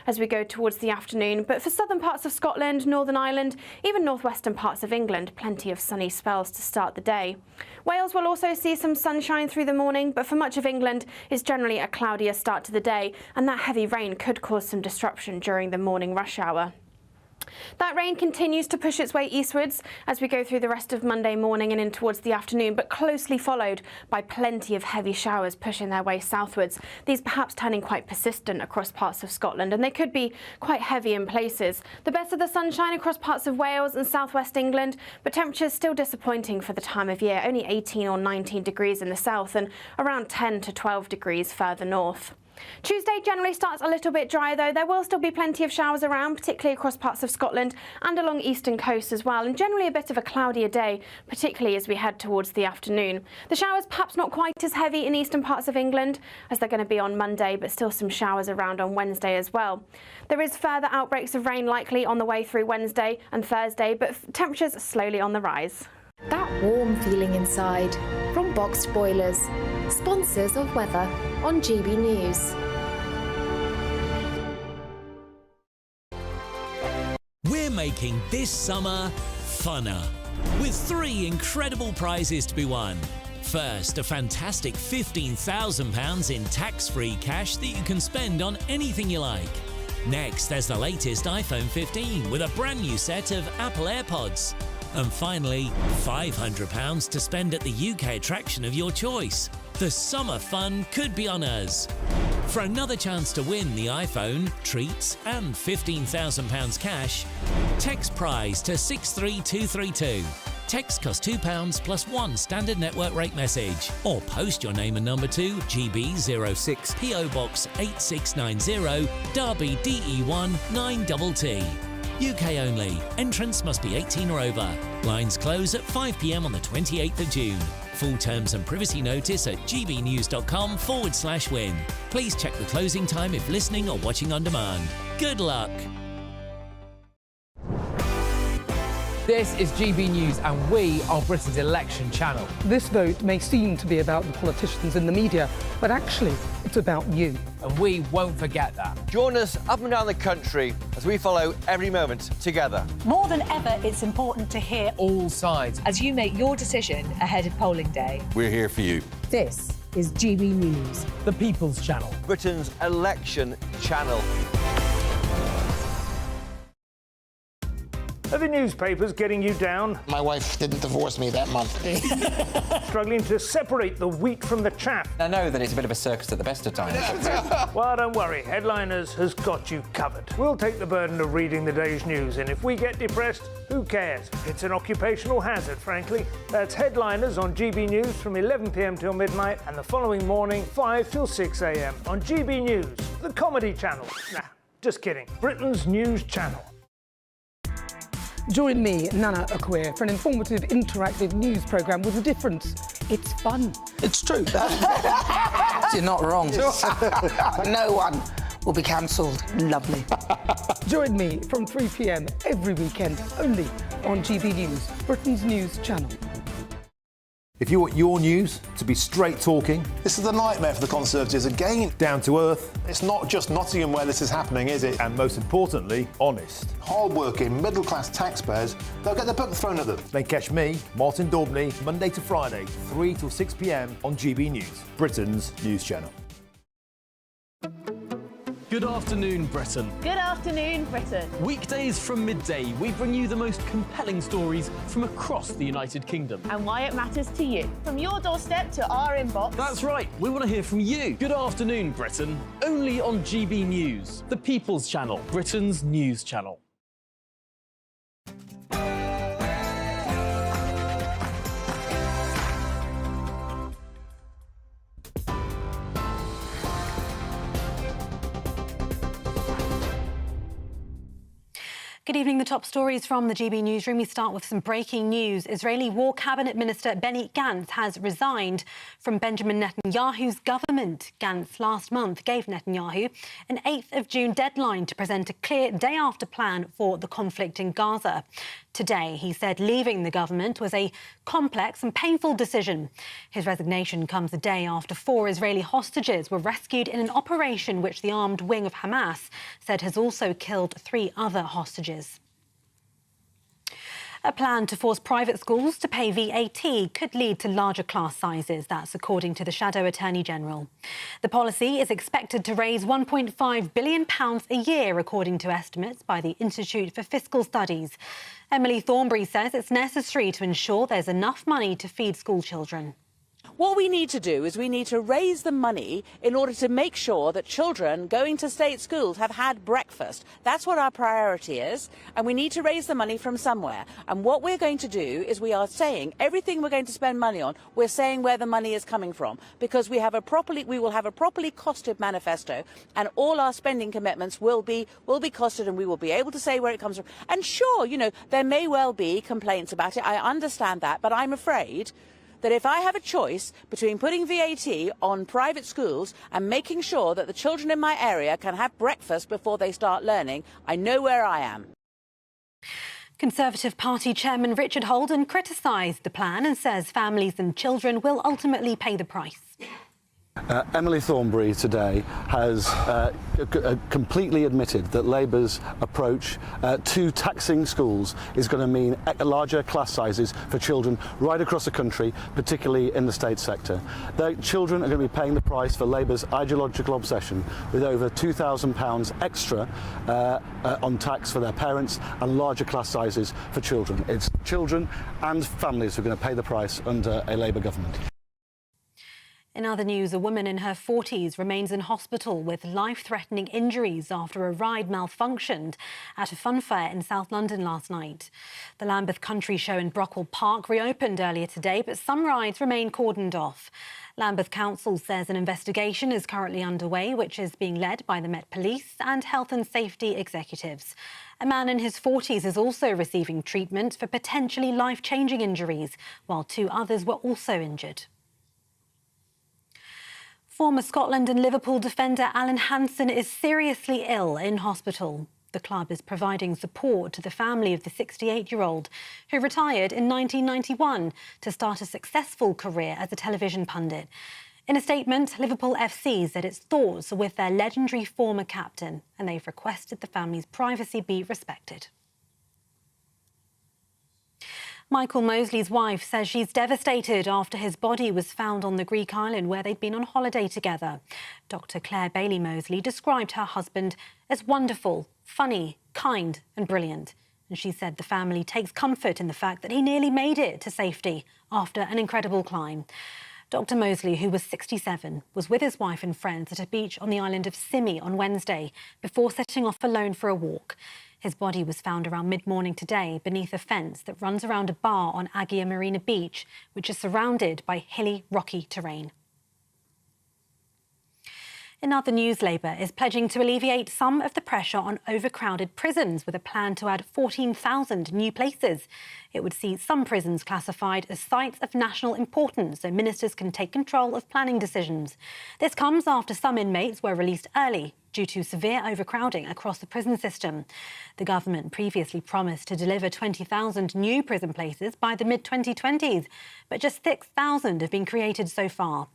as we go towards the afternoon. But for southern parts of Scotland, Northern Ireland, even northwestern parts of England, plenty of sunny spells to start the day. Wales will also see some sunshine through the morning, but for much of England it's generally a cloudier start to the day, and that heavy rain could cause some disruption during the morning rush hour. That rain continues to push its way eastwards as we go through the rest of Monday morning and in towards the afternoon, but closely followed by plenty of heavy showers pushing their way southwards. These perhaps turning quite persistent across parts of Scotland, and they could be quite heavy in places. The best of the sunshine across parts of Wales and southwest England, but temperatures still disappointing for the time of year, only 18 or 19 degrees in the south and around 10 to 12 degrees further north. Tuesday generally starts a little bit dry though. There will still be plenty of showers around, particularly across parts of Scotland and along eastern coasts as well, and generally a bit of a cloudier day, particularly as we head towards the afternoon. The showers perhaps not quite as heavy in eastern parts of England as they're going to be on Monday, but still some showers around on Wednesday as well. There is further outbreaks of rain likely on the way through Wednesday and Thursday, but temperatures are slowly on the rise. That warm feeling inside from Boxed Boilers, sponsors of weather on GB News. We're making this summer funner with 3 incredible prizes to be won. First, a fantastic £15,000 in tax-free cash that you can spend on anything you like. Next, there's the latest iPhone 15 with a brand new set of Apple AirPods. And finally, £500 to spend at the UK attraction of your choice. The summer fun could be on us. For another chance to win the iPhone, treats and £15,000 cash, text prize to 63232. Text costs £2 plus 1 standard network rate message. Or post your name and number to GB06 PO Box 8690 Derby DE1 9TT. UK only. Entrance must be 18 or over. Lines close at 5 p.m. on the 28th of June. Full terms and privacy notice at gbnews.com/win. Please check the closing time if listening or watching on demand. Good luck. This is GB News and we are Britain's election channel. This vote may seem to be about the politicians in the media, but actually it's about you. And we won't forget that. Join us up and down the country as we follow every moment together. More than ever, it's important to hear all sides as you make your decision ahead of polling day. We're here for you. This is GB News, the People's Channel. Britain's election channel. Are the newspapers getting you down? My wife didn't divorce me that month. Struggling to separate the wheat from the chaff? I know that it's a bit of a circus at the best of times. Well, don't worry. Headliners has got you covered. We'll take the burden of reading the day's news, and if we get depressed, who cares? It's an occupational hazard, frankly. That's Headliners on GB News from 11 p.m. till midnight, and the following morning, 5 till 6 a.m. on GB News, the comedy channel. Nah, just kidding. Britain's news channel. Join me, Nana Okoye, for an informative, interactive news programme with a difference. It's fun. It's true. You're not wrong. No one will be cancelled. Lovely. Join me from 3 p.m. every weekend, only on GB News, Britain's news channel. If you want your news to be straight talking... This is a nightmare for the Conservatives again. Down to earth. It's not just Nottingham where this is happening, is it? And most importantly, honest. Hard-working, middle-class taxpayers, they'll get the book thrown at them. Then catch me, Martin Daubney, Monday to Friday, 3 till 6 p.m. on GB News, Britain's news channel. Good afternoon, Britain. Good afternoon, Britain. Weekdays from midday, we bring you the most compelling stories from across the United Kingdom. And why it matters to you. From your doorstep to our inbox. That's right, we want to hear from you. Good afternoon, Britain. Only on GB News, the People's Channel, Britain's news channel. Good evening. The top stories from the GB newsroom. We start with some breaking news. Israeli War Cabinet Minister Benny Gantz has resigned from Benjamin Netanyahu's government. Gantz last month gave Netanyahu an 8th of June deadline to present a clear day-after plan for the conflict in Gaza. today. He said leaving the government was a complex and painful decision. His resignation comes a day after 4 Israeli hostages were rescued in an operation which the armed wing of Hamas said has also killed 3 other hostages. A plan to force private schools to pay VAT could lead to larger class sizes. That's according to the Shadow Attorney General. The policy is expected to raise £1.5 billion a year, according to estimates by the Institute for Fiscal Studies. Emily Thornberry says it's necessary to ensure there's enough money to feed school children. What we need to do is we need to raise the money in order to make sure that children going to state schools have had breakfast. That's what our priority is, and we need to raise the money from somewhere. And what we're going to do is we are saying everything we're going to spend money on, we're saying where the money is coming from, because we will have a properly costed manifesto, and all our spending commitments will be costed, and we will be able to say where it comes from. And sure, you know, there may well be complaints about it. I understand that, but I'm afraid that if I have a choice between putting VAT on private schools and making sure that the children in my area can have breakfast before they start learning, I know where I am. Conservative Party Chairman Richard Holden criticised the plan and says families and children will ultimately pay the price. Emily Thornberry today has completely admitted that Labour's approach to taxing schools is going to mean larger class sizes for children right across the country, particularly in the state sector. The children are going to be paying the price for Labour's ideological obsession, with over £2,000 extra on tax for their parents and larger class sizes for children. It's children and families who are going to pay the price under a Labour government. In other news, a woman in her 40s remains in hospital with life-threatening injuries after a ride malfunctioned at a funfair in South London last night. The Lambeth Country Show in Brockwell Park reopened earlier today, but some rides remain cordoned off. Lambeth Council says an investigation is currently underway, which is being led by the Met Police and health and safety executives. A man in his 40s is also receiving treatment for potentially life-changing injuries, while 2 others were also injured. Former Scotland and Liverpool defender Alan Hansen is seriously ill in hospital. The club is providing support to the family of the 68-year-old who retired in 1991 to start a successful career as a television pundit. In a statement, Liverpool FC said its thoughts are with their legendary former captain, and they've requested the family's privacy be respected. Michael Mosley's wife says she's devastated after his body was found on the Greek island where they'd been on holiday together. Dr. Claire Bailey Mosley described her husband as wonderful, funny, kind and brilliant. And she said the family takes comfort in the fact that he nearly made it to safety after an incredible climb. Dr. Mosley, who was 67, was with his wife and friends at a beach on the island of Simi on Wednesday before setting off alone for a walk. His body was found around mid-morning today beneath a fence that runs around a bar on Agia Marina Beach, which is surrounded by hilly, rocky terrain. In other news, Labour is pledging to alleviate some of the pressure on overcrowded prisons with a plan to add 14,000 new places. It would see some prisons classified as sites of national importance so ministers can take control of planning decisions. This comes after some inmates were released early due to severe overcrowding across the prison system. The government previously promised to deliver 20,000 new prison places by the mid-2020s, but just 6,000 have been created so far.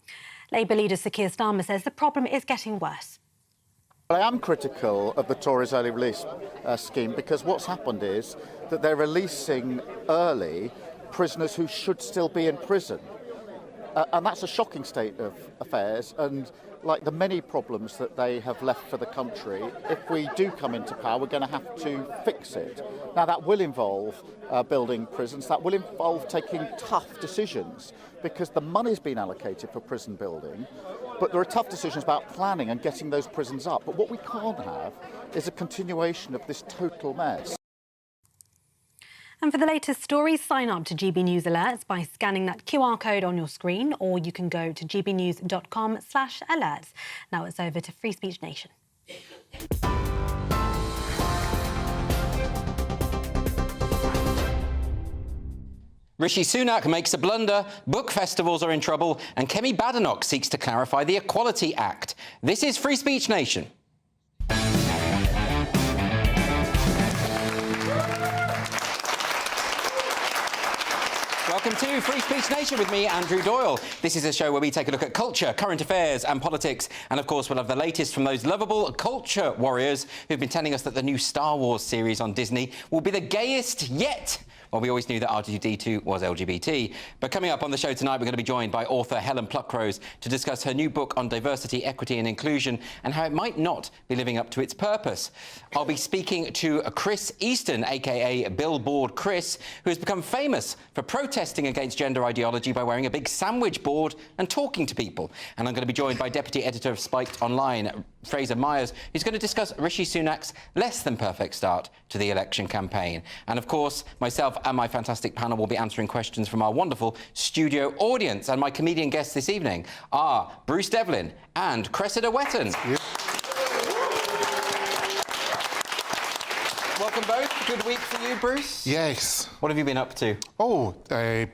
Labour leader Sir Keir Starmer says the problem is getting worse. I am critical of the Tories' early release scheme because what's happened is that they're releasing early prisoners who should still be in prison. And that's a shocking state of affairs, and like the many problems that they have left for the country, if we do come into power, we're going to have to fix it. Now, that will involve building prisons, that will involve taking tough decisions, because the money's been allocated for prison building, but there are tough decisions about planning and getting those prisons up. But what we can't have is a continuation of this total mess. And for the latest stories, sign up to GB News Alerts by scanning that QR code on your screen, or you can go to gbnews.com/alerts. Now it's over to Free Speech Nation. Rishi Sunak makes a blunder, book festivals are in trouble, and Kemi Badenoch seeks to clarify the Equality Act. This is Free Speech Nation. to Free Speech Nation with me, Andrew Doyle. This is a show where we take a look at culture, current affairs and politics. And, of course, we'll have the latest from those lovable culture warriors who've been telling us that the new Star Wars series on Disney will be the gayest yet. Well, we always knew that R2-D2 was LGBT. But coming up on the show tonight, we're going to be joined by author Helen Pluckrose to discuss her new book on diversity, equity and inclusion and how it might not be living up to its purpose. I'll be speaking to Chris Easton, a.k.a. Billboard Chris, who has become famous for protesting against gender ideology by wearing a big sandwich board and talking to people. And I'm going to be joined by Deputy Editor of Spiked Online, Fraser Myers, who's going to discuss Rishi Sunak's less than perfect start to the election campaign. And, of course, myself and my fantastic panel will be answering questions from our wonderful studio audience. And my comedian guests this evening are Bruce Devlin and Cressida Wetton. Welcome both. Good week for you, Bruce. Yes. What have you been up to? Oh,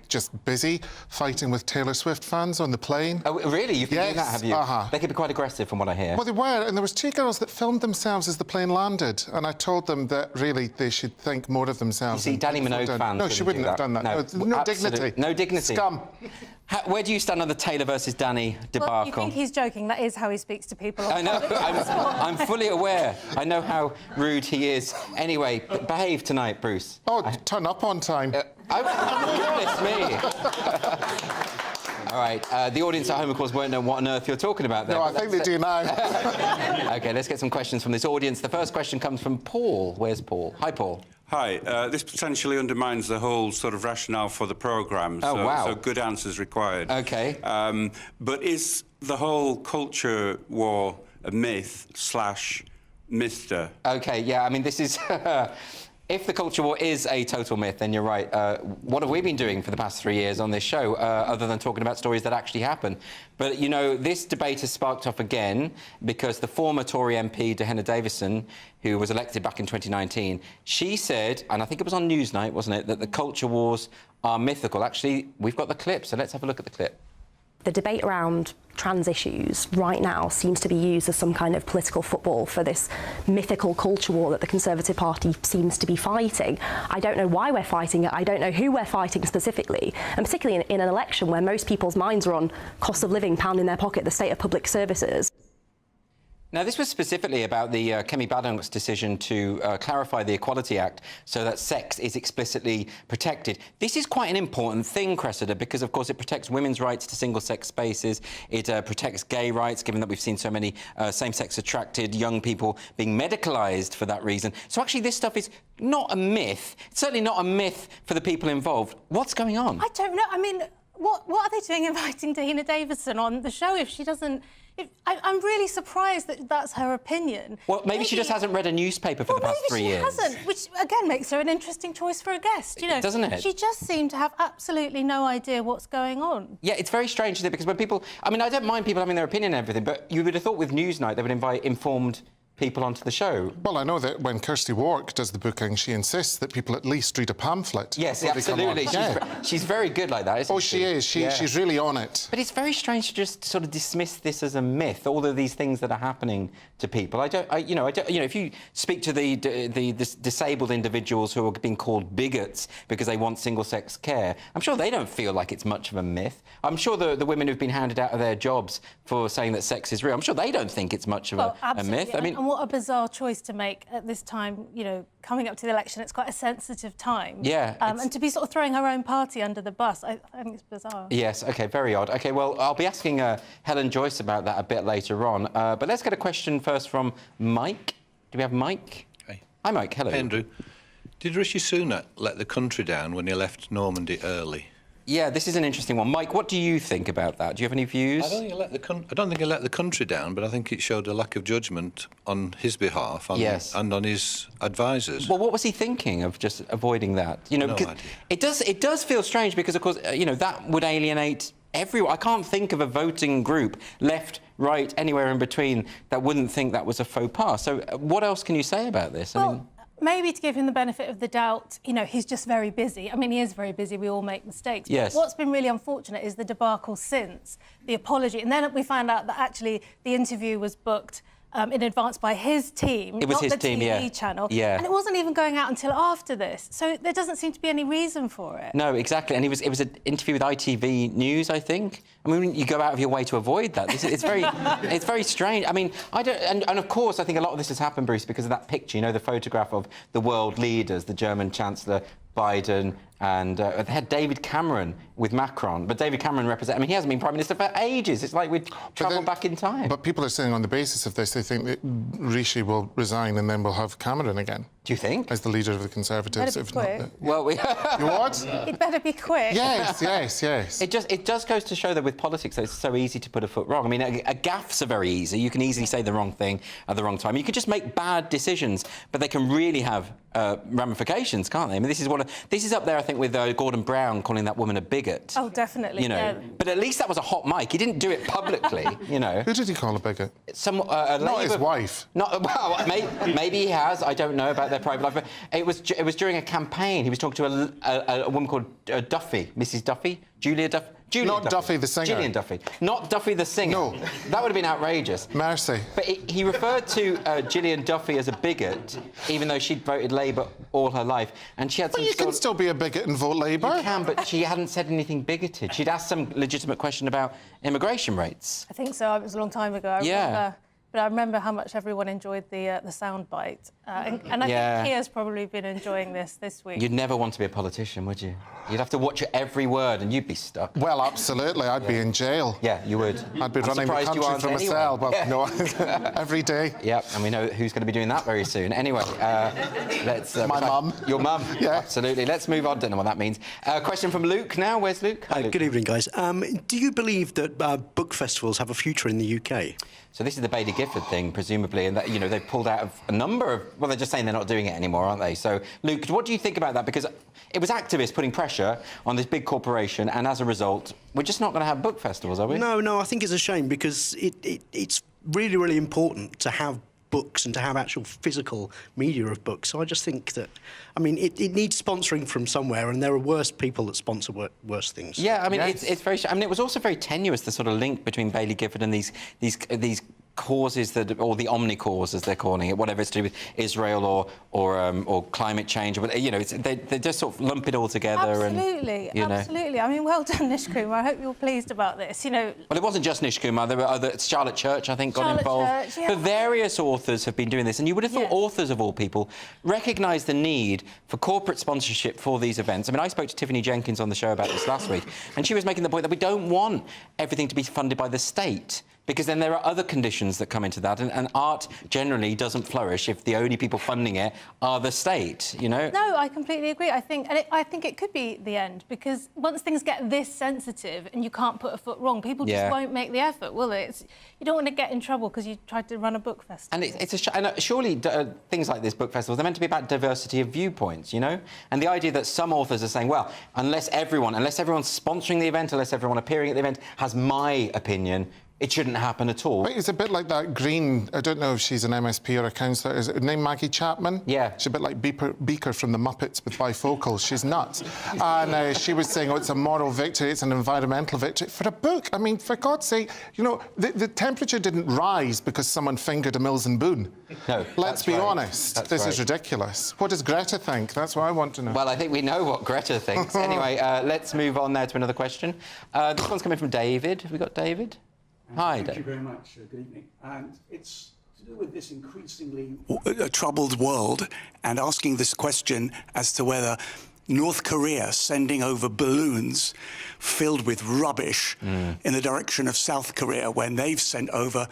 just busy fighting with Taylor Swift fans on the plane. Oh, really? You've been doing that, have you? Uh-huh. They could be quite aggressive from what I hear. Well, they were, and there was two girls that filmed themselves as the plane landed, and I told them that really they should think more of themselves. You see, Danny Minogue fans. No, she wouldn't have done that. No dignity. No dignity. Scum. Where do you stand on the Taylor versus Danny debacle? Well, you think he's joking? That is how he speaks to people. I know. I'm fully aware. I know how rude he is. Anyway, behave tonight, Bruce. Oh, turn up on time. Goodness me. All right, the audience at home, of course, won't know what on earth you're talking about there. No, I think they do now. OK, let's get some questions from this audience. The first question comes from Paul. Where's Paul? Hi, Paul. Hi. This potentially undermines the whole sort of rationale for the programme. Oh, wow. So good answers required. OK. But is the whole culture war a myth/myster? OK, yeah, I mean, this is... If the culture war is a total myth, then you're right. What have we been doing for the past 3 years on this show, other than talking about stories that actually happen? But, you know, this debate has sparked off again because the former Tory MP, Dehenna Davison, who was elected back in 2019, she said, and I think it was on Newsnight, wasn't it, that the culture wars are mythical. Actually, we've got the clip, so let's have a look at the clip. The debate around trans issues right now seems to be used as some kind of political football for this mythical culture war that the Conservative Party seems to be fighting. I don't know why we're fighting it. I don't know who we're fighting specifically, and particularly in an election where most people's minds are on cost of living, pound in their pocket, the state of public services. Now, this was specifically about the Kemi Badenoch's decision to clarify the Equality Act so that sex is explicitly protected. This is quite an important thing, Cressida, because, of course, it protects women's rights to single-sex spaces. It protects gay rights, given that we've seen so many same-sex attracted young people being medicalised for that reason. So, actually, this stuff is not a myth. It's certainly not a myth for the people involved. What's going on? I don't know. I mean, what are they doing inviting Dehenna Davison on the show if she doesn't... I'm really surprised that that's her opinion. Well, maybe she just hasn't read a newspaper for the past 3 years. Maybe she hasn't, which, again, makes her an interesting choice for a guest, you know. Doesn't it? She just seemed to have absolutely no idea what's going on. Yeah, it's very strange, isn't it? Because when people... I mean, I don't mind people having their opinion and everything, but you would have thought with Newsnight they would invite informed people onto the show. Well, I know that when Kirsty Wark does the booking, she insists that people at least read a pamphlet. Yes, absolutely. She's very good like that, isn't she? She is. She's really on it. But it's very strange to just sort of dismiss this as a myth, all of these things that are happening to people. You know, if you speak to the disabled individuals who are being called bigots because they want single-sex care, I'm sure they don't feel like it's much of a myth. I'm sure the women who've been handed out of their jobs for saying that sex is real, I'm sure they don't think it's much of a myth. I mean, and what a bizarre choice to make at this time, you know, coming up to the election. It's quite a sensitive time. Yeah. And to be sort of throwing her own party under the bus, I think it's bizarre. Yes, OK, very odd. OK, well, I'll be asking Helen Joyce about that a bit later on. But let's get a question first from Mike. Do we have Mike? Hey. Hi, Mike. Hello. Andrew, did Rishi Sunak let the country down when he left Normandy early? Yeah, this is an interesting one. Mike, what do you think about that? Do you have any views? I don't think he let the country down, but I think it showed a lack of judgment on his behalf and on his advisors. Well, what was he thinking of just avoiding that? You know, no because idea. it does feel strange because, of course, you know, that would alienate everyone. I can't think of a voting group, left, right, anywhere in between, that wouldn't think that was a faux pas. So what else can you say about this? Well, I mean... Maybe to give him the benefit of the doubt, you know, he's just very busy. I mean, he is very busy. We all make mistakes. Yes. But what's been really unfortunate is the debacle since, the apology. And then we found out that actually the interview was booked in advance by his team, It was not his the team, TV yeah. channel. Yeah. And it wasn't even going out until after this. So there doesn't seem to be any reason for it. No, exactly. And it was an interview with ITV News, I think. I mean, you go out of your way to avoid that. It's very strange. I mean, I don't... And of course, I think a lot of this has happened, Bruce, because of that picture, you know, the photograph of the world leaders, the German Chancellor, Biden, and they had David Cameron with Macron. But David Cameron I mean, he hasn't been Prime Minister for ages. It's like we'd travel back in time. But people are saying on the basis of this, they think that Rishi will resign and then we'll have Cameron again. Do you think? As the leader of the Conservatives. Better be quick. Well, You what? It better be quick. Yes. It just goes to show that with politics, it's so easy to put a foot wrong. I mean, a gaffes are very easy. You can easily say the wrong thing at the wrong time. You can just make bad decisions, but they can really have ramifications, can't they? I mean, this is up there, I think, with Gordon Brown calling that woman a bigot. Oh, definitely. You know, but at least that was a hot mic. He didn't do it publicly, you know. Who did he call a bigot? Not his wife. Well, maybe he has. I don't know about their private life. But it was during a campaign. He was talking to a woman called Duffy, Mrs. Duffy, Julia Duffy. Not Duffy the singer. Gillian Duffy. Not Duffy the singer. No. That would have been outrageous. Mercy. But he referred to Gillian Duffy as a bigot, even though she'd voted Labour all her life. And she had some... Well, you can still be a bigot and vote Labour. You can, but she hadn't said anything bigoted. She'd asked some legitimate question about immigration rates. I think so. It was a long time ago. I remember. But I remember how much everyone enjoyed the soundbite. And I think Keir's probably been enjoying this week. You'd never want to be a politician, would you? You'd have to watch every word and you'd be stuck. Well, absolutely. I'd be in jail. Yeah, you would. I'd be running the country from a cell. But no, every day. Yep, and we know who's going to be doing that very soon. Anyway, let's... My mum. Your mum? Yeah. Absolutely. Let's move on. Don't know what that means. Question from Luke now. Where's Luke? Hi, Luke. Good evening, guys. Do you believe that book festivals have a future in the UK? So this is the Bailey Gifford thing, presumably, and that, you know, they've pulled out of a number of... Well, they're just saying they're not doing it anymore, aren't they? So, Luke, what do you think about that? Because it was activists putting pressure on this big corporation, and as a result, we're just not going to have book festivals, are we? No, I think it's a shame, because it's really, really important to have books and to have actual physical media of books. So I just think that, I mean, it needs sponsoring from somewhere, and there are worse people that sponsor worse things. Yeah, I mean, it's very... I mean, it was also very tenuous, the sort of link between Bailey Gifford and these causes that, or the omni cause as they're calling it, whatever it's to do with Israel or climate change, or, you know, they just sort of lump it all together. Absolutely, and, absolutely. I mean, well done, Nish Kumar. I hope you're pleased about this. You know. Well, it wasn't just Nish Kumar. There were other... Charlotte Church, I think, got involved. Church, yeah. But various authors have been doing this, and you would have thought authors of all people recognise the need for corporate sponsorship for these events. I mean, I spoke to Tiffany Jenkins on the show about this last week, and she was making the point that we don't want everything to be funded by the state, because then there are other conditions that come into that, and art generally doesn't flourish if the only people funding it are the state, you know? No, I completely agree. I think it could be the end, because once things get this sensitive and you can't put a foot wrong, people just won't make the effort, will they? You don't want to get in trouble because you tried to run a book festival. And surely things like this book festival, they're meant to be about diversity of viewpoints, you know? And the idea that some authors are saying, well, unless everyone's sponsoring the event, unless everyone appearing at the event has my opinion, it shouldn't happen at all. It's a bit like that Green, I don't know if she's an MSP or a councillor, is it named Maggie Chapman? Yeah. She's a bit like Beaker from the Muppets with bifocals. She's nuts. And she was saying, oh, it's a moral victory, it's an environmental victory. For a book, I mean, for God's sake, you know, the temperature didn't rise because someone fingered a Mills and Boon. No, Let's be honest. This is ridiculous. What does Greta think? That's what I want to know. Well, I think we know what Greta thinks. Anyway, let's move on now to another question. This one's coming from David. Have we got David? Hi, Thank you very much. Good evening. And it's to do with this increasingly troubled world, and asking this question as to whether North Korea sending over balloons filled with rubbish in the direction of South Korea, when they've sent over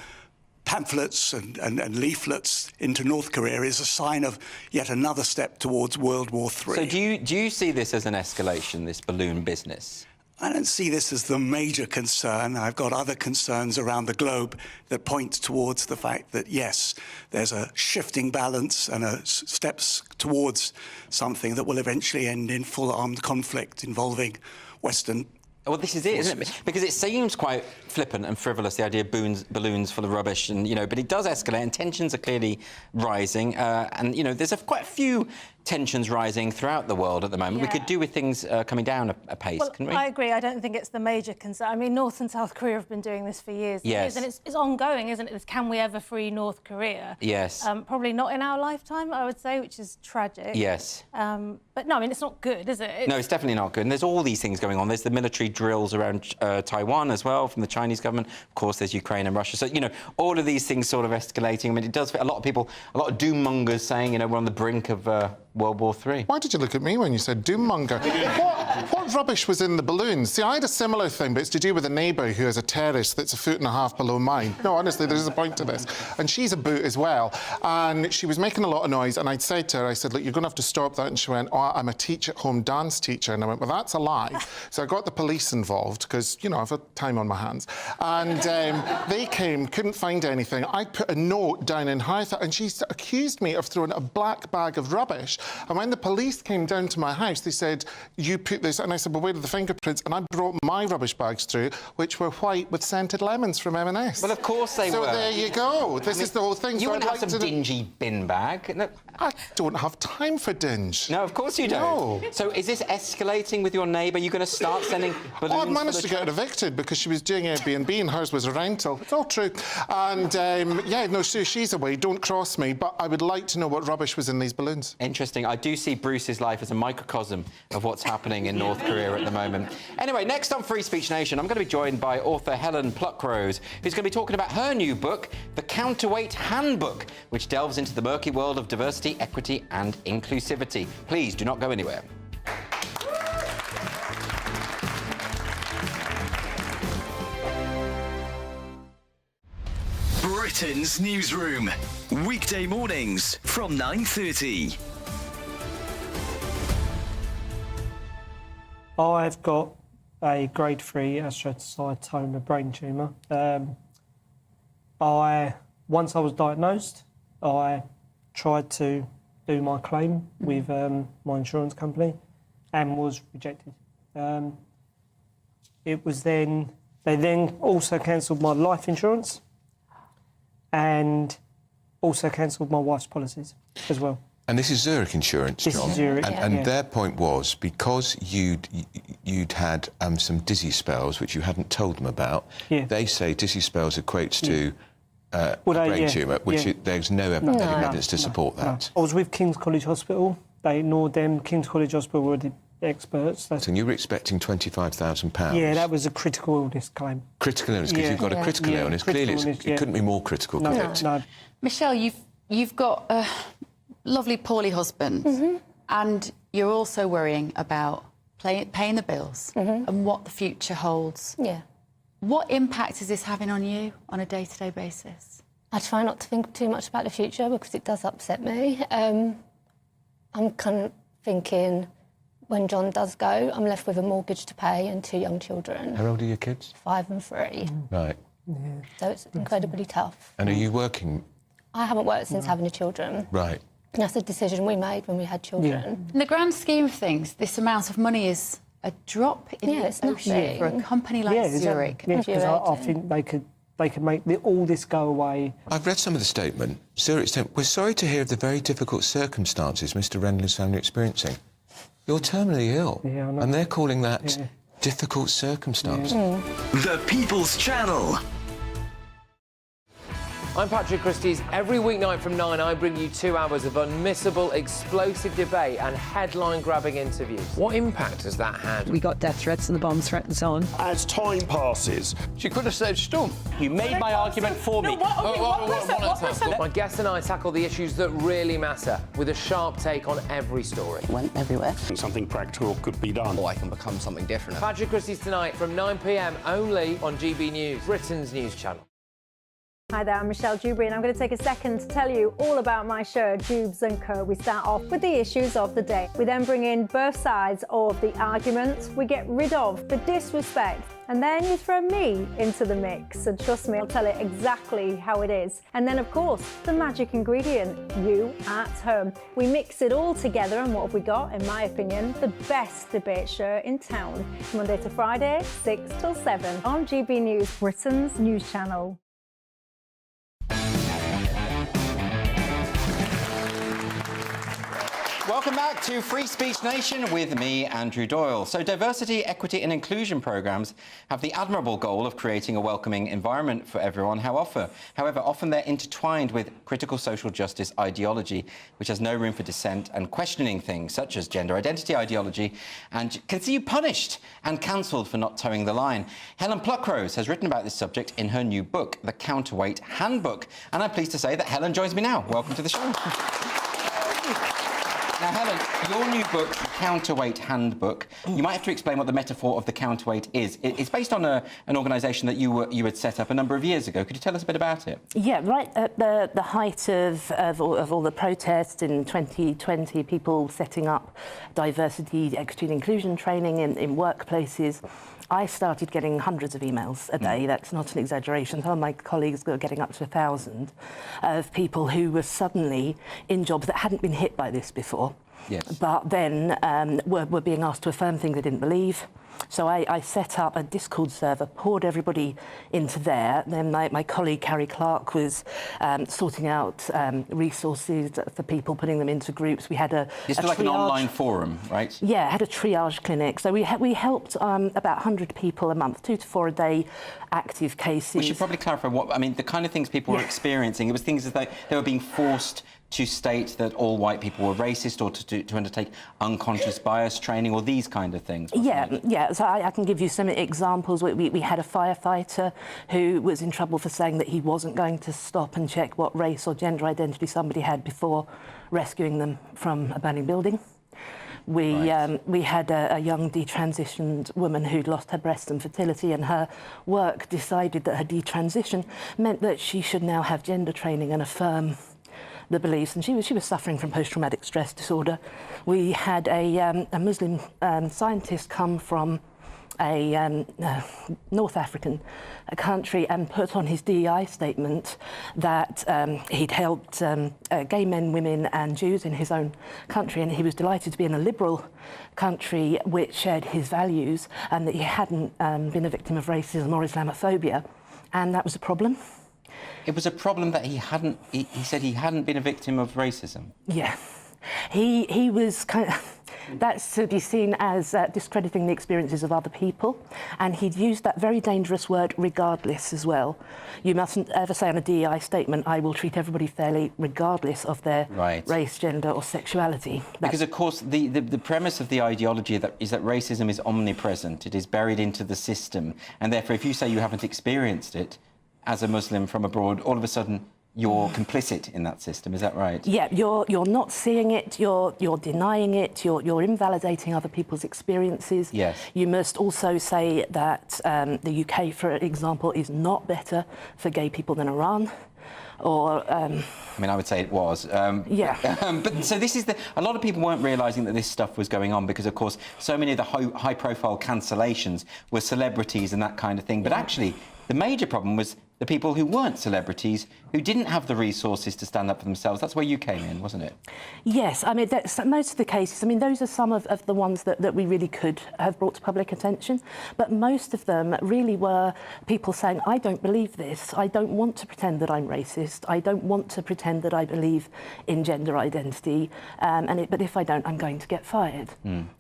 pamphlets and leaflets into North Korea, is a sign of yet another step towards World War III. So do you see this as an escalation, this balloon business? I don't see this as the major concern. I've got other concerns around the globe that point towards the fact that, yes, there's a shifting balance and steps towards something that will eventually end in full armed conflict involving Western... Well, this is it, isn't it? Because it seems quite flippant and frivolous, the idea of balloons full of rubbish, and, you know, but it does escalate, and tensions are clearly rising, and, you know, there's quite a few tensions rising throughout the world at the moment. We Yeah. could do with things coming down a pace, Well, couldn't we? I agree. I don't think it's the major concern. I mean, North and South Korea have been doing this for years. and Yes. years, and it's ongoing, isn't it? It's, can we ever free North Korea? Yes. Probably not in our lifetime, I would say, which is tragic. Yes. But no, I mean, it's not good, is it? No, it's definitely not good. And there's all these things going on. There's the military drills around Taiwan as well from the Chinese government. Of course, there's Ukraine and Russia. So, you know, all of these things sort of escalating. I mean, it does fit a lot of people, a lot of doom mongers saying, you know, we're on the brink of World War III. Why did you look at me when you said doom-monger? What rubbish was in the balloons? See, I had a similar thing, but it's to do with a neighbour who has a terrace that's 1.5 feet below mine. No, honestly, there's a point to this. And she's a boot as well. And she was making a lot of noise, and I'd said to her, I said, look, you're going to have to stop that. And she went, oh, I'm a teach-at-home dance teacher. And I went, well, that's a lie. So I got the police involved, because, you know, I've had time on my hands. And they came, couldn't find anything. I put a note down in her, and she accused me of throwing a black bag of rubbish. And when the police came down to my house, they said, you put this... And I said, well, where are the fingerprints? And I brought my rubbish bags through, which were white with scented lemons from M&S. Well, of course they were. So there you go. This is the whole thing. You so wouldn't I'd have like some dingy bin bag. No. I don't have time for dinge. No, of course you don't. No. So is this escalating with your neighbour? Are you going to start sending balloons? Oh, I managed to get her evicted because she was doing Airbnb and hers was a rental. It's all true. And, yeah, no, she's away. Don't cross me. But I would like to know what rubbish was in these balloons. Interesting. I do see Bruce's life as a microcosm of what's happening in North Korea at the moment. Anyway, next on Free Speech Nation, I'm going to be joined by author Helen Pluckrose, who's going to be talking about her new book, The Counterweight Handbook, which delves into the murky world of diversity, equity and inclusivity. Please do not go anywhere. Britain's Newsroom. Weekday mornings from 9:30. I've got a grade 3 astrocytoma brain tumour. Once I was diagnosed, I tried to do my claim with my insurance company and was rejected. They then also cancelled my life insurance and also cancelled my wife's policies as well. And this is Zurich Insurance, This John. is Zurich, and yeah. their point was, because you'd had some dizzy spells, which you hadn't told them about, they say dizzy spells equates to a brain tumour, which there's no evidence to support that. I was with King's College Hospital. They ignored them. King's College Hospital were the experts. So you were expecting £25,000? Yeah, that was a critical illness claim. Critical illness, because you've got a critical illness. Clearly, it couldn't be more critical, could it? No. Michelle, you've got a lovely poorly husband, and you're also worrying about paying the bills and what the future holds. Yeah. What impact is this having on you on a day-to-day basis? I try not to think too much about the future because it does upset me. I'm kind of thinking, when John does go, I'm left with a mortgage to pay and 2 young children. How old are your kids? 5 and 3. Right. So it's incredibly tough. And are you working? I haven't worked since having the children. Right. And that's a decision we made when we had children. In the grand scheme of things, this amount of money is a drop in the ocean nothing. for a company like Zurich. Yeah, because I think they could make all this go away. I've read some of the statement. Zurich said, we're sorry to hear of the very difficult circumstances Mr. Rendler's family are experiencing. You're terminally ill, and they're calling that difficult circumstances. The People's Channel. I'm Patrick Christys. Every weeknight from 9, I bring you 2 hours of unmissable, explosive debate and headline-grabbing interviews. What impact has that had? We got death threats and the bomb threats on. As time passes, she could have said, Storm, you made my argument for me. My guest and I tackle the issues that really matter, with a sharp take on every story. Went everywhere. Something practical could be done. I can become something different. Patrick Christys tonight from 9 p.m. only on GB News, Britain's news channel. Hi there, I'm Michelle Dewberry, and I'm going to take a second to tell you all about my show, Dubes & Co. We start off with the issues of the day. We then bring in both sides of the argument. We get rid of the disrespect. And then you throw me into the mix. And trust me, I'll tell it exactly how it is. And then, of course, the magic ingredient, you at home. We mix it all together, and what have we got? In my opinion, the best debate show in town. Monday to Friday, 6 till 7 on GB News, Britain's news channel. Welcome back to Free Speech Nation with me, Andrew Doyle. So diversity, equity and inclusion programmes have the admirable goal of creating a welcoming environment for everyone. However, often they're intertwined with critical social justice ideology, which has no room for dissent and questioning things such as gender identity ideology, and can see you punished and cancelled for not towing the line. Helen Pluckrose has written about this subject in her new book, The Counterweight Handbook. And I'm pleased to say that Helen joins me now. Welcome to the show. Now, Helen, your new book, Counterweight Handbook, you might have to explain what the metaphor of the counterweight is. It's based on an organisation that you had set up a number of years ago. Could you tell us a bit about it? Yeah, right at the height of all the protests in 2020, people setting up diversity, equity and inclusion training in workplaces, I started getting hundreds of emails a day. That's not an exaggeration. Some of my colleagues were getting up to 1,000 of people who were suddenly in jobs that hadn't been hit by this before. Yes. But then were being asked to affirm things they didn't believe. So I set up a Discord server, poured everybody into there. Then my colleague, Carrie Clark, was sorting out resources for people, putting them into groups. We had It's like an online forum, right? Yeah, had a triage clinic. So we helped about 100 people a month, 2 to 4 a day, active cases. We should probably clarify the kind of things people were experiencing. It was things as though they were being forced to state that all white people were racist, or to undertake unconscious bias training, or these kind of things. Yeah. So I can give you some examples. We had a firefighter who was in trouble for saying that he wasn't going to stop and check what race or gender identity somebody had before rescuing them from a burning building. We had a young detransitioned woman who'd lost her breast and fertility, and her work decided that her detransition meant that she should now have gender training and affirm the beliefs, and she was suffering from post-traumatic stress disorder. We had a Muslim scientist come from a North African country and put on his DEI statement that he'd helped gay men, women and Jews in his own country, and he was delighted to be in a liberal country which shared his values, and that he hadn't been a victim of racism or Islamophobia, and that was a problem. It was a problem that he said he hadn't been a victim of racism. Yeah. He was kind of... That's to be seen as discrediting the experiences of other people. And he'd used that very dangerous word, regardless, as well. You mustn't ever say on a DEI statement, I will treat everybody fairly, regardless of their race, gender or sexuality. Because, of course, the premise of the ideology is that racism is omnipresent. It is buried into the system. And therefore, if you say you haven't experienced it, as a Muslim from abroad, all of a sudden you're complicit in that system. Is that right? Yeah, you're not seeing it. You're denying it. You're invalidating other people's experiences. Yes. You must also say that the UK, for example, is not better for gay people than Iran. Or I mean, I would say it was. But so this is a lot of people weren't realising that this stuff was going on because, of course, so many of the high-profile cancellations were celebrities and that kind of thing. But actually, the major problem was the people who weren't celebrities, who didn't have the resources to stand up for themselves. That's where you came in, wasn't it? Yes, I mean, most of the cases, I mean, those are some of the ones that we really could have brought to public attention. But most of them really were people saying, I don't believe this. I don't want to pretend that I'm racist. I don't want to pretend that I believe in gender identity. But if I don't, I'm going to get fired.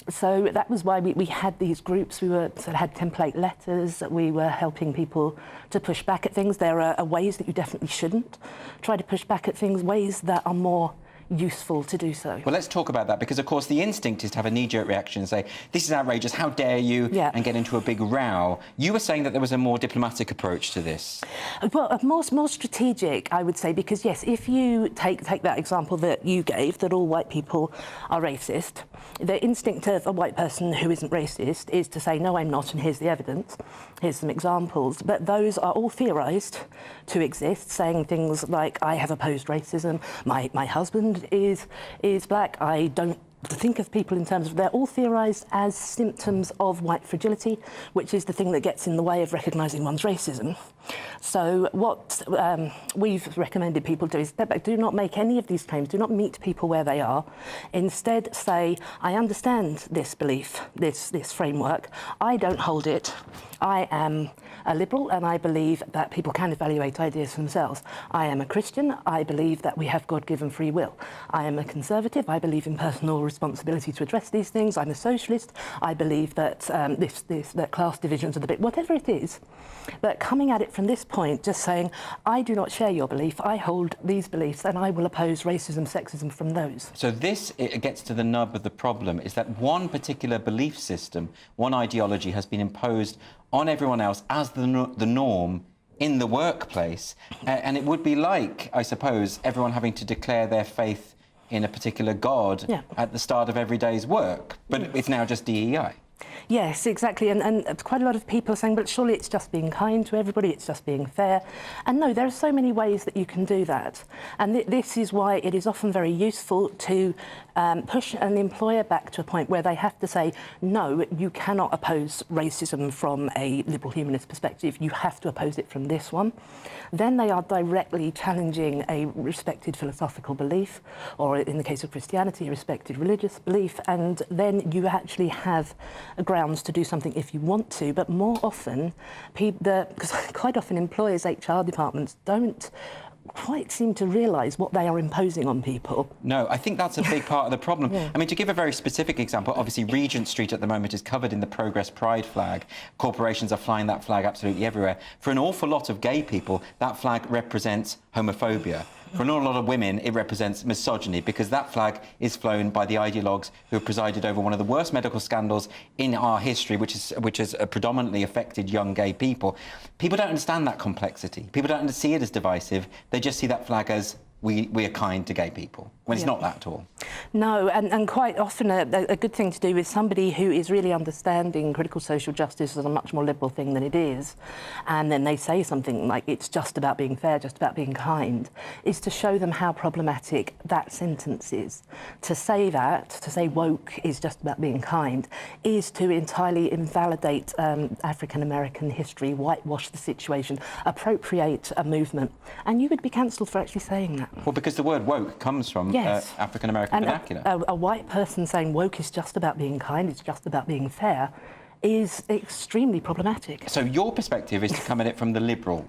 So that was why we had these groups. We had template letters. We were helping people to push back at things. There are ways that you definitely shouldn't try to push back at things, ways that are more useful to do so. Well, let's talk about that, because, of course, the instinct is to have a knee-jerk reaction and say, this is outrageous, how dare you, and get into a big row. You were saying that there was a more diplomatic approach to this. Well, more strategic, I would say, because, yes, if you take that example that you gave, that all white people are racist, the instinct of a white person who isn't racist is to say, no, I'm not, and here's the evidence, here's some examples. But those are all theorised to exist, saying things like, I have opposed racism, my husband is black, I don't to think of people in terms of they're all theorised as symptoms of white fragility, which is the thing that gets in the way of recognising one's racism. So what we've recommended people do is step back, do not make any of these claims, do not meet people where they are. Instead say, I understand this belief, this framework, I don't hold it. I am a liberal and I believe that people can evaluate ideas for themselves. I am a Christian, I believe that we have God-given free will. I am a conservative, I believe in personal responsibility to address these things. I'm a socialist, I believe that that class divisions are the bit, whatever it is. But coming at it from this point, just saying, I do not share your belief, I hold these beliefs and I will oppose racism, sexism from those. So this it gets to the nub of the problem, is that one particular belief system, one ideology has been imposed on everyone else as the norm in the workplace. And it would be like, I suppose, everyone having to declare their faith in a particular god at the start of every day's work. But it's now just DEI. Yes, exactly. And quite a lot of people are saying, but surely it's just being kind to everybody, it's just being fair. And no, there are so many ways that you can do that. And this is why it is often very useful to push an employer back to a point where they have to say, no, you cannot oppose racism from a liberal humanist perspective, you have to oppose it from this one. Then they are directly challenging a respected philosophical belief, or in the case of Christianity, a respected religious belief, and then you actually have grounds to do something if you want to. But more often, because quite often employers' HR departments don't quite seem to realise what they are imposing on people. No, I think that's a big part of the problem. I mean, to give a very specific example, obviously Regent Street at the moment is covered in the Progress Pride flag. Corporations are flying that flag absolutely everywhere. For an awful lot of gay people, that flag represents homophobia. For an awful lot of women, it represents misogyny, because that flag is flown by the ideologues who have presided over one of the worst medical scandals in our history, which has predominantly affected young gay people. People don't understand that complexity. People don't see it as divisive. They just see that flag as we are kind to gay people, when it's not that at all. No, and quite often a good thing to do with somebody who is really understanding critical social justice as a much more liberal thing than it is, and then they say something like it's just about being fair, just about being kind, is to show them how problematic that sentence is. To say that, to say woke is just about being kind, is to entirely invalidate African-American history, whitewash the situation, appropriate a movement, and you would be cancelled for actually saying that. Well, because the word woke comes from African-American vernacular. A white person saying woke is just about being kind, it's just about being fair, is extremely problematic. So your perspective is to come at it from the liberal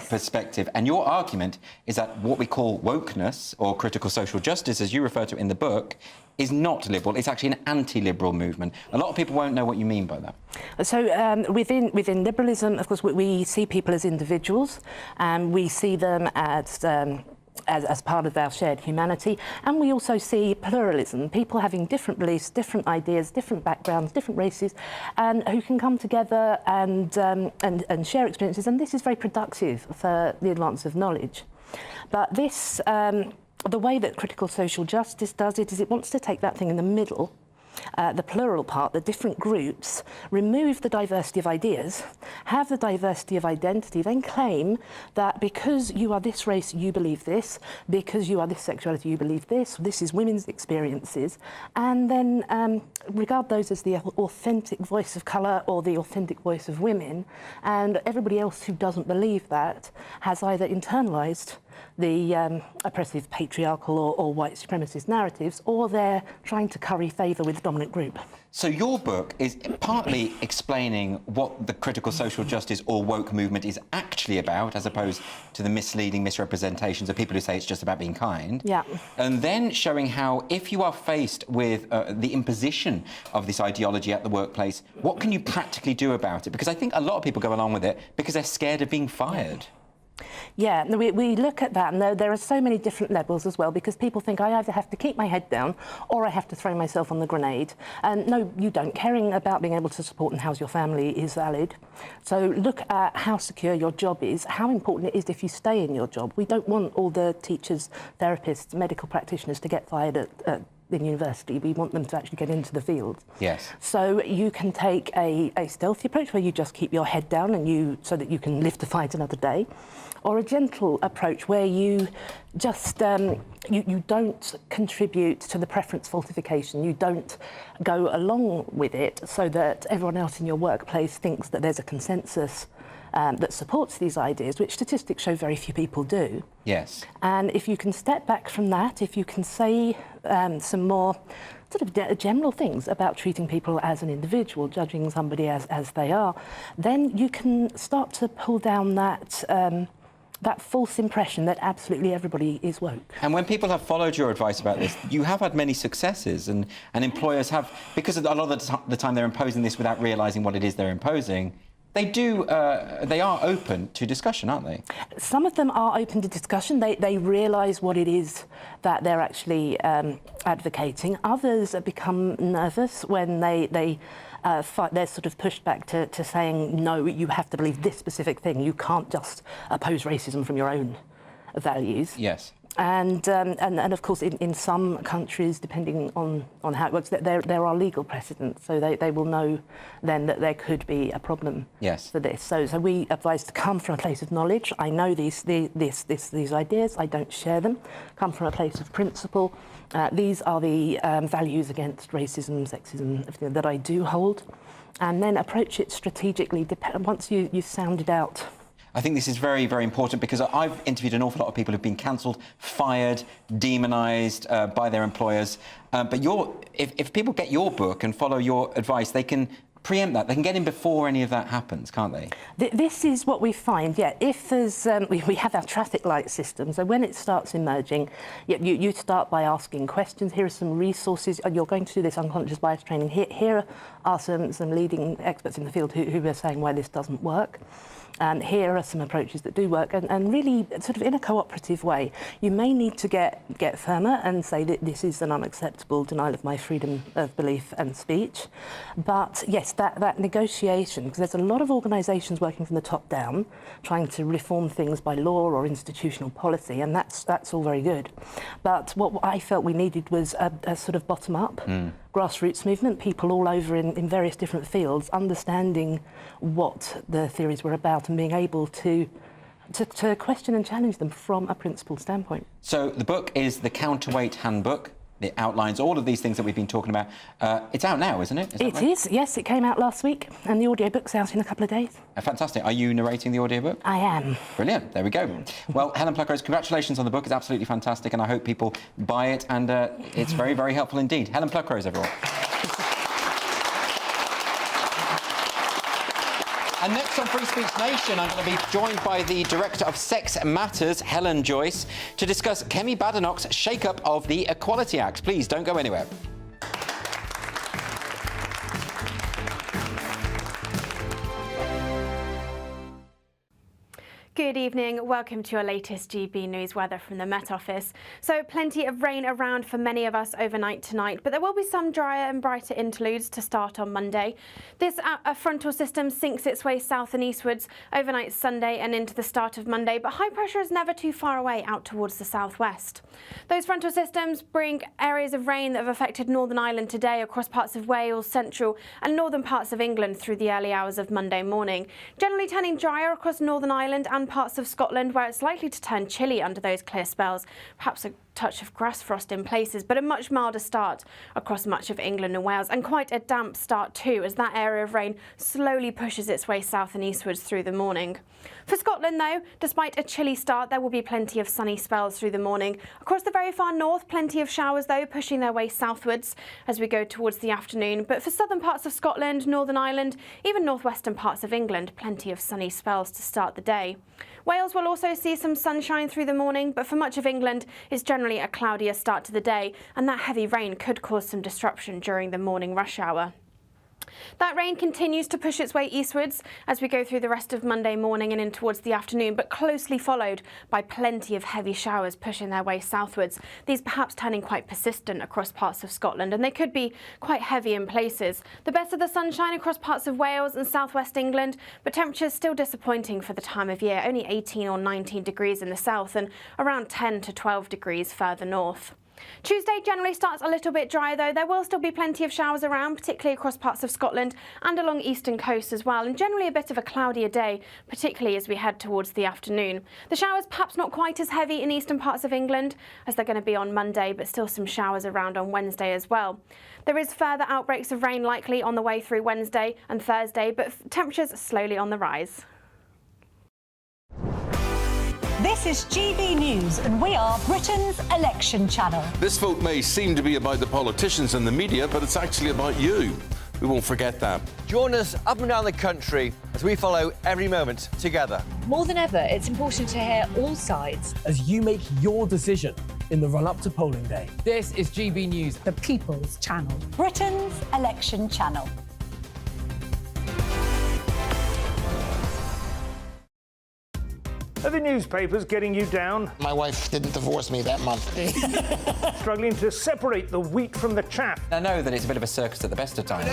perspective, and your argument is that what we call wokeness, or critical social justice, as you refer to it in the book, is not liberal. It's actually an anti-liberal movement. A lot of people won't know what you mean by that. So within liberalism, of course, we see people as individuals, and we see them as part of our shared humanity, and we also see pluralism, people having different beliefs, different ideas, different backgrounds, different races, and who can come together and share experiences, and this is very productive for the advance of knowledge. But this, the way that critical social justice does it is it wants to take that thing in the middle, the plural part, the different groups, remove the diversity of ideas, have the diversity of identity, then claim that because you are this race, you believe this, because you are this sexuality, you believe this is women's experiences, and then regard those as the authentic voice of colour or the authentic voice of women, and everybody else who doesn't believe that has either internalised the oppressive patriarchal or white supremacist narratives, or they're trying to curry favour with the dominant group. So your book is partly explaining what the critical social justice or woke movement is actually about, as opposed to the misleading misrepresentations of people who say it's just about being kind. Yeah. And then showing how, if you are faced with the imposition of this ideology at the workplace, what can you practically do about it? Because I think a lot of people go along with it because they're scared of being fired. Yeah, we look at that, and there are so many different levels as well, because people think I either have to keep my head down or I have to throw myself on the grenade. And no, you don't. Caring about being able to support and house your family is valid. So look at how secure your job is, how important it is if you stay in your job. We don't want all the teachers, therapists, medical practitioners to get fired at in university. We want them to actually get into the field. Yes. So you can take a stealthy approach where you just keep your head down and so that you can live to fight another day, or a gentle approach where you just you don't contribute to the preference falsification. You don't go along with it so that everyone else in your workplace thinks that there's a consensus that supports these ideas, which statistics show very few people do. Yes. And if you can step back from that, if you can say some more sort of general things about treating people as an individual, judging somebody as they are, then you can start to pull down that that false impression that absolutely everybody is woke. And when people have followed your advice about this, you have had many successes, and employers have, because a lot of the time they're imposing this without realising what it is they're imposing. They are open to discussion, aren't they? Some of them are open to discussion. They realise what it is that they're actually advocating. Others become nervous when they're sort of pushed back to saying, no, you have to believe this specific thing. You can't just oppose racism from your own values. Yes. And of course, in some countries, depending on how it works, there are legal precedents, so they will know then that there could be a problem for this. So we advise to come from a place of knowledge. I know these ideas. I don't share them. Come from a place of principle. These are the values against racism, sexism, everything that I do hold, and then approach it strategically. Once you've sounded out. I think this is very, very important, because I've interviewed an awful lot of people who've been cancelled, fired, demonised by their employers. But if people get your book and follow your advice, they can preempt that. They can get in before any of that happens, can't they? This is what we find, yeah. If there's, we have our traffic light system, so when it starts emerging, you start by asking questions. Here are some resources. You're going to do this unconscious bias training. Here are some leading experts in the field who are saying why this doesn't work. Here are some approaches that do work, and really sort of in a cooperative way. You may need to get firmer and say that this is an unacceptable denial of my freedom of belief and speech. But yes, that negotiation, because there's a lot of organisations working from the top down, trying to reform things by law or institutional policy, and that's all very good. But what I felt we needed was a sort of bottom-up grassroots movement, people all over in various different fields, understanding what the theories were about and being able to question and challenge them from a principled standpoint. So the book is The Counterweight Handbook. It outlines all of these things that we've been talking about. It's out now, isn't it? It is, yes. It came out last week, and the audiobook's out in a couple of days. Fantastic. Are you narrating the audiobook? I am. Brilliant. There we go. Well, Helen Pluckrose, congratulations on the book. It's absolutely fantastic, and I hope people buy it, and it's very, very helpful indeed. Helen Pluckrose, everyone. And next on Free Speech Nation, I'm going to be joined by the Director of Sex Matters, Helen Joyce, to discuss Kemi Badenoch's shake-up of the Equality Act. Please don't go anywhere. Good evening. Welcome to your latest GB News weather from the Met Office. So plenty of rain around for many of us overnight tonight, but there will be some drier and brighter interludes to start on Monday. This frontal system sinks its way south and eastwards overnight Sunday and into the start of Monday, but high pressure is never too far away out towards the southwest. Those frontal systems bring areas of rain that have affected Northern Ireland today across parts of Wales, central and northern parts of England through the early hours of Monday morning. Generally turning drier across Northern Ireland and parts of Scotland, where it's likely to turn chilly under those clear spells, perhaps a touch of grass frost in places, but a much milder start across much of England and Wales, and quite a damp start too, as that area of rain slowly pushes its way south and eastwards through the morning. For Scotland though, despite a chilly start, there will be plenty of sunny spells through the morning. Across the very far north, plenty of showers though, pushing their way southwards as we go towards the afternoon. But for southern parts of Scotland, Northern Ireland, even northwestern parts of England, plenty of sunny spells to start the day. Wales will also see some sunshine through the morning, but for much of England, it's generally a cloudier start to the day, and that heavy rain could cause some disruption during the morning rush hour. That rain continues to push its way eastwards as we go through the rest of Monday morning and in towards the afternoon, but closely followed by plenty of heavy showers pushing their way southwards. These perhaps turning quite persistent across parts of Scotland, and they could be quite heavy in places. The best of the sunshine across parts of Wales and southwest England, but temperatures still disappointing for the time of year, only 18 or 19 degrees in the south and around 10 to 12 degrees further north. Tuesday generally starts a little bit dry though. There will still be plenty of showers around, particularly across parts of Scotland and along eastern coast as well, and generally a bit of a cloudier day, particularly as we head towards the afternoon. The showers perhaps not quite as heavy in eastern parts of England as they're going to be on Monday, but still some showers around on Wednesday as well. There is further outbreaks of rain likely on the way through Wednesday and Thursday, but temperatures slowly on the rise. This is GB News, and we are Britain's election channel. This vote may seem to be about the politicians and the media, but it's actually about you. We won't forget that. Join us up and down the country as we follow every moment together. More than ever, it's important to hear all sides as you make your decision in the run-up to polling day. This is GB News, the People's Channel. Britain's election channel. Are the newspapers getting you down? My wife didn't divorce me that month. Struggling to separate the wheat from the chaff? I know that it's a bit of a circus at the best of times.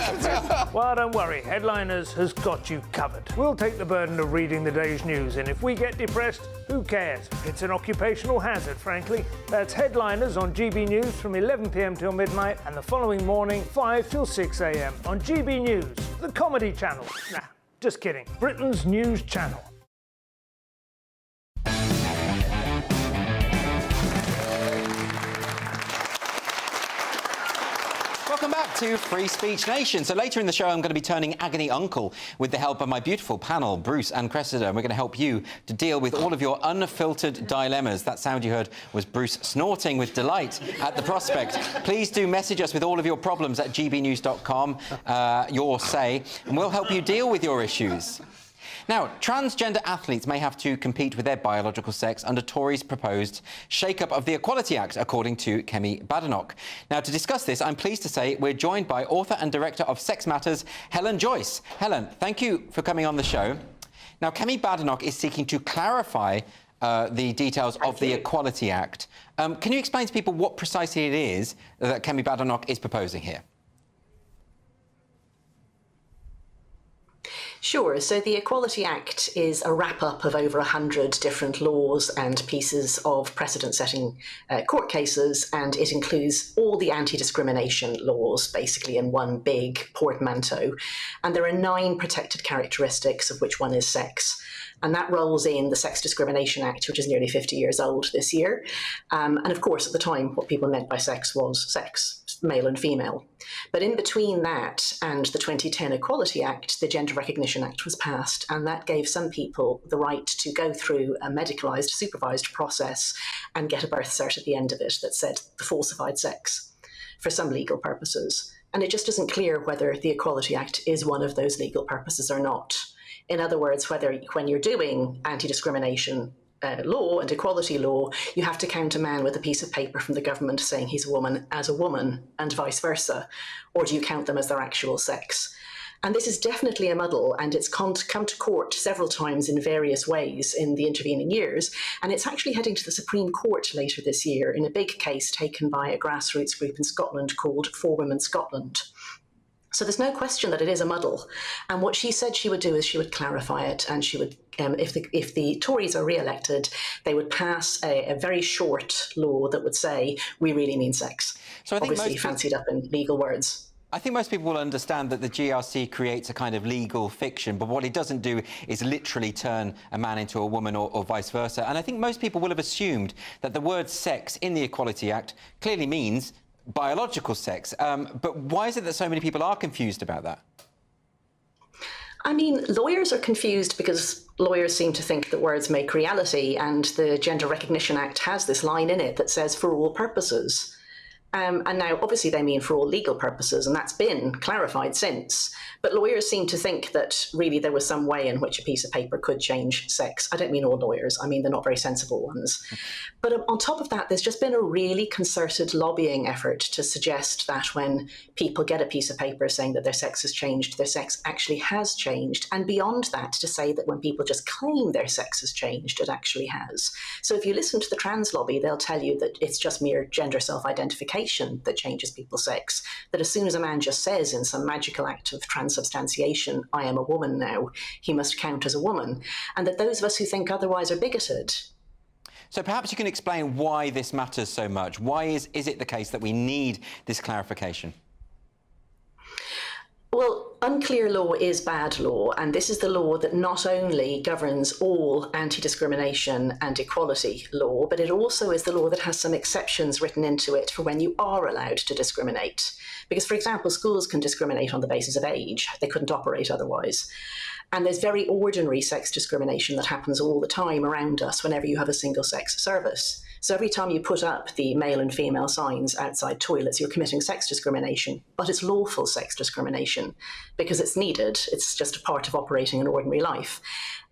Well, don't worry, Headliners has got you covered. We'll take the burden of reading the day's news, and if we get depressed, who cares? It's an occupational hazard, frankly. That's Headliners on GB News from 11 p.m. till midnight, and the following morning, 5 till 6 a.m. on GB News, the comedy channel. Nah, just kidding. Britain's news channel. Welcome back to Free Speech Nation. So later in the show, I'm going to be turning agony uncle with the help of my beautiful panel, Bruce and Cressida, and we're going to help you to deal with all of your unfiltered dilemmas. That sound you heard was Bruce snorting with delight at the prospect. Please do message us with all of your problems at gbnews.com, your say, and we'll help you deal with your issues. Now, transgender athletes may have to compete with their biological sex under Tories' proposed shake-up of the Equality Act, according to Kemi Badenoch. Now, to discuss this, I'm pleased to say we're joined by author and director of Sex Matters, Helen Joyce. Helen, thank you for coming on the show. Now, Kemi Badenoch is seeking to clarify the details of the Equality Act. Can you explain to people what precisely it is that Kemi Badenoch is proposing here? Sure. So the Equality Act is a wrap-up of over 100 different laws and pieces of precedent-setting court cases, and it includes all the anti-discrimination laws, basically in one big portmanteau. And there are 9 protected characteristics, of which one is sex. And that rolls in the Sex Discrimination Act, which is nearly 50 years old this year. And of course, at the time, what people meant by sex was sex, male and female. But in between that and the 2010 Equality Act, the Gender Recognition Act was passed, and that gave some people the right to go through a medicalised, supervised process and get a birth cert at the end of it that said the falsified sex for some legal purposes. And it just isn't clear whether the Equality Act is one of those legal purposes or not. In other words, whether when you're doing anti-discrimination law and equality law, you have to count a man with a piece of paper from the government saying he's a woman as a woman and vice versa, or do you count them as their actual sex? And this is definitely a muddle, and it's come to court several times in various ways in the intervening years, and it's actually heading to the Supreme Court later this year in a big case taken by a grassroots group in Scotland called For Women Scotland. So there's no question that it is a muddle. And what she said she would do is she would clarify it, and she would, if the Tories are re-elected, they would pass a very short law that would say, we really mean sex. So I think obviously fancied up in legal words. I think most people will understand that the GRC creates a kind of legal fiction, but what it doesn't do is literally turn a man into a woman or vice versa. And I think most people will have assumed that the word sex in the Equality Act clearly means biological sex. But why is it that so many people are confused about that? I mean, lawyers are confused because lawyers seem to think that words make reality, and the Gender Recognition Act has this line in it that says for all purposes. And now, obviously, they mean for all legal purposes, and that's been clarified since. But lawyers seem to think that really there was some way in which a piece of paper could change sex. I don't mean all lawyers. I mean, they're not very sensible ones. But on top of that, there's just been a really concerted lobbying effort to suggest that when people get a piece of paper saying that their sex has changed, their sex actually has changed. And beyond that, to say that when people just claim their sex has changed, it actually has. So if you listen to the trans lobby, they'll tell you that it's just mere gender self-identification that changes people's sex, that as soon as a man just says in some magical act of transubstantiation, I am a woman now, he must count as a woman, and that those of us who think otherwise are bigoted. So perhaps you can explain why this matters so much. Why is it the case that we need this clarification? Well, unclear law is bad law, and this is the law that not only governs all anti-discrimination and equality law, but it also is the law that has some exceptions written into it for when you are allowed to discriminate. Because, for example, schools can discriminate on the basis of age. They couldn't operate otherwise. And there's very ordinary sex discrimination that happens all the time around us whenever you have a single-sex service. So every time you put up the male and female signs outside toilets, you're committing sex discrimination, but it's lawful sex discrimination because it's needed. It's just a part of operating an ordinary life.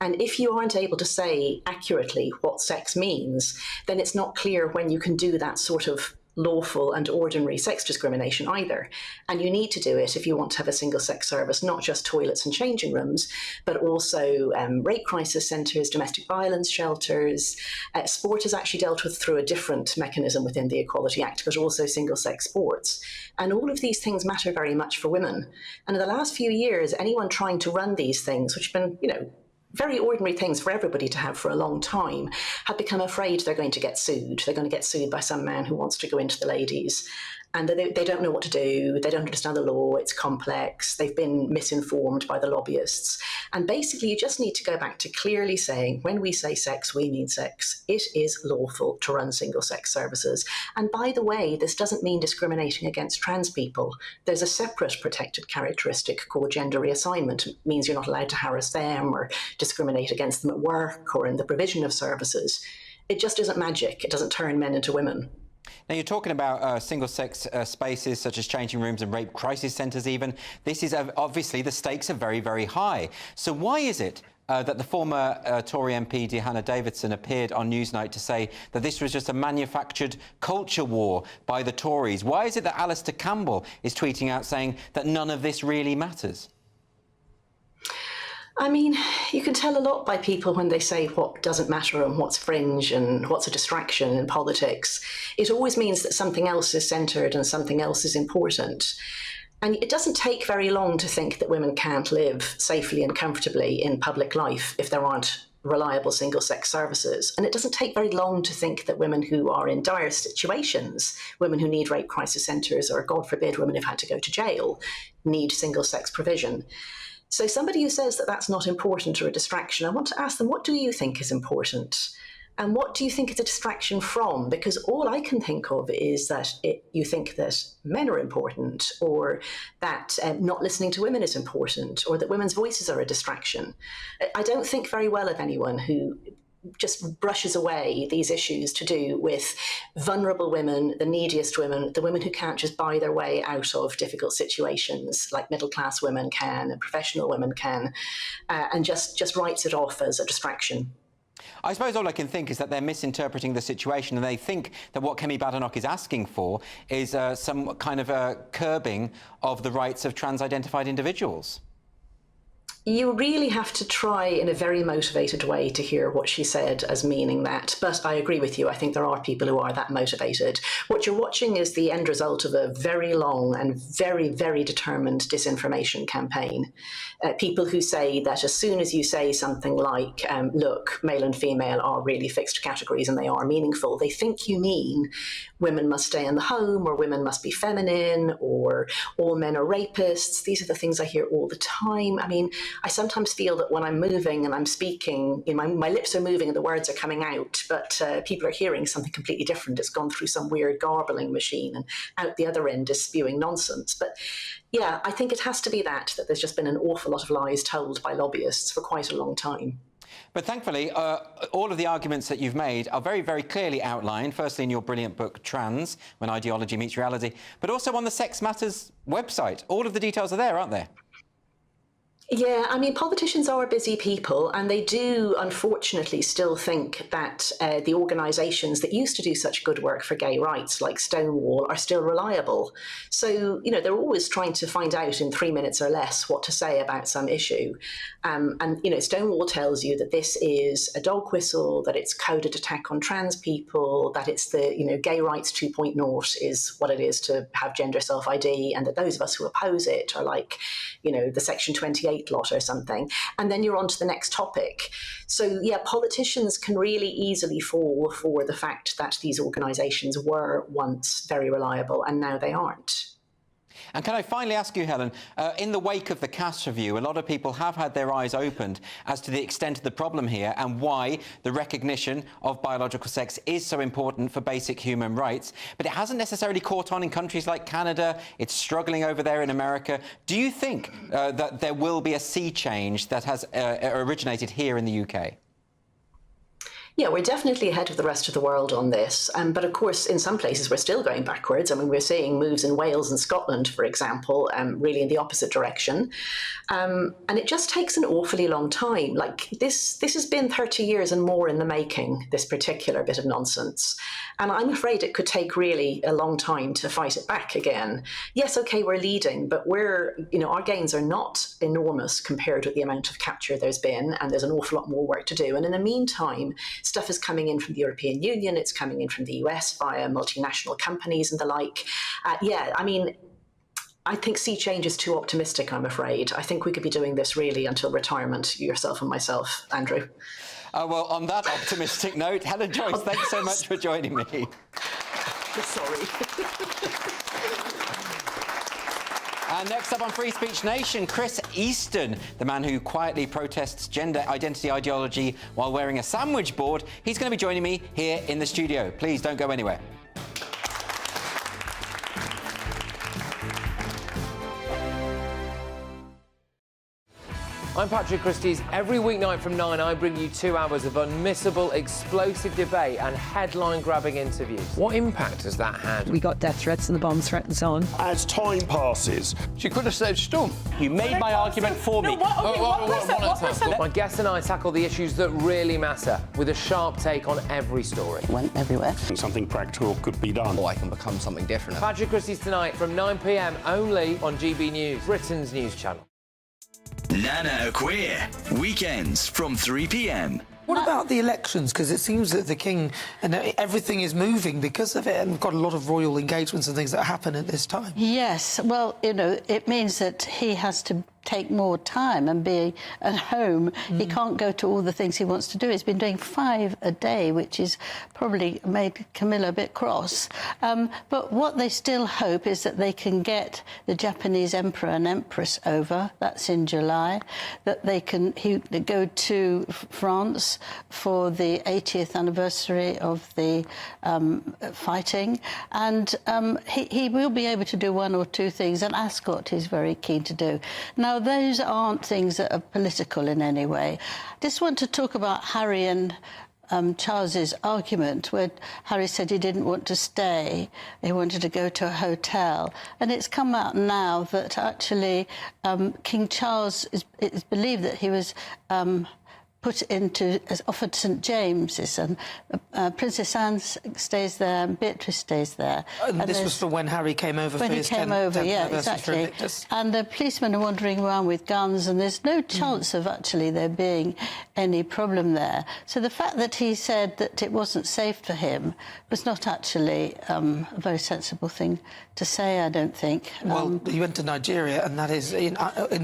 And if you aren't able to say accurately what sex means, then it's not clear when you can do that sort of lawful and ordinary sex discrimination either. And you need to do it if you want to have a single-sex service, not just toilets and changing rooms, but also rape crisis centres, domestic violence shelters. Sport is actually dealt with through a different mechanism within the Equality Act, but also single-sex sports. And all of these things matter very much for women. And in the last few years, anyone trying to run these things, which have been, very ordinary things for everybody to have for a long time, have become afraid they're going to get sued. They're going to get sued by some man who wants to go into the ladies. And they don't know what to do. They don't understand the law. It's complex. They've been misinformed by the lobbyists. And basically, you just need to go back to clearly saying, when we say sex, we mean sex. It is lawful to run single-sex services. And by the way, this doesn't mean discriminating against trans people. There's a separate protected characteristic called gender reassignment. It means you're not allowed to harass them or discriminate against them at work or in the provision of services. It just isn't magic. It doesn't turn men into women. Now, you're talking about single-sex spaces such as changing rooms and rape crisis centres even. This is obviously the stakes are very, very high. So why is it that the former Tory MP Dehanna Davidson appeared on Newsnight to say that this was just a manufactured culture war by the Tories? Why is it that Alistair Campbell is tweeting out saying that none of this really matters? I mean, you can tell a lot by people when they say what doesn't matter and what's fringe and what's a distraction in politics. It always means that something else is centred and something else is important. And it doesn't take very long to think that women can't live safely and comfortably in public life if there aren't reliable single-sex services. And it doesn't take very long to think that women who are in dire situations, women who need rape crisis centres, or God forbid, women who've had to go to jail, need single-sex provision. So somebody who says that that's not important or a distraction, I want to ask them, what do you think is important? And what do you think is a distraction from? Because all I can think of is that you think that men are important, or that not listening to women is important, or that women's voices are a distraction. I don't think very well of anyone who just brushes away these issues to do with vulnerable women, the neediest women, the women who can't just buy their way out of difficult situations like middle-class women can and professional women can, and just writes it off as a distraction. I suppose all I can think is that they're misinterpreting the situation, and they think that what Kemi Badenoch is asking for is some kind of a curbing of the rights of trans-identified individuals. You really have to try in a very motivated way to hear what she said as meaning that. But I agree with you. I think there are people who are that motivated. What you're watching is the end result of a very long and very, very determined disinformation campaign. People who say that as soon as you say something like, look, male and female are really fixed categories and they are meaningful, they think you mean women must stay in the home, or women must be feminine, or all men are rapists. These are the things I hear all the time. I mean, I sometimes feel that when I'm moving and I'm speaking, my lips are moving and the words are coming out, but people are hearing something completely different. It's gone through some weird garbling machine, and out the other end is spewing nonsense. But yeah, I think it has to be that there's just been an awful lot of lies told by lobbyists for quite a long time. But thankfully, all of the arguments that you've made are very, very clearly outlined, firstly in your brilliant book, Trans, When Ideology Meets Reality, but also on the Sex Matters website. All of the details are there, aren't there? Yeah, I mean, politicians are busy people, and they do, unfortunately, still think that the organisations that used to do such good work for gay rights, like Stonewall, are still reliable. So, they're always trying to find out in 3 minutes or less what to say about some issue. And, Stonewall tells you that this is a dog whistle, that it's coded attack on trans people, that it's the, gay rights 2.0 is what it is to have gender self-ID, and that those of us who oppose it are like, the Section 28 weight loss or something, and then you're on to the next topic. So, yeah, politicians can really easily fall for the fact that these organisations were once very reliable and now they aren't. And can I finally ask you, Helen, in the wake of the Cass review, a lot of people have had their eyes opened as to the extent of the problem here and why the recognition of biological sex is so important for basic human rights. But it hasn't necessarily caught on in countries like Canada. It's struggling over there in America. Do you think that there will be a sea change that has originated here in the UK? Yeah, we're definitely ahead of the rest of the world on this. But of course, in some places, we're still going backwards. I mean, we're seeing moves in Wales and Scotland, for example, really in the opposite direction. And it just takes an awfully long time. Like this has been 30 years and more in the making, this particular bit of nonsense. And I'm afraid it could take really a long time to fight it back again. Yes, OK, we're leading, but our gains are not enormous compared with the amount of capture there's been. And there's an awful lot more work to do. And in the meantime, stuff is coming in from the European Union, it's coming in from the US via multinational companies and the like. I think sea change is too optimistic, I'm afraid. I think we could be doing this really until retirement, yourself and myself, Andrew. Well, on that optimistic note, Helen Joyce, thanks so much for joining me. Sorry. And next up on Free Speech Nation, Chris Easton, the man who quietly protests gender identity ideology while wearing a sandwich board. He's going to be joining me here in the studio. Please don't go anywhere. I'm Patrick Christys. Every weeknight from 9, I bring you 2 hours of unmissable, explosive debate and headline-grabbing interviews. What impact has that had? We got death threats and the bomb threats on. As time passes, she could have said, Stump, you made my argument for me. My guests and I tackle the issues that really matter with a sharp take on every story. Went everywhere. Something practical could be done. Or I can become something different. Patrick Christys tonight from 9 p.m. only on GB News, Britain's news channel. Nana Queer, weekends from 3 p.m. What about the elections? Because it seems that the King and everything is moving because of it, and we've got a lot of royal engagements and things that happen at this time. Yes, well, it means that he has to take more time and be at home. He can't go to all the things he wants to do. He's been doing 5 a day, which is probably made Camilla a bit cross. But what they still hope is that they can get the Japanese Emperor and Empress over. That's in July. That they go to France for the 80th anniversary of the fighting. And he will be able to do 1 or 2 things. And Ascot he's very keen to do. Now, those aren't things that are political in any way. I just want to talk about Harry and Charles's argument, where Harry said he didn't want to stay, he wanted to go to a hotel. And it's come out now that actually King Charles is believed that he was offered St James's, and Princess Anne stays there and Beatrice stays there. And this was for when Harry came over for his 10th anniversary. Exactly. And the policemen are wandering around with guns, and there's no chance of actually there being any problem there. So the fact that he said that it wasn't safe for him was not actually a very sensible thing to say, I don't think. Well, he went to Nigeria, and that is, in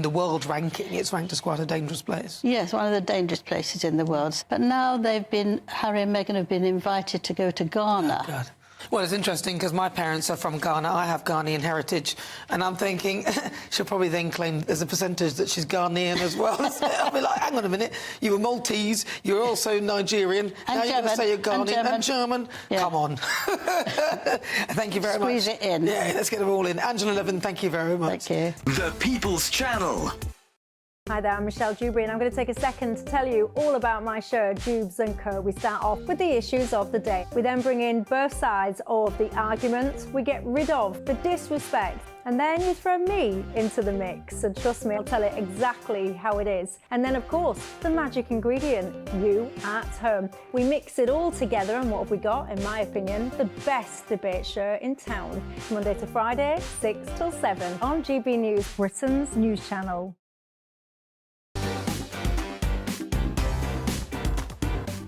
the world ranking, it's ranked as quite a dangerous place. Yes, one of the dangerous places in the world. But now Harry and Meghan have been invited to go to Ghana. Oh, God. Well, it's interesting because my parents are from Ghana. I have Ghanaian heritage, and I'm thinking she'll probably then claim there's a percentage that she's Ghanaian as well. I'll be like, hang on a minute, you were Maltese, you're also Nigerian, and now you're going to say you're Ghanaian and German. Yeah. Come on. Thank you very much. Squeeze it in. Yeah, let's get them all in. Angela Levin, thank you very much. Thank you. The People's Channel. Hi there, I'm Michelle Dewberry, and I'm going to take a second to tell you all about my show, Jubes & Co. We start off with the issues of the day. We then bring in both sides of the argument. We get rid of the disrespect. And then you throw me into the mix. And trust me, I'll tell it exactly how it is. And then, of course, the magic ingredient, you at home. We mix it all together, and what have we got? In my opinion, the best debate show in town. Monday to Friday, 6 till 7 on GB News, Britain's news channel.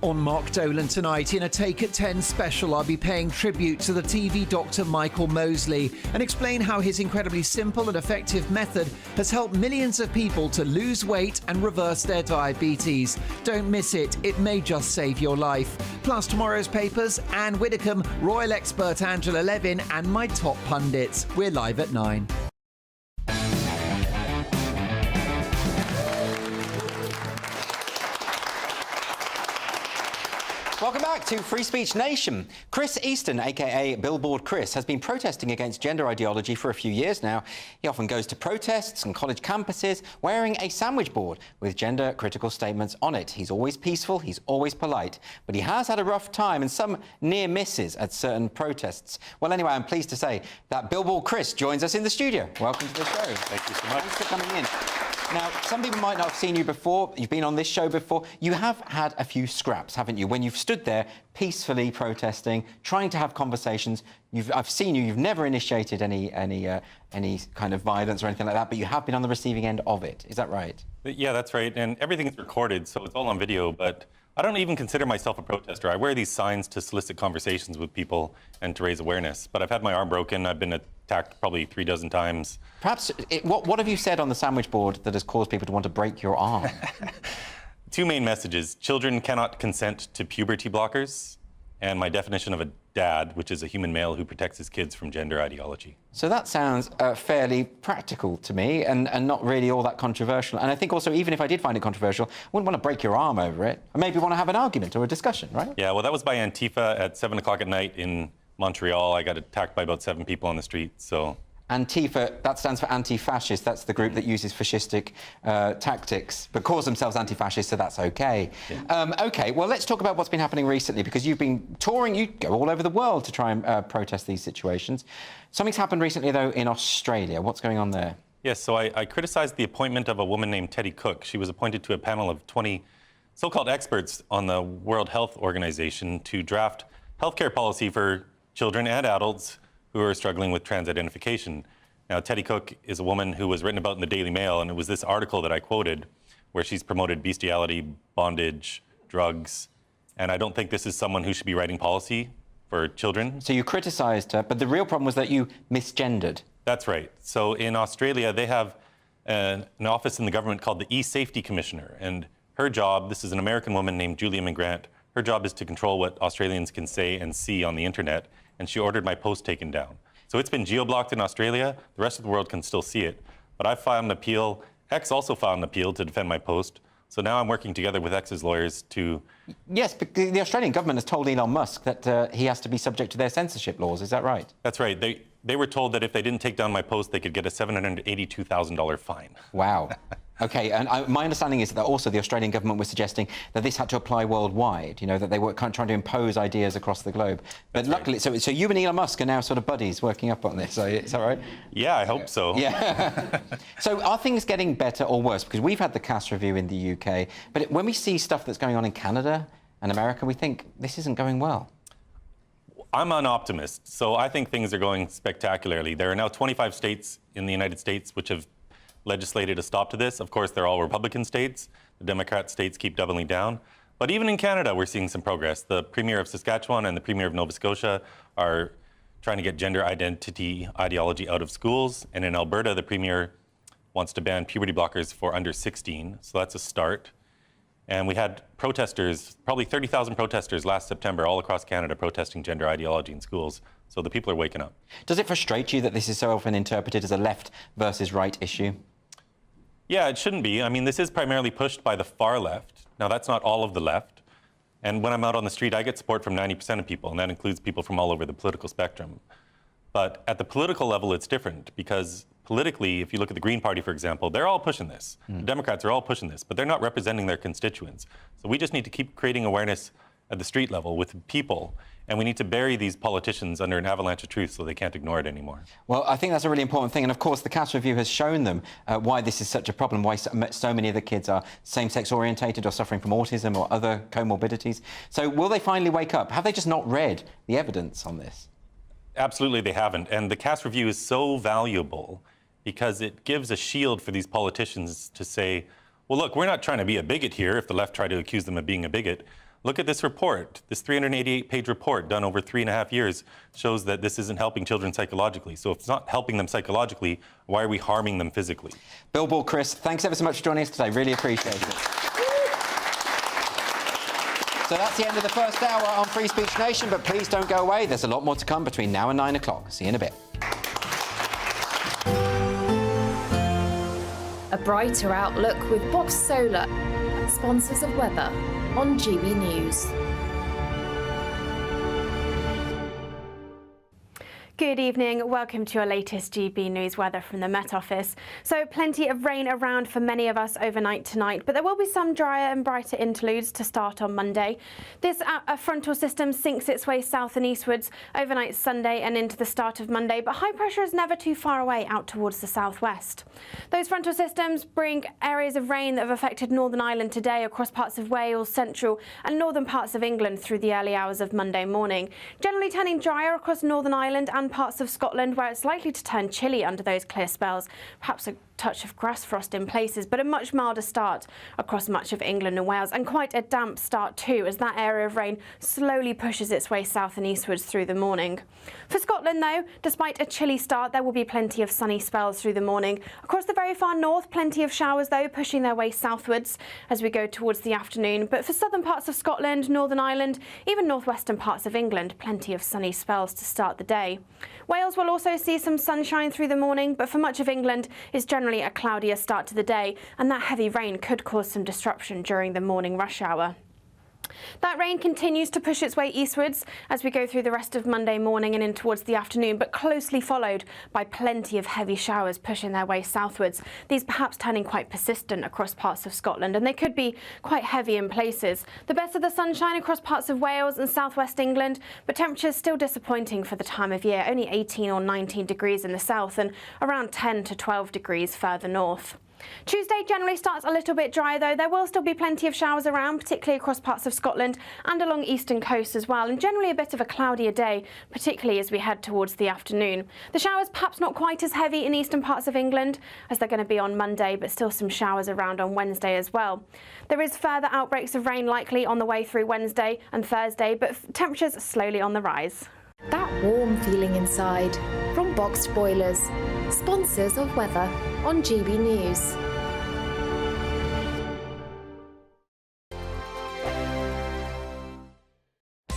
On Mark Dolan tonight, in a Take at 10 special, I'll be paying tribute to the TV doctor Michael Mosley and explain how his incredibly simple and effective method has helped millions of people to lose weight and reverse their diabetes. Don't miss it. It may just save your life. Plus tomorrow's papers, Anne Widdecombe, royal expert Angela Levin and my top pundits. We're live at 9. Welcome back to Free Speech Nation. Chris Easton, aka Billboard Chris, has been protesting against gender ideology for a few years now. He often goes to protests and college campuses wearing a sandwich board with gender-critical statements on it. He's always peaceful, he's always polite, but he has had a rough time and some near misses at certain protests. Well, anyway, I'm pleased to say that Billboard Chris joins us in the studio. Welcome to the show. Thank you so much. Thanks for coming in. Now, some people might not have seen you before. You've been on this show before. You have had a few scraps, haven't you? When you've stood there peacefully protesting, trying to have conversations. I've seen you. You've never initiated any kind of violence or anything like that, but you have been on the receiving end of it. Is that right? Yeah, that's right. And everything is recorded, so it's all on video. But I don't even consider myself a protester. I wear these signs to solicit conversations with people and to raise awareness. But I've had my arm broken. I've been attacked probably 3 dozen times. Perhaps, what have you said on the sandwich board that has caused people to want to break your arm? 2 main messages. Children cannot consent to puberty blockers, and my definition of a dad, which is a human male who protects his kids from gender ideology. So that sounds fairly practical to me and not really all that controversial. And I think also, even if I did find it controversial, I wouldn't want to break your arm over it. I maybe want to have an argument or a discussion, right? Yeah, well, that was by Antifa at 7 o'clock at night in Montreal. I got attacked by about 7 people on the street, so... Antifa, that stands for anti-fascist. That's the group that uses fascistic tactics, but calls themselves anti-fascist, so that's OK. Yeah. OK, well, let's talk about what's been happening recently, because you've been touring. You go all over the world to try and protest these situations. Something's happened recently, though, in Australia. What's going on there? Yes, so I criticised the appointment of a woman named Teddy Cook. She was appointed to a panel of 20 so-called experts on the World Health Organization to draft healthcare policy for children and adults who are struggling with trans identification. Now, Teddy Cook is a woman who was written about in the Daily Mail, and it was this article that I quoted where she's promoted bestiality, bondage, drugs, and I don't think this is someone who should be writing policy for children. So you criticised her, but the real problem was that you misgendered. That's right. So in Australia, they have an office in the government called the E-Safety Commissioner, and her job, this is an American woman named Julia McGrant, her job is to control what Australians can say and see on the internet, and she ordered my post taken down. So it's been geo-blocked in Australia. The rest of the world can still see it. But I filed an appeal. X also filed an appeal to defend my post. So now I'm working together with X's lawyers to... Yes, but the Australian government has told Elon Musk that he has to be subject to their censorship laws. Is that right? That's right. They were told that if they didn't take down my post, they could get a $782,000 fine. Wow. OK, and my understanding is that also the Australian government was suggesting that this had to apply worldwide, you know, that they were trying to impose ideas across the globe. But luckily, so you and Elon Musk are now sort of buddies working up on this, is that right? Yeah, I hope so. Yeah. So are things getting better or worse? Because we've had the Cass review in the UK, but when we see stuff that's going on in Canada and America, we think this isn't going well. I'm an optimist, so I think things are going spectacularly. There are now 25 states in the United States which have legislated a stop to this. Of course, they're all Republican states. The Democrat states keep doubling down. But even in Canada, we're seeing some progress. The Premier of Saskatchewan and the Premier of Nova Scotia are trying to get gender identity ideology out of schools. And in Alberta, the Premier wants to ban puberty blockers for under 16. So that's a start. And we had protesters, probably 30,000 protesters last September all across Canada protesting gender ideology in schools. So the people are waking up. Does it frustrate you that this is so often interpreted as a left versus right issue? Yeah, it shouldn't be. I mean, this is primarily pushed by the far left. Now, that's not all of the left. And when I'm out on the street, I get support from 90% of people, and that includes people from all over the political spectrum. But at the political level, it's different, because politically, if you look at the Green Party, for example, they're all pushing this. The Democrats are all pushing this, but they're not representing their constituents. So we just need to keep creating awareness at the street level with people, and we need to bury these politicians under an avalanche of truth so they can't ignore it anymore. Well, I think that's a really important thing, and of course the Cass review has shown them why this is such a problem, why so many of the kids are same-sex orientated or suffering from autism or other comorbidities. So will they finally wake up? Have they just not read the evidence on this? Absolutely they haven't, and the Cass review is so valuable because it gives a shield for these politicians to say, well, look, we're not trying to be a bigot here if the left try to accuse them of being a bigot, Look at this report. This 388-page report done over 3.5 years shows that this isn't helping children psychologically. So if it's not helping them psychologically, why are we harming them physically? Billboard Chris, thanks ever so much for joining us today. Really appreciate it. So that's the end of the first hour on Free Speech Nation, but please don't go away. There's a lot more to come between now and 9 o'clock. See you in a bit. A brighter outlook with Box Solar, sponsors of weather on GB News. Good evening. Welcome to your latest GB News weather from the Met Office. So plenty of rain around for many of us overnight tonight, but there will be some drier and brighter interludes to start on Monday. This frontal system sinks its way south and eastwards overnight Sunday and into the start of Monday, but high pressure is never too far away out towards the southwest. Those frontal systems bring areas of rain that have affected Northern Ireland today across parts of Wales, central and northern parts of England through the early hours of Monday morning. Generally turning drier across Northern Ireland and parts of Scotland, where it's likely to turn chilly under those clear spells, perhaps a touch of grass frost in places, but a much milder start across much of England and Wales, and quite a damp start too, as that area of rain slowly pushes its way south and eastwards through the morning. For Scotland though, despite a chilly start, there will be plenty of sunny spells through the morning. Across the very far north, plenty of showers though, pushing their way southwards as we go towards the afternoon. But for southern parts of Scotland, Northern Ireland, even northwestern parts of England, plenty of sunny spells to start the day. Wales will also see some sunshine through the morning, but for much of England is generally a cloudier start to the day, and that heavy rain could cause some disruption during the morning rush hour. That rain continues to push its way eastwards as we go through the rest of Monday morning and in towards the afternoon, but closely followed by plenty of heavy showers pushing their way southwards. These perhaps turning quite persistent across parts of Scotland, and they could be quite heavy in places. The best of the sunshine across parts of Wales and southwest England, but temperatures still disappointing for the time of year, only 18 or 19 degrees in the south and around 10 to 12 degrees further north. Tuesday generally starts a little bit dry though. There will still be plenty of showers around, particularly across parts of Scotland and along eastern coasts as well, and generally a bit of a cloudier day, particularly as we head towards the afternoon. The showers perhaps not quite as heavy in eastern parts of England as they're going to be on Monday, but still some showers around on Wednesday as well. There is further outbreaks of rain likely on the way through Wednesday and Thursday, but temperatures slowly on the rise. That warm feeling inside from Boxed Boilers, sponsors of weather on GB News.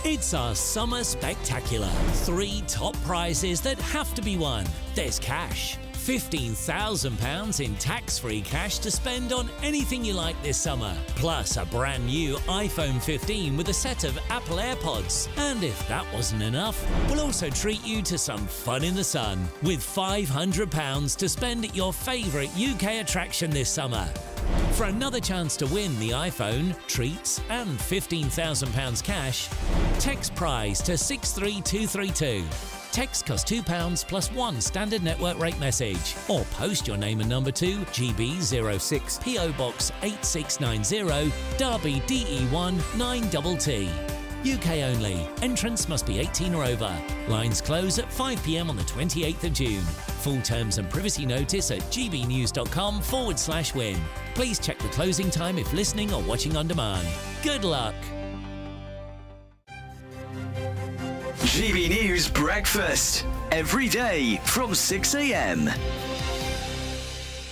It's our summer spectacular. 3 top prizes that have to be won. There's cash. £15,000 in tax-free cash to spend on anything you like this summer. Plus a brand new iPhone 15 with a set of Apple AirPods. And if that wasn't enough, we'll also treat you to some fun in the sun with £500 to spend at your favourite UK attraction this summer. For another chance to win the iPhone, treats and £15,000 cash, text prize to 63232. Text costs £2 plus 1 standard network rate message, or post your name and number to GB06 PO Box 8690 Derby DE1 9TT. UK only. Entrance must be 18 or over. Lines close at 5 p.m. on the 28th of June. Full terms and privacy notice at gbnews.com/win. Please check the closing time if listening or watching on demand. Good luck. GB News Breakfast, every day from 6 a.m.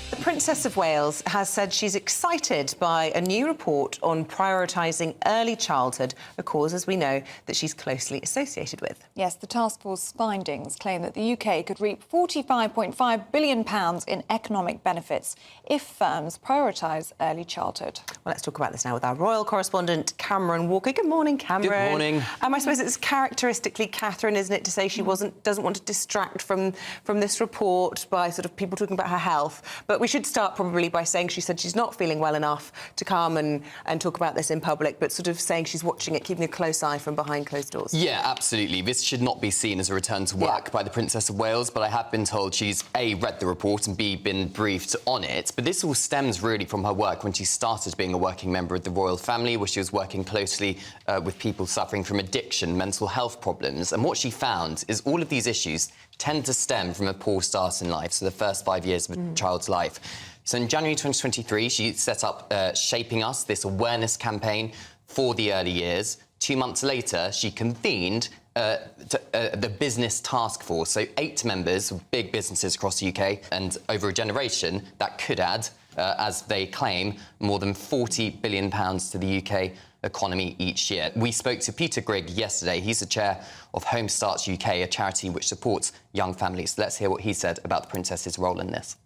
The Princess of Wales has said she's excited by a new report on prioritising early childhood, a cause, as we know, that she's closely associated with. Yes, the task force findings claim that the UK could reap £45.5 billion in economic benefits if firms prioritise early childhood. Well, let's talk about this now with our royal correspondent, Cameron Walker. Good morning, Cameron. Good morning. I suppose it's characteristically Catherine, isn't it, to say she doesn't want to distract from this report by sort of people talking about her health. But we should start probably by saying she said she's not feeling well enough to come and talk about this in public, but sort of saying she's watching it, keeping a close eye from behind closed doors. Yeah, absolutely. This should not be seen as a return to work by the Princess of Wales, but I have been told she's A, read the report and B, been briefed on it. But this all stems really from her work when she started being a working member of the royal family, where she was working closely with people suffering from addiction, mental health problems. And what she found is all of these issues tend to stem from a poor start in life, so the first 5 years of a child's life. So in January 2023, she set up Shaping Us, this awareness campaign for the early years. 2 months later, she convened the business task force, so 8 members of big businesses across the UK, and over a generation, that could add, as they claim, more than £40 billion to the UK economy each year. We spoke to Peter Grigg yesterday. He's the chair of Home Starts UK, a charity which supports young families. Let's hear what he said about the Princess's role in this.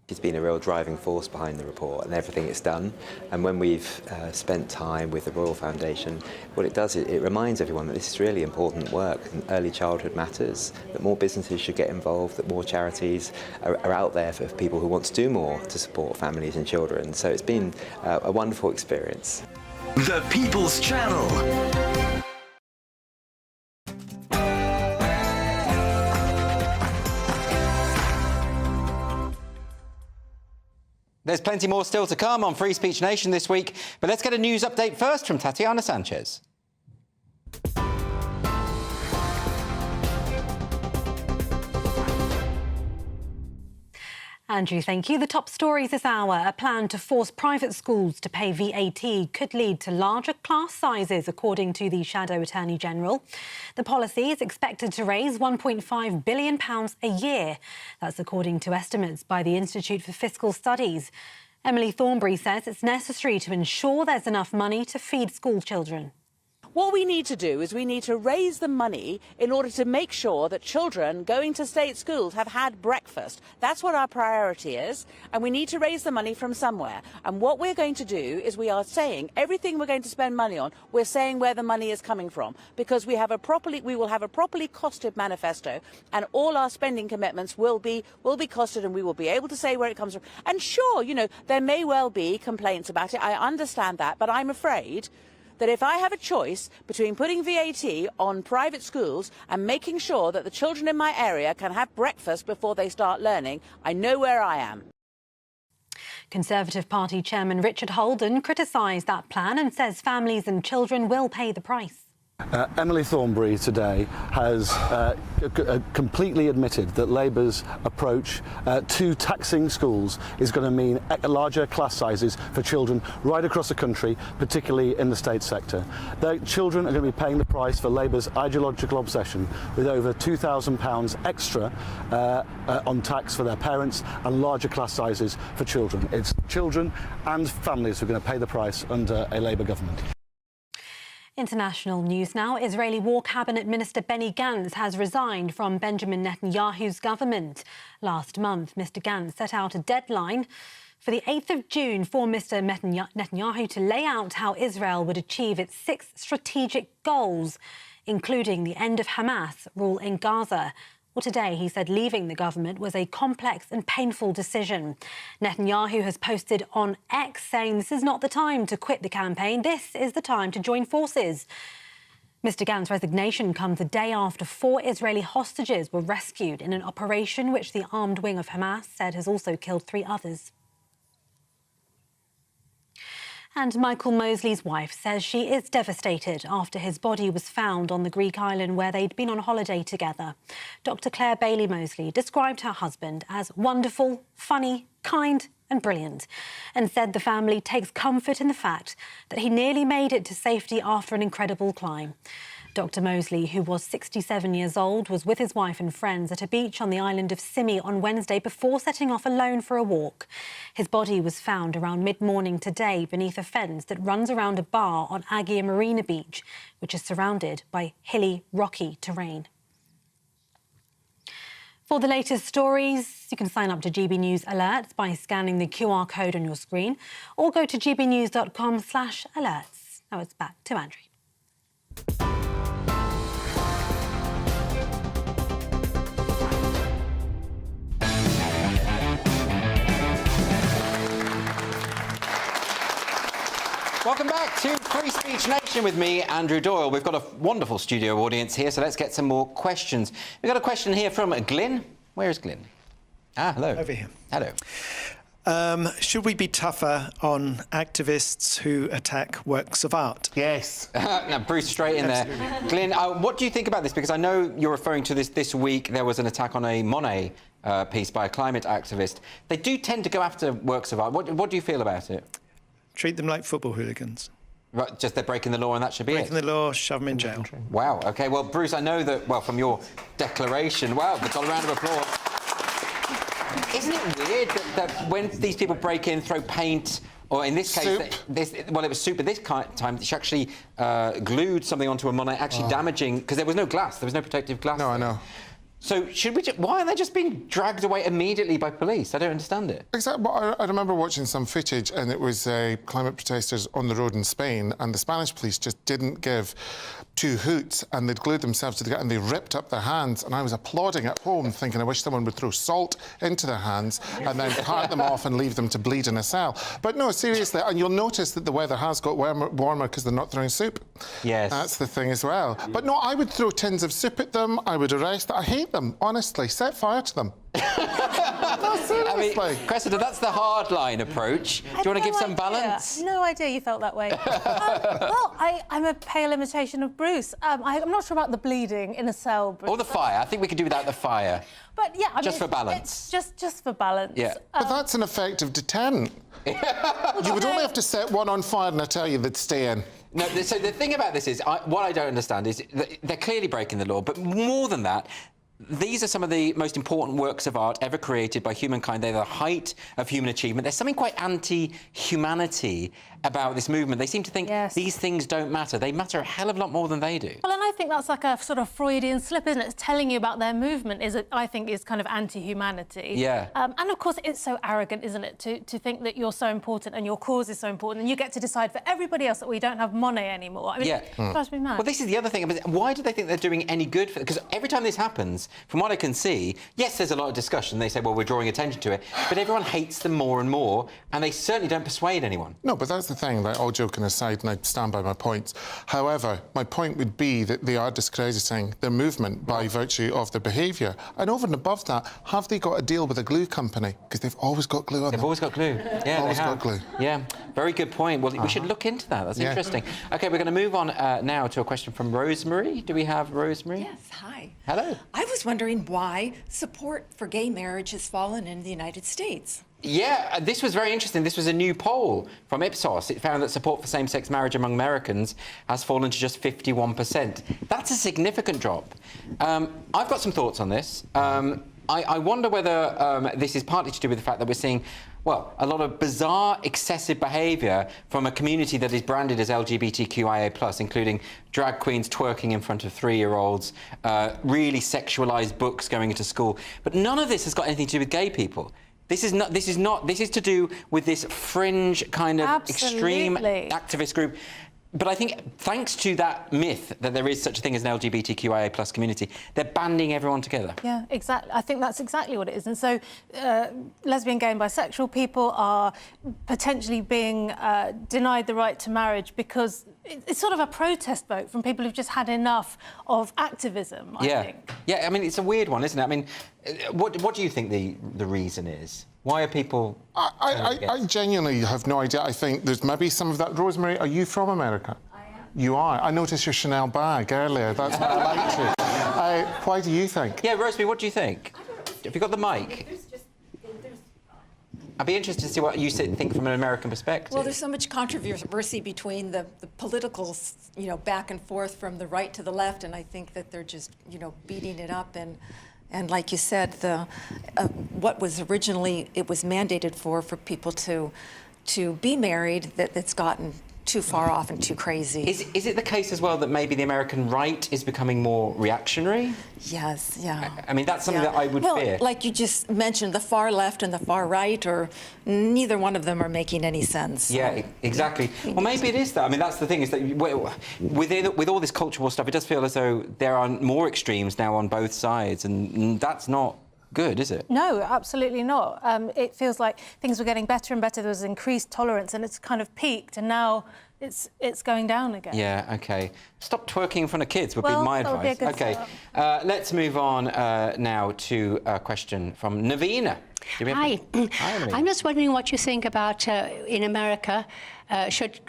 She's been a real driving force behind the report and everything it's done. And when we've spent time with the Royal Foundation, what it does, it reminds everyone that this is really important work and early childhood matters, that more businesses should get involved, that more charities are out there for people who want to do more to support families and children. So it's been a wonderful experience. The People's Channel. There's plenty more still to come on Free Speech Nation this week, but let's get a news update first from Tatiana Sanchez. Andrew, thank you. The top stories this hour. A plan to force private schools to pay VAT could lead to larger class sizes, according to the Shadow Attorney General. The policy is expected to raise £1.5 billion a year. That's according to estimates by the Institute for Fiscal Studies. Emily Thornberry says it's necessary to ensure there's enough money to feed school children. What we need to do is we need to raise the money in order to make sure that children going to state schools have had breakfast. That's what our priority is, and we need to raise the money from somewhere. And what we're going to do is we are saying everything we're going to spend money on, we're saying where the money is coming from, because we will have a properly costed manifesto, and all our spending commitments will be costed, and we will be able to say where it comes from. And sure, you know, there may well be complaints about it. I understand that, but I'm afraid that if I have a choice between putting VAT on private schools and making sure that the children in my area can have breakfast before they start learning, I know where I am. Conservative Party Chairman Richard Holden criticised that plan and says families and children will pay the price. Emily Thornberry today has completely admitted that Labour's approach to taxing schools is going to mean larger class sizes for children right across the country, particularly in the state sector. Their children are going to be paying the price for Labour's ideological obsession, with over £2,000 extra on tax for their parents and larger class sizes for children. It's children and families who are going to pay the price under a Labour government. International news now. Israeli War Cabinet Minister Benny Gantz has resigned from Benjamin Netanyahu's government. Last month, Mr Gantz set out a deadline for the 8th of June for Mr Netanyahu to lay out how Israel would achieve its 6 strategic goals, including the end of Hamas rule in Gaza. Well, today he said leaving the government was a complex and painful decision. Netanyahu has posted on X saying this is not the time to quit the campaign, this is the time to join forces. Mr Gantz's resignation comes a day after 4 Israeli hostages were rescued in an operation which the armed wing of Hamas said has also killed 3 others. And Michael Mosley's wife says she is devastated after his body was found on the Greek island where they'd been on holiday together. Dr. Claire Bailey Mosley described her husband as wonderful, funny, kind and brilliant, and said the family takes comfort in the fact that he nearly made it to safety after an incredible climb. Dr. Mosley, who was 67 years old, was with his wife and friends at a beach on the island of Symi on Wednesday before setting off alone for a walk. His body was found around mid-morning today beneath a fence that runs around a bar on Agia Marina Beach, which is surrounded by hilly, rocky terrain. For the latest stories, you can sign up to GB News Alerts by scanning the QR code on your screen or go to gbnews.com/alerts. Now it's back to Andrew. Welcome back to Free Speech Nation with me, Andrew Doyle. We've got a wonderful studio audience here, so let's get some more questions. We've got a question here from Glyn. Where is Glyn? Ah, hello. Over here. Hello. Should we be tougher on activists who attack works of art? Yes. Now, Bruce, straight in there. Glyn, what do you think about this? Because I know you're referring to this week. There was an attack on a Monet piece by a climate activist. They do tend to go after works of art. What do you feel about it? Treat them like football hooligans. Right, just they're breaking the law and that should be breaking the law, shove them in jail. Wow, OK, well, Bruce, I know that, well, from your declaration, wow, we've got a round of applause. Isn't it weird that when these people break in, throw paint, or in this case, it was soup, but this time she actually glued something onto a monitor, actually damaging, because there was no glass, there was no protective glass. No, I know. So should we why are they just being dragged away immediately by police? I don't understand it. Exactly. Well, I remember watching some footage and it was climate protesters on the road in Spain and the Spanish police just didn't give two hoots and they'd glued themselves together and they ripped up their hands and I was applauding at home thinking I wish someone would throw salt into their hands and then cart them off and leave them to bleed in a cell. But no, seriously, and you'll notice that the weather has got warmer because they're not throwing soup. Yes. That's the thing as well. But no, I would throw tins of soup at them, I would arrest them. I hate them, honestly. Set fire to them. I mean, Cressida, that's the hardline approach. Do you want to give some balance? No idea you felt that way. Well, I'm a pale imitation of Bruce. I'm not sure about the bleeding in a cell. Bruce. Or the fire. I think we could do without the fire. But yeah, I just mean, for balance. Just for balance. Yeah. But that's an effective deterrent. You would only have to set one on fire and I tell you they'd stay in. No, so the thing about this is, what I don't understand is that they're clearly breaking the law, but more than that, these are some of the most important works of art ever created by humankind. They're the height of human achievement. There's something quite anti-humanity about this movement. They seem to think these things don't matter. They matter a hell of a lot more than they do. Well, and I think that's like a sort of Freudian slip, isn't it? It's telling you about their movement I think is kind of anti-humanity. Yeah. And of course, it's so arrogant, isn't it, to think that you're so important and your cause is so important and you get to decide for everybody else that we don't have money anymore. I mean, it drives me mad. Well, this is the other thing. Why do they think they're doing any good? Because every time this happens, from what I can see, yes, there's a lot of discussion. They say, well, we're drawing attention to it. But everyone hates them more and more, and they certainly don't persuade anyone. No, but that's the thing, like, all joking aside, and I stand by my points. However, my point would be that they are discrediting their movement by virtue of their behaviour. And over and above that, have they got a deal with a glue company? Because they've always got glue on them. They've always got glue. Yeah, always got glue. Yeah, very good point. Well, we should look into that. That's interesting. OK, we're going to move on now to a question from Rosemary. Do we have Rosemary? Yes, hi. Hello. I was wondering why support for gay marriage has fallen in the United States. Yeah, this was very interesting. This was a new poll from Ipsos. It found that support for same-sex marriage among Americans has fallen to just 51%. That's a significant drop. I've got some thoughts on this. I wonder whether this is partly to do with the fact that we're seeing, well, a lot of bizarre, excessive behaviour from a community that is branded as LGBTQIA+, including drag queens twerking in front of 3-year-olds, really sexualised books going into school. But none of this has got anything to do with gay people. This is to do with this fringe kind of extreme activist group. But I think, thanks to that myth that there is such a thing as an LGBTQIA+ community, they're banding everyone together. Yeah, exactly. I think that's exactly what it is. And so lesbian, gay and bisexual people are potentially being denied the right to marriage because it's sort of a protest vote from people who've just had enough of activism, I think. Yeah, I mean, it's a weird one, isn't it? I mean, what do you think the reason is? Why are people... I genuinely have no idea. I think there's maybe some of that. Rosemary, are you from America? I am. You are? I noticed your Chanel bag earlier. That's what I liked you. Why do you think? Yeah, Rosemary, what do you think? Have you got the mic? I'd be interested to see what you think from an American perspective. Well, there's so much controversy between the political, back and forth from the right to the left, and I think that they're just, beating it up and like you said, what was originally it was mandated for people to be married, that's gotten too far off and too crazy. Is it the case as well that maybe the American right is becoming more reactionary? Yes, yeah. I mean, that's something that I would fear. Like you just mentioned, the far left and the far right, or neither one of them are making any sense. Yeah, exactly. Well, maybe it is that. I mean, that's the thing, is that with all this culture war stuff, it does feel as though there are more extremes now on both sides, and that's not good, is it? No, absolutely not. It feels like things were getting better and better. There was increased tolerance, and it's kind of peaked, and now it's going down again. Yeah, OK. Stop twerking in front of kids would be my advice. OK. Let's move on now to a question from Navina. Hi. I'm just wondering what you think about in America, should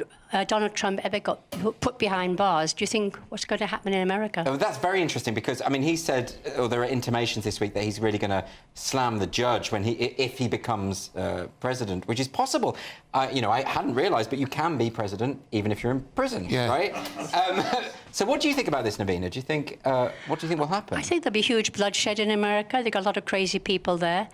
Donald Trump ever got put behind bars? Do you think what's going to happen in America? Oh, that's very interesting because, I mean, he said, or there are intimations this week that he's really going to slam the judge if he becomes president, which is possible. You know, I hadn't realised, but you can be president even if you're in prison, right? So what do you think about this, Navina? Do you think, what do you think will happen? I think there'll be huge bloodshed in America. They've got a lot of crazy people there.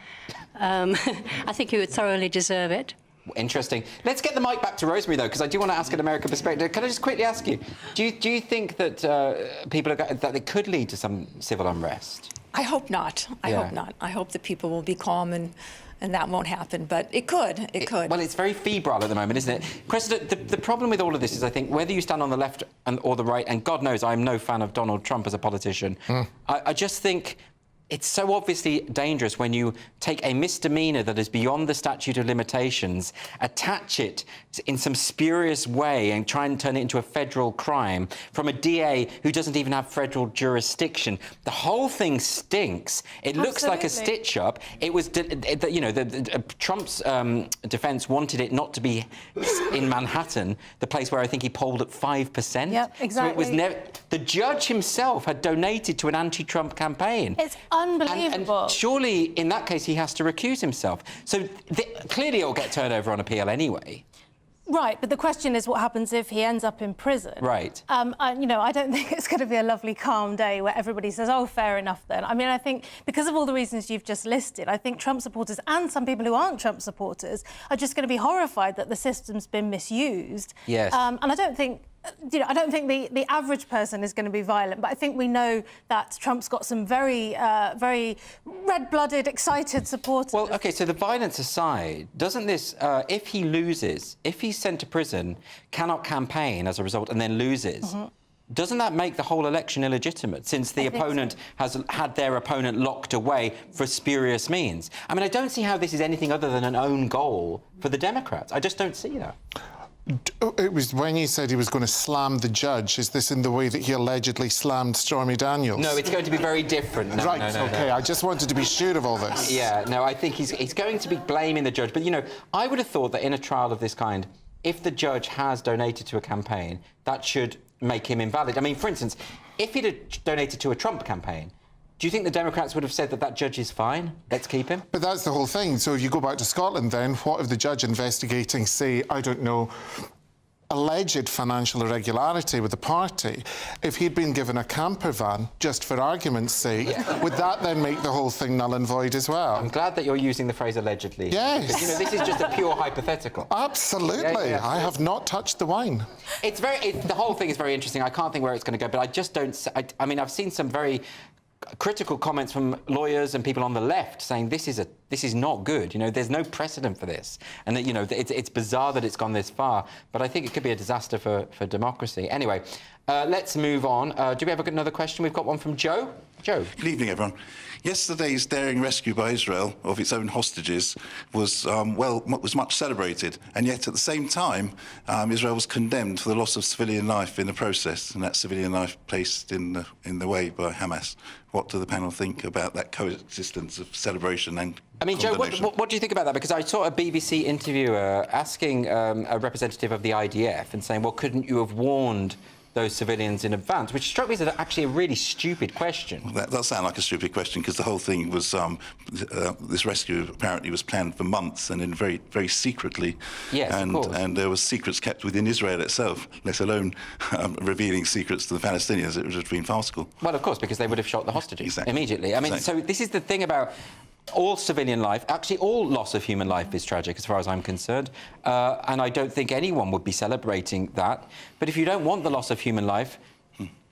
I think he would thoroughly deserve it. Interesting. Let's get the mic back to Rosemary, though, because I do want to ask an American perspective. Can I just quickly ask you, do you think that that it could lead to some civil unrest? I hope not. I hope not. I hope that people will be calm and that won't happen, but it could. It could. Well, it's very febrile at the moment, isn't it? Cressida, the problem with all of this is, I think, whether you stand on the left or the right, and God knows I'm no fan of Donald Trump as a politician, I just think it's so obviously dangerous when you take a misdemeanour that is beyond the statute of limitations, attach it in some spurious way and try and turn it into a federal crime from a DA who doesn't even have federal jurisdiction. The whole thing stinks. It looks like a stitch-up. It was, you know, Trump's defence wanted it not to be in Manhattan, the place where I think he polled at 5%. Yep, exactly. So it was never... The judge himself had donated to an anti-Trump campaign. It's unbelievable. And surely, in that case, he has to recuse himself. So clearly it'll get turned over on appeal anyway. Right, but the question is what happens if he ends up in prison? Right. You know, I don't think it's going to be a lovely, calm day where everybody says, oh, fair enough then. I mean, I think because of all the reasons you've just listed, I think Trump supporters and some people who aren't Trump supporters are just going to be horrified that the system's been misused. Yes. And I don't think... You know, I don't think the average person is going to be violent, but I think we know that Trump's got some very, very red-blooded, excited supporters. Well, OK, so the violence aside, doesn't this, if he loses, if he's sent to prison, cannot campaign as a result and then loses, doesn't that make the whole election illegitimate, since the opponent has had their opponent locked away for spurious means? I mean, I don't see how this is anything other than an own goal for the Democrats. I just don't see that. It was when you said he was going to slam the judge. Is this in the way that he allegedly slammed Stormy Daniels? No, it's going to be very different. No, right, no, OK. I just wanted to be sure of all this. Yeah, no, I think he's going to be blaming the judge. But, you know, I would have thought that in a trial of this kind, if the judge has donated to a campaign, that should make him invalid. I mean, for instance, if he'd have donated to a Trump campaign, do you think the Democrats would have said that that judge is fine? Let's keep him? But that's the whole thing. So if you go back to Scotland then, what if the judge investigating, say, I don't know, alleged financial irregularity with the party, if he'd been given a camper van, just for argument's sake, would that then make the whole thing null and void as well? I'm glad that you're using the phrase allegedly. Yes. Because, you know, this is just a pure hypothetical. Absolutely. I have not touched the wine. It's the whole thing is very interesting. I can't think where it's going to go, but I just don't... I mean, I've seen some very critical comments from lawyers and people on the left saying this is not good. You know, there's no precedent for this, and that, you know, it's bizarre that it's gone this far. But I think it could be a disaster for democracy. Anyway, let's move on. Do we have another question? We've got one from Joe. Joe. Good evening, everyone. Yesterday's daring rescue by Israel of its own hostages was much celebrated, and yet at the same time, Israel was condemned for the loss of civilian life in the process, and that civilian life placed in the way by Hamas. What do the panel think about that coexistence of celebration and I mean, Joe, what do you think about that? Because I saw a BBC interviewer asking a representative of the IDF and saying, well, couldn't you have warned those civilians in advance, which struck me as actually a really stupid question. Well, that does sound like a stupid question, because the whole thing was, this rescue apparently was planned for months and in very, very secretly. Yes, and, of course. And there were secrets kept within Israel itself, let alone revealing secrets to the Palestinians. It would have been farcical. Well, of course, because they would have shot the hostages immediately. I mean, Exactly. so this is the thing about all civilian life, actually all loss of human life is tragic as far as I'm concerned, and I don't think anyone would be celebrating that. But if you don't want the loss of human life,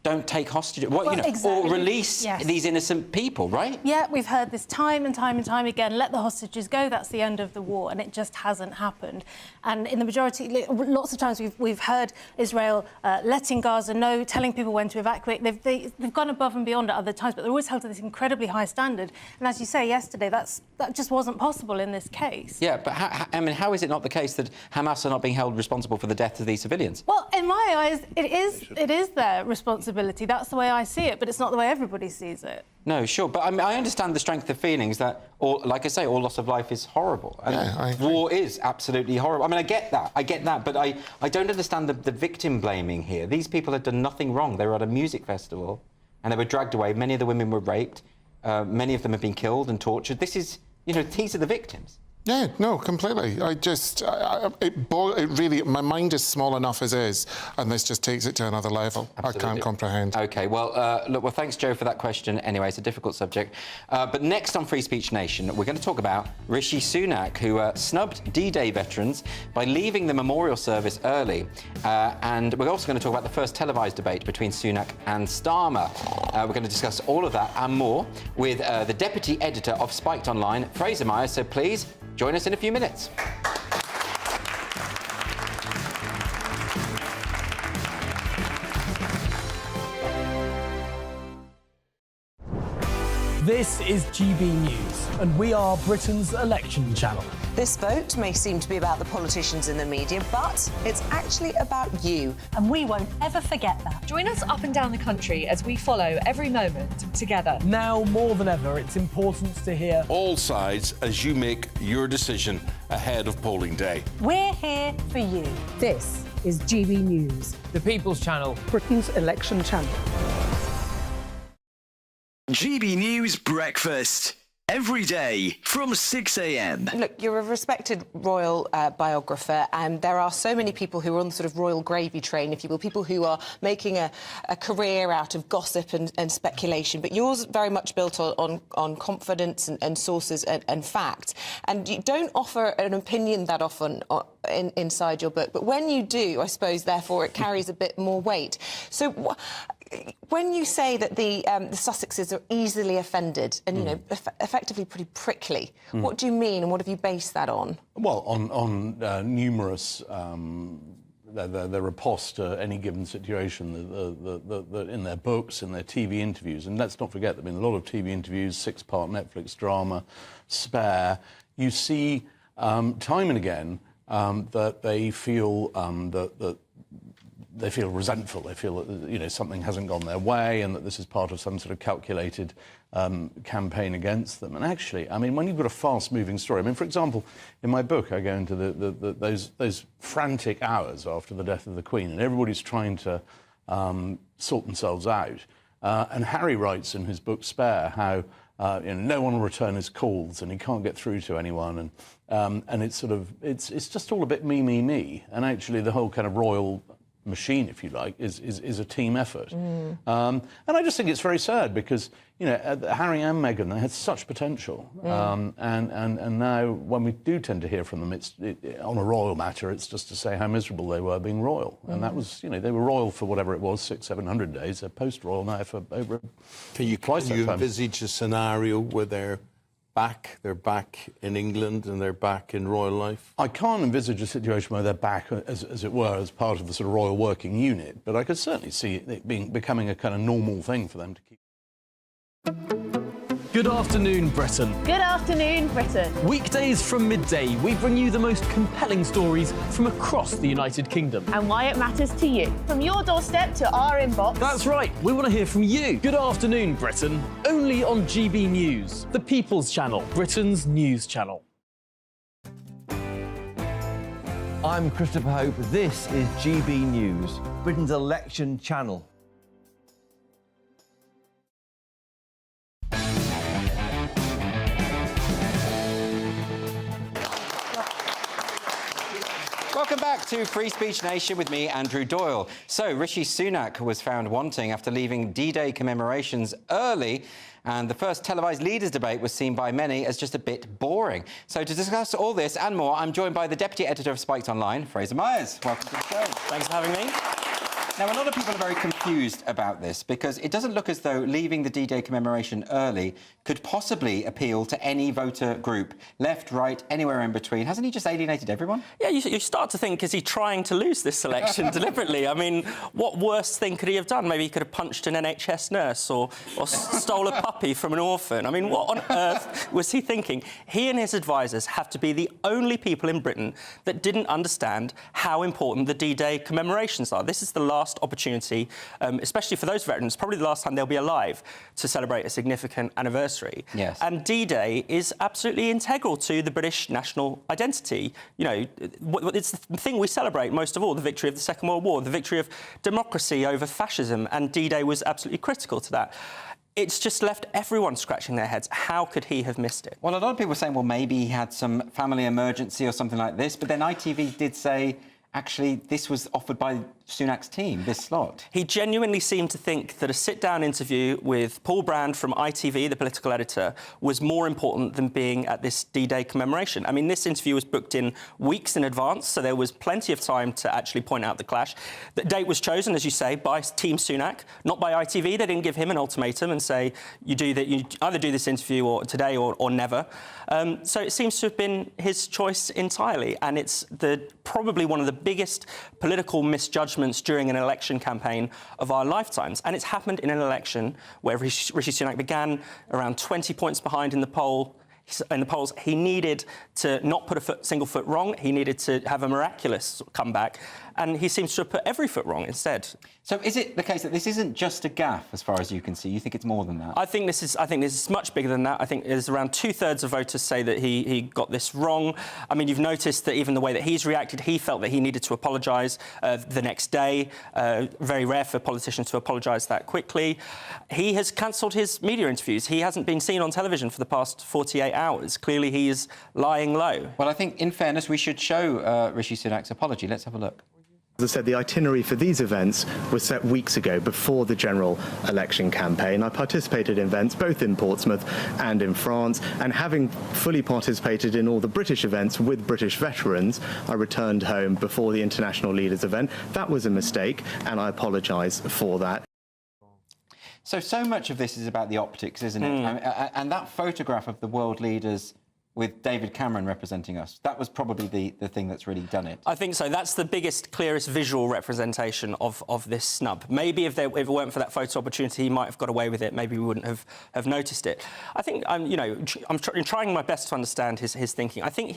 don't take hostages, or release these innocent people, right? Yeah, we've heard this time and time and time again. Let the hostages go. That's the end of the war, and it just hasn't happened. And in the majority, lots of times we've heard Israel letting Gaza know, telling people when to evacuate. They've gone above and beyond at other times, but they're always held to this incredibly high standard. And as you say yesterday, that just wasn't possible in this case. Yeah, but how is it not the case that Hamas are not being held responsible for the death of these civilians? Well, in my eyes, it is their responsibility. responsibility. That's the way I see it, but it's not the way everybody sees it. No, sure, but I understand the strength of feelings that, like I say, all loss of life is horrible. And war is absolutely horrible. I mean, I get that, but I don't understand the victim blaming here. These people had done nothing wrong. They were at a music festival and they were dragged away. Many of the women were raped. Many of them have been killed and tortured. This is, you know, these are the victims. Yeah, no, completely. It really, my mind is small enough as is, and this just takes it to another level. Absolutely. I can't comprehend. OK, well, look, thanks, Joe, for that question. Anyway, it's a difficult subject. But next on Free Speech Nation, we're going to talk about Rishi Sunak, who snubbed D-Day veterans by leaving the memorial service early. And we're also going to talk about the first televised debate between Sunak and Starmer. We're going to discuss all of that and more with the deputy editor of Spiked Online, Fraser Myers. So please, join us in a few minutes. This is GB News, and we are Britain's election channel. This vote may seem to be about the politicians in the media, but it's actually about you. And we won't ever forget that. Join us up and down the country as we follow every moment together. Now, more than ever, it's important to hear all sides as you make your decision ahead of polling day. We're here for you. This is GB News, the People's Channel, Britain's election channel. GB News Breakfast. Every day from 6 a.m. Look, you're a respected royal biographer, and there are so many people who are on the sort of royal gravy train, if you will, people who are making a career out of gossip and speculation. But yours very much built on confidence and sources and fact. And you don't offer an opinion that often inside your book. But when you do, I suppose, therefore, it carries a bit more weight. So when you say that the Sussexes are easily offended and, you know, effectively pretty prickly, what do you mean and what have you based that on? Well, on numerous their riposte to any given situation in their books, in their TV interviews. And let's not forget, there have been a lot of TV interviews, 6-part Netflix drama, Spare. You see time and again that they feel that they feel resentful. They feel that, you know, something hasn't gone their way and that this is part of some sort of calculated campaign against them. And actually, I mean, when you've got a fast-moving story, I mean, for example, in my book, I go into those frantic hours after the death of the Queen, and everybody's trying to sort themselves out. And Harry writes in his book Spare how you know, no one will return his calls and he can't get through to anyone, and it's sort of it's just all a bit me. And actually, the whole kind of royal machine, if you like, is a team effort. And I just think it's very sad because, you know, Harry and Meghan, they had such potential. And now when we do tend to hear from them, it's on a royal matter, it's just to say how miserable they were being royal. And that was, you know, they were royal for whatever it was, 600-700 days. They're post-royal now for over twice that time. Can you envisage a scenario where they're back in England and they're back in royal life? I can't envisage a situation where they're back, as it were, as part of the sort of royal working unit, but I could certainly see it becoming a kind of normal thing for them to keep. Good afternoon, Britain. Good afternoon, Britain. Weekdays from midday, we bring you the most compelling stories from across the United Kingdom. And why it matters to you. From your doorstep to our inbox. That's right, we want to hear from you. Good afternoon, Britain. Only on GB News, the People's Channel, Britain's news channel. I'm Christopher Hope. This is GB News, Britain's election channel. Welcome back to Free Speech Nation with me, Andrew Doyle. So, Rishi Sunak was found wanting after leaving D-Day commemorations early, and the first televised leaders debate was seen by many as just a bit boring. So, to discuss all this and more, I'm joined by the deputy editor of Spiked Online, Fraser Myers. Welcome to the show. Thanks for having me. Now, a lot of people are very confused about this because it doesn't look as though leaving the D-Day commemoration early could possibly appeal to any voter group, left, right, anywhere in between. Hasn't he just alienated everyone? Yeah, you start to think, is he trying to lose this election deliberately? I mean, what worse thing could he have done? Maybe he could have punched an NHS nurse or stole a puppy from an orphan. I mean, what on earth was he thinking? He and his advisers have to be the only people in Britain that didn't understand how important the D-Day commemorations are. This is the last last opportunity, especially for those veterans, probably the last time they'll be alive, to celebrate a significant anniversary. Yes. And D-Day is absolutely integral to the British national identity. You know, it's the thing we celebrate most of all, the victory of the Second World War, the victory of democracy over fascism, and D-Day was absolutely critical to that. It's just left everyone scratching their heads. How could he have missed it? Well, a lot of people were saying, well, maybe he had some family emergency or something like this, but then ITV did say, actually, this was offered by Sunak's team, this slot. He genuinely seemed to think that a sit-down interview with Paul Brand from ITV, the political editor, was more important than being at this D-Day commemoration. I mean, this interview was booked in weeks in advance, so there was plenty of time to actually point out the clash. The date was chosen, as you say, by Team Sunak, not by ITV. They didn't give him an ultimatum and say, you either do this interview or today or never. So it seems to have been his choice entirely, and it's probably one of the biggest political misjudgments during an election campaign of our lifetimes. And it's happened in an election where Rishi Sunak began around 20 points behind in the polls. He needed to not put a single foot wrong. He needed to have a miraculous comeback, and he seems to have put every foot wrong instead. So is it the case that this isn't just a gaffe, as far as you can see? You think it's more than that? I think this is much bigger than that. I think there's around 2/3 of voters say that he got this wrong. I mean, you've noticed that even the way that he's reacted, he felt that he needed to apologise the next day. Very rare for politicians to apologise that quickly. He has cancelled his media interviews. He hasn't been seen on television for the past 48 hours. Clearly, he is lying low. Well, I think, in fairness, we should show Rishi Sunak's apology. Let's have a look. As I said, the itinerary for these events was set weeks ago, before the general election campaign. I participated in events both in Portsmouth and in France, and having fully participated in all the British events with British veterans, I returned home before the International Leaders event. That was a mistake, and I apologise for that. So much of this is about the optics, isn't it? And that photograph of the world leaders with David Cameron representing us, that was probably the thing that's really done it. I think so. That's the biggest, clearest visual representation of this snub. Maybe if it weren't for that photo opportunity, he might have got away with it. Maybe we wouldn't have noticed it. I think, I'm trying my best to understand his thinking. I think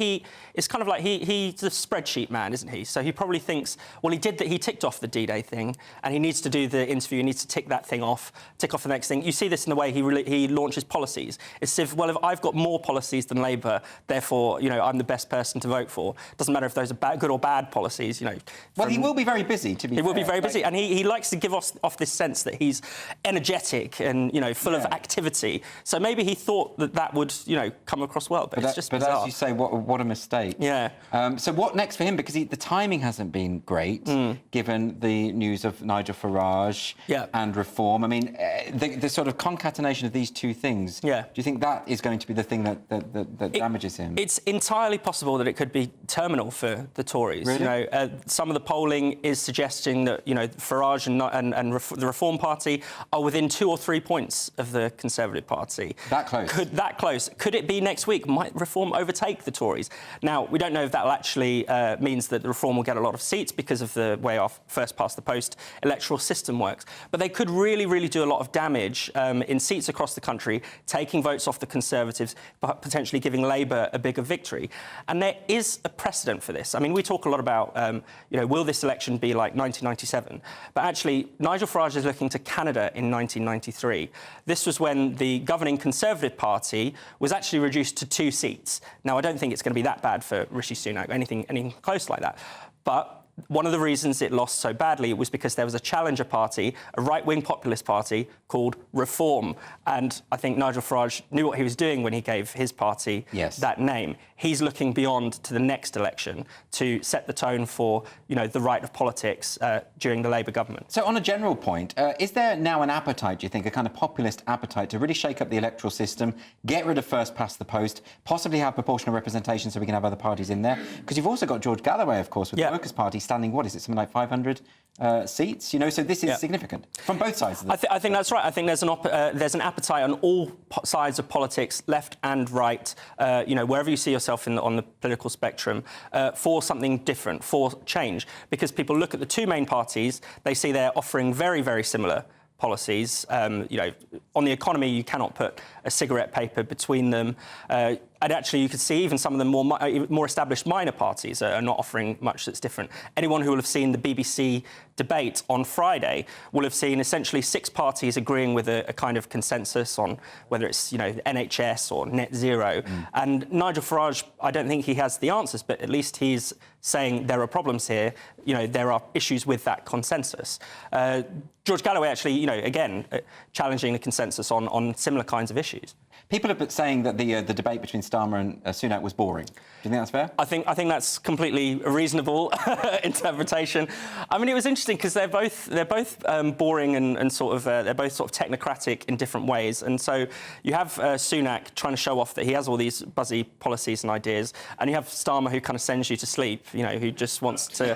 it's kind of like he's a spreadsheet man, isn't he? So he probably thinks, well, he ticked off the D-Day thing, and he needs to do the interview. He needs to tick that thing off, tick off the next thing. You see this in the way he launches policies. It's if I've got more policies than Labour, therefore, I'm the best person to vote for. Doesn't matter if those are good or bad policies, Well, he will be very busy, to be fair. He will be very busy, and he likes to give off this sense that he's energetic and, full of activity. So maybe he thought that would, come across well, but it's just bizarre. But as you say, what a mistake. Yeah. So what next for him? Because the timing hasn't been great, given the news of Nigel Farage and reform. I mean, the sort of concatenation of these two things, do you think that is going to be the thing that damages him? It's entirely possible that it could be terminal for the Tories. Really? Some of the polling is suggesting that Farage and the Reform Party are within 2 or 3 points of the Conservative Party. That close? Could it be next week? Might Reform overtake the Tories? Now, we don't know if that will actually means that the Reform will get a lot of seats because of the way our first past the post electoral system works. But they could really, really do a lot of damage in seats across the country, taking votes off the Conservatives, potentially giving Labour a bigger victory. And there is a precedent for this. I mean, we talk a lot about, will this election be like 1997? But actually, Nigel Farage is looking to Canada in 1993. This was when the governing Conservative Party was actually reduced to 2 seats. Now, I don't think it's going to be that bad for Rishi Sunak, anything close like that. But one of the reasons it lost so badly was because there was a challenger party, a right-wing populist party called Reform. And I think Nigel Farage knew what he was doing when he gave his party that name. He's looking beyond to the next election to set the tone for, the right of politics during the Labour government. So on a general point, is there now an appetite, do you think, a kind of populist appetite to really shake up the electoral system, get rid of first past the post, possibly have proportional representation so we can have other parties in there? Because you've also got George Galloway, of course, with the Workers' Party standing, what is it, something like 500 seats? So this is significant from both sides of I think that's right. I think there's an appetite on all sides of politics, left and right, wherever you see yourself on the political spectrum, for something different, for change. Because people look at the two main parties, they see they're offering very, very similar policies. On the economy, you cannot put a cigarette paper between them. And actually, you could see even some of the more established minor parties are not offering much that's different. Anyone who will have seen the BBC debate on Friday will have seen essentially 6 parties agreeing with a kind of consensus on whether it's, you know, NHS or net zero. And Nigel Farage, I don't think he has the answers, but at least he's saying there are problems here. You know, there are issues with that consensus. George Galloway actually, you know, again, challenging the consensus on similar kinds of issues. People are saying that the debate between Starmer and Sunak was boring. Do you think that's fair? I think that's completely a reasonable interpretation. I mean, it was interesting because they're both boring and sort of they're both sort of technocratic in different ways. And so you have Sunak trying to show off that he has all these buzzy policies and ideas, and you have Starmer who kind of sends you to sleep. You know, who just wants to,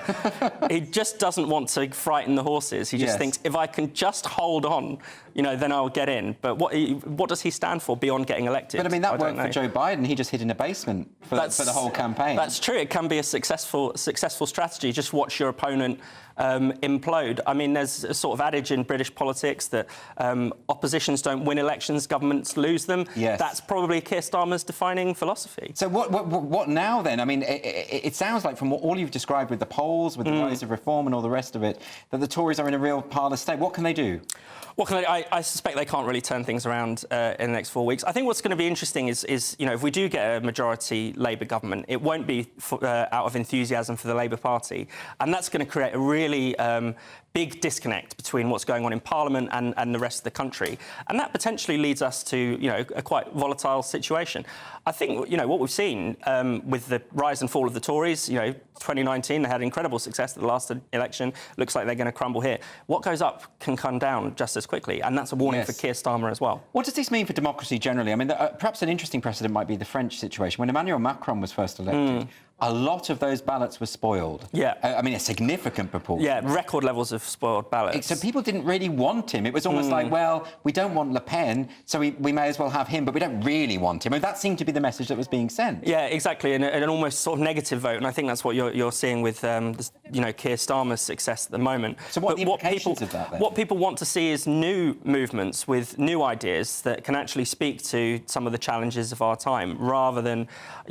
he just doesn't want to frighten the horses. He just thinks, if I can just hold on, you know, then I'll get in. But what does he stand for beyond getting elected? But I mean, that worked for Joe Biden. He just hid in a basement for the whole campaign. That's true. It can be a successful strategy. Just watch your opponent implode. I mean, there's a sort of adage in British politics that oppositions don't win elections, governments lose them. Yes. That's probably Keir Starmer's defining philosophy. So what now then? I mean, it sounds like from all you've described with the polls, with the rise of reform and all the rest of it, that the Tories are in a real parlous state. What can they do? What can I suspect they can't really turn things around in the next 4 weeks. I think what's going to be interesting is you know, if we do get a majority Labour government, it won't be out of enthusiasm for the Labour Party, and that's going to create a really big disconnect between what's going on in Parliament and the rest of the country, and that potentially leads us to, you know, a quite volatile situation. I think, you know, what we've seen with the rise and fall of the Tories, you know, 2019 they had incredible success at the last election. Looks like they're going to crumble here. What goes up can come down just as quickly, and that's a warning for Keir Starmer as well. What does this mean for democracy generally? I mean, perhaps an interesting precedent might be the French situation. When Emmanuel Macron was first elected, a lot of those ballots were spoiled. Yeah. I mean, a significant proportion. Yeah, record levels of spoiled ballots. So people didn't really want him. It was almost like, well, we don't want Le Pen, so we may as well have him, but we don't really want him. I mean, that seemed to be the message that was being sent. Yeah, exactly, and an almost sort of negative vote, and I think that's what you're seeing with, you know, Keir Starmer's success at the moment. So what are the implications of that, then? What people want to see is new movements with new ideas that can actually speak to some of the challenges of our time, rather than...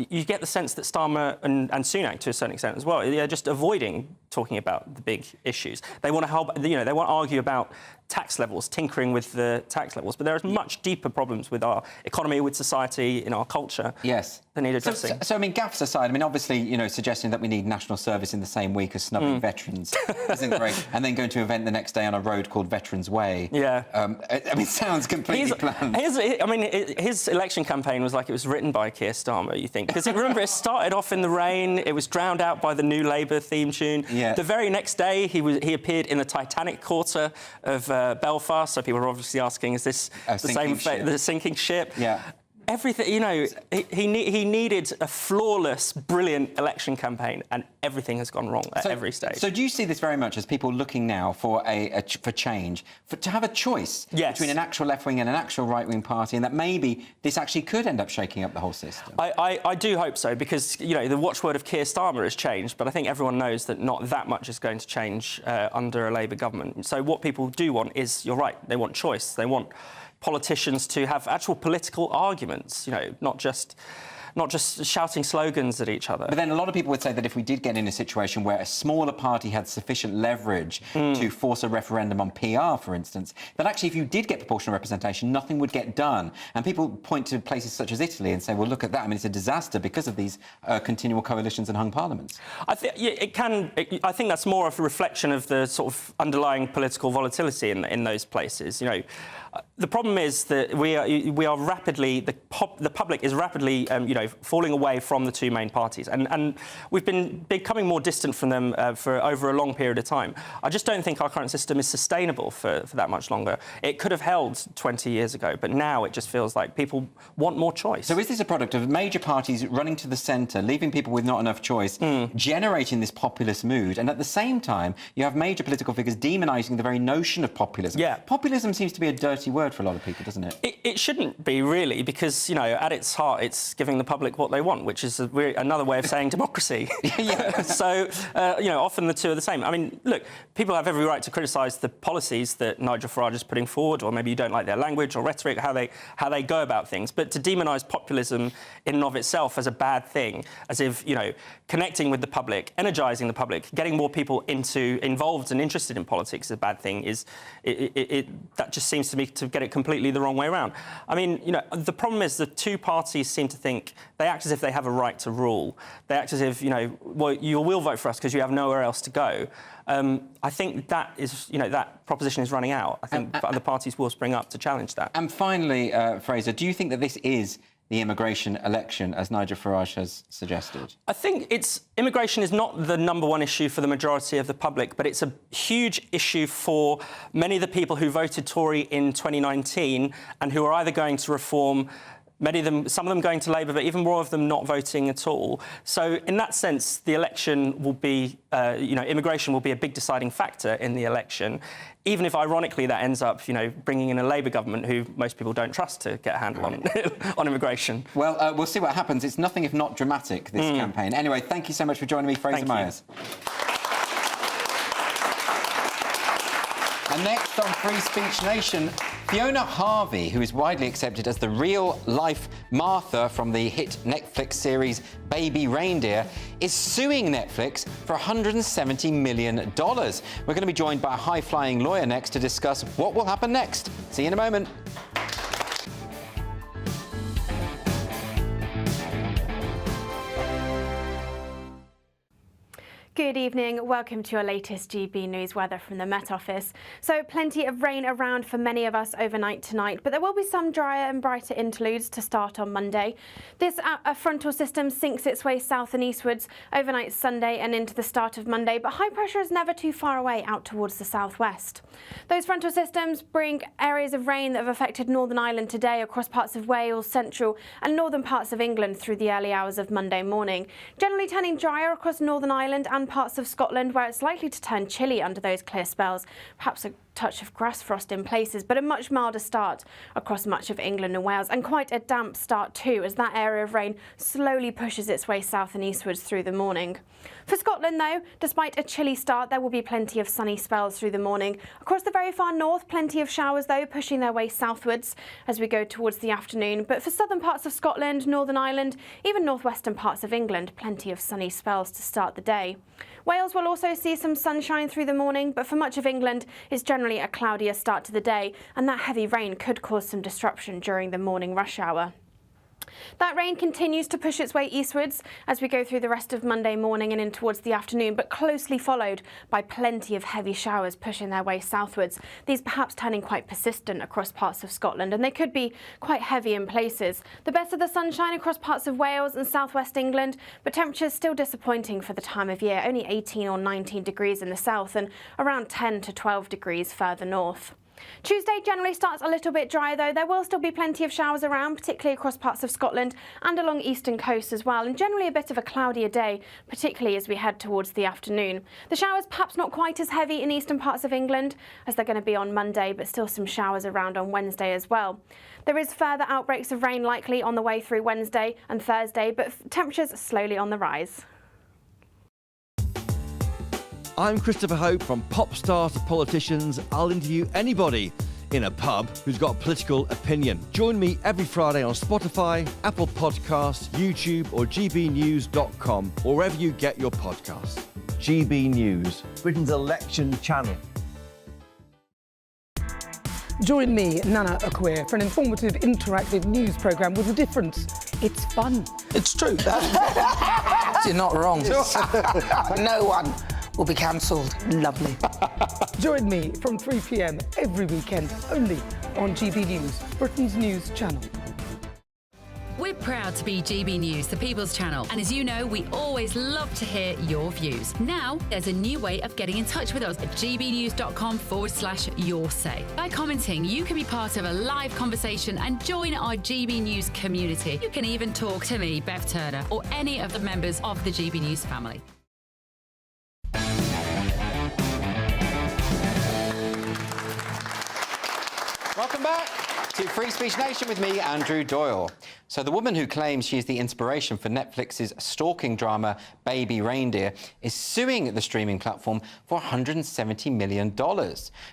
You get the sense that Starmer and Sunak, to a certain extent as well, they're just avoiding talking about the big issues. They want to help, you know, they want to argue about tax levels, tinkering with the tax levels, but there are much deeper problems with our economy, with society, in our culture. Yes. That need addressing. So I mean, gaffes aside, I mean, obviously, you know, suggesting that we need national service in the same week as snubbing veterans isn't great, and then going to an event the next day on a road called Veterans Way. Yeah. I mean, it sounds completely planned. His election campaign was like it was written by Keir Starmer, you think? Because remember, it started off in the rain, it was drowned out by the New Labour theme tune. Yeah. The very next day, he appeared in the Titanic quarter of Belfast, so people were obviously asking, is this the same fate, the sinking ship? Yeah. Everything, you know, he needed a flawless, brilliant election campaign, and everything has gone wrong at every stage. So do you see this very much as people looking now for for change, to have a choice between an actual left-wing and an actual right-wing party, and that maybe this actually could end up shaking up the whole system? I do hope so, because, you know, the watchword of Keir Starmer has changed, but I think everyone knows that not that much is going to change under a Labour government. So what people do want is, you're right, they want choice. They want politicians to have actual political arguments, you know, not just shouting slogans at each other. But then a lot of people would say that if we did get in a situation where a smaller party had sufficient leverage to force a referendum on PR, for instance, that actually if you did get proportional representation, nothing would get done. And people point to places such as Italy and say, well, look at that. I mean, it's a disaster because of these continual coalitions and hung parliaments. I think I think that's more of a reflection of the sort of underlying political volatility in those places. You know, the problem is that we are rapidly, the public is rapidly, you know, falling away from the two main parties, and we've been becoming more distant from them for over a long period of time. I just don't think our current system is sustainable for that much longer. It could have held 20 years ago, but now it just feels like people want more choice. So is this a product of major parties running to the centre, leaving people with not enough choice, generating this populist mood, and at the same time you have major political figures demonising the very notion of populism? Yeah. Populism seems to be a dirty dirty word for a lot of people, doesn't it? It shouldn't be, really, because, you know, at its heart, it's giving the public what they want, which is another way of saying democracy. So, you know, often the two are the same. I mean, look, people have every right to criticise the policies that Nigel Farage is putting forward, or maybe you don't like their language or rhetoric, how they go about things. But to demonise populism in and of itself as a bad thing, as if, you know, connecting with the public, energising the public, getting more people involved and interested in politics is a bad thing, that just seems to me to get it completely the wrong way around. I mean, you know, the problem is the two parties seem to think they act as if they have a right to rule. They act as if, you know, well, you will vote for us because you have nowhere else to go. I think that is, you know, that proposition is running out. I think other parties will spring up to challenge that. And finally, Fraser, do you think that this is the immigration election, as Nigel Farage has suggested? I think immigration is not the #1 issue for the majority of the public, but it's a huge issue for many of the people who voted Tory in 2019 and who are either going to reform, many of them, some of them going to Labour, but even more of them not voting at all. So in that sense, the election will be, you know, immigration will be a big deciding factor in the election, even if, ironically, that ends up, you know, bringing in a Labour government who most people don't trust to get a handle on immigration. Well, we'll see what happens. It's nothing if not dramatic, this campaign. Anyway, thank you so much for joining me, Fraser Myers. And next on Free Speech Nation, Fiona Harvey, who is widely accepted as the real-life Martha from the hit Netflix series Baby Reindeer, is suing Netflix for $170 million. We're going to be joined by a high-flying lawyer next to discuss what will happen next. See you in a moment. Good evening. Welcome to your latest GB News weather from the Met Office. So plenty of rain around for many of us overnight tonight, but there will be some drier and brighter interludes to start on Monday. This frontal system sinks its way south and eastwards overnight Sunday and into the start of Monday, but high pressure is never too far away out towards the southwest. Those frontal systems bring areas of rain that have affected Northern Ireland today across parts of Wales, central and northern parts of England through the early hours of Monday morning. Generally turning drier across Northern Ireland and parts of Scotland, where it's likely to turn chilly under those clear spells, perhaps a touch of grass frost in places, but a much milder start across much of England and Wales, and quite a damp start too, as that area of rain slowly pushes its way south and eastwards through the morning. For Scotland, though, despite a chilly start, there will be plenty of sunny spells through the morning. Across the very far north, plenty of showers, though, pushing their way southwards as we go towards the afternoon. But for southern parts of Scotland, Northern Ireland, even northwestern parts of England, plenty of sunny spells to start the day. Wales will also see some sunshine through the morning, but for much of England, it's generally a cloudier start to the day, and that heavy rain could cause some disruption during the morning rush hour. That rain continues to push its way eastwards as we go through the rest of Monday morning and in towards the afternoon, but closely followed by plenty of heavy showers pushing their way southwards, these perhaps turning quite persistent across parts of Scotland, and they could be quite heavy in places. The best of the sunshine across parts of Wales and southwest England, but temperatures still disappointing for the time of year, only 18 or 19 degrees in the south and around 10 to 12 degrees further north. Tuesday generally starts a little bit dry, though. There will still be plenty of showers around, particularly across parts of Scotland and along eastern coast as well, and generally a bit of a cloudier day, particularly as we head towards the afternoon. The showers perhaps not quite as heavy in eastern parts of England as they're going to be on Monday, but still some showers around on Wednesday as well. There is further outbreaks of rain likely on the way through Wednesday and Thursday, but temperatures are slowly on the rise. I'm Christopher Hope. From pop stars to politicians, I'll interview anybody in a pub who's got a political opinion. Join me every Friday on Spotify, Apple Podcasts, YouTube or gbnews.com, or wherever you get your podcasts. GB News, Britain's election channel. Join me, Nana Akwe, for an informative, interactive news programme with a difference. It's fun. It's true. You're not wrong. No one will be cancelled. Lovely. Join me from 3 p.m. every weekend, only on GB News, Britain's news channel. We're proud to be GB News, the People's Channel, and as you know, we always love to hear your views. Now, there's a new way of getting in touch with us at gbnews.com/yoursay. By commenting, you can be part of a live conversation and join our GB News community. You can even talk to me, Bev Turner, or any of the members of the GB News family. Welcome back to Free Speech Nation with me, Andrew Doyle. So the woman who claims she is the inspiration for Netflix's stalking drama Baby Reindeer is suing the streaming platform for $170 million.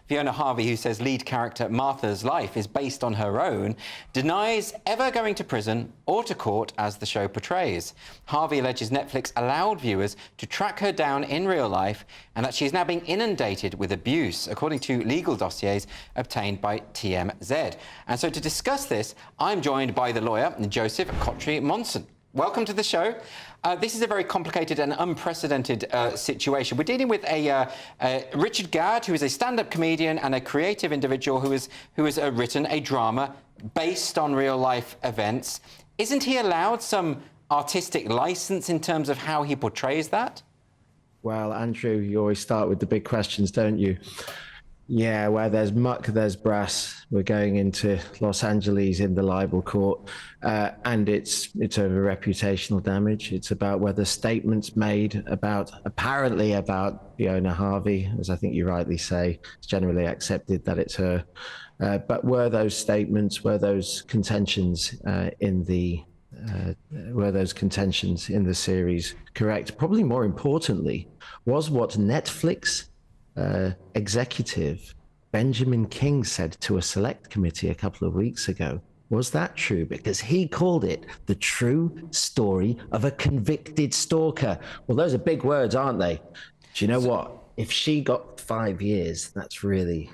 Fiona Harvey, who says lead character Martha's life is based on her own, denies ever going to prison or to court as the show portrays. Harvey alleges Netflix allowed viewers to track her down in real life and that she is now being inundated with abuse, according to legal dossiers obtained by TMZ. And so to discuss this, I'm joined by the lawyer, Joseph Cotry-Monson. Welcome to the show. This is a very complicated and unprecedented situation. We're dealing with Richard Gadd, who is a stand-up comedian and a creative individual who has written a drama based on real-life events. Isn't he allowed some artistic license in terms of how he portrays that? Well, Andrew, you always start with the big questions, don't you? Yeah, where there's muck, there's brass. We're going into Los Angeles in the libel court, and it's over reputational damage. It's about whether statements made apparently about Fiona Harvey, as I think you rightly say, it's generally accepted that it's her. But were those statements, were those contentions in the series correct? Probably more importantly, was what Netflix executive Benjamin King said to a select committee a couple of weeks ago, was that true? Because he called it the true story of a convicted stalker. Well, those are big words, aren't they? Do you know what? If she got 5 years, that's really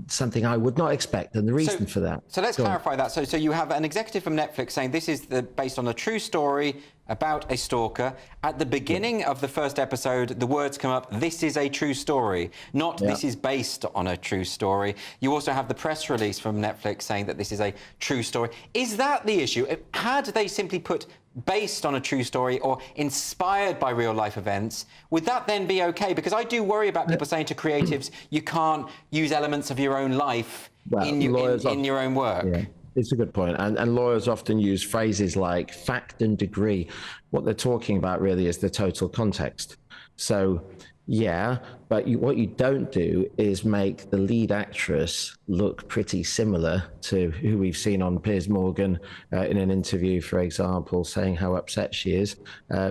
something I would not expect, and the reason for that. So let's clarify that. So you have an executive from Netflix saying this is based on a true story about a stalker. At the beginning of the first episode, the words come up, this is a true story, not this is based on a true story. You also have the press release from Netflix saying that this is a true story. Is that the issue? Had they simply put based on a true story or inspired by real life events, would that then be okay? Because I do worry about people saying to creatives, you can't use elements of your own life in your own work. Yeah. It's a good point. And lawyers often use phrases like fact and degree. What they're talking about really is the total context. So, yeah, but what you don't do is make the lead actress look pretty similar to who we've seen on Piers Morgan in an interview, for example, saying how upset she is,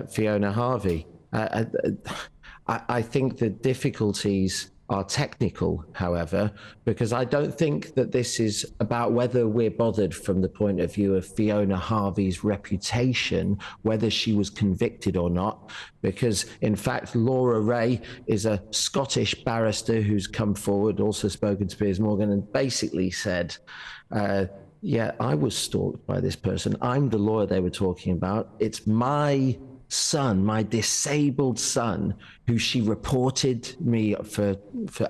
Fiona Harvey. I think the difficulties are technical, however, because I don't think that this is about whether we're bothered from the point of view of Fiona Harvey's reputation, whether she was convicted or not, because in fact Laura Ray is a Scottish barrister who's come forward, also spoken to Piers Morgan, and basically said, yeah, I was stalked by this person. I'm the lawyer they were talking about. It's my son, my disabled son, who she reported me for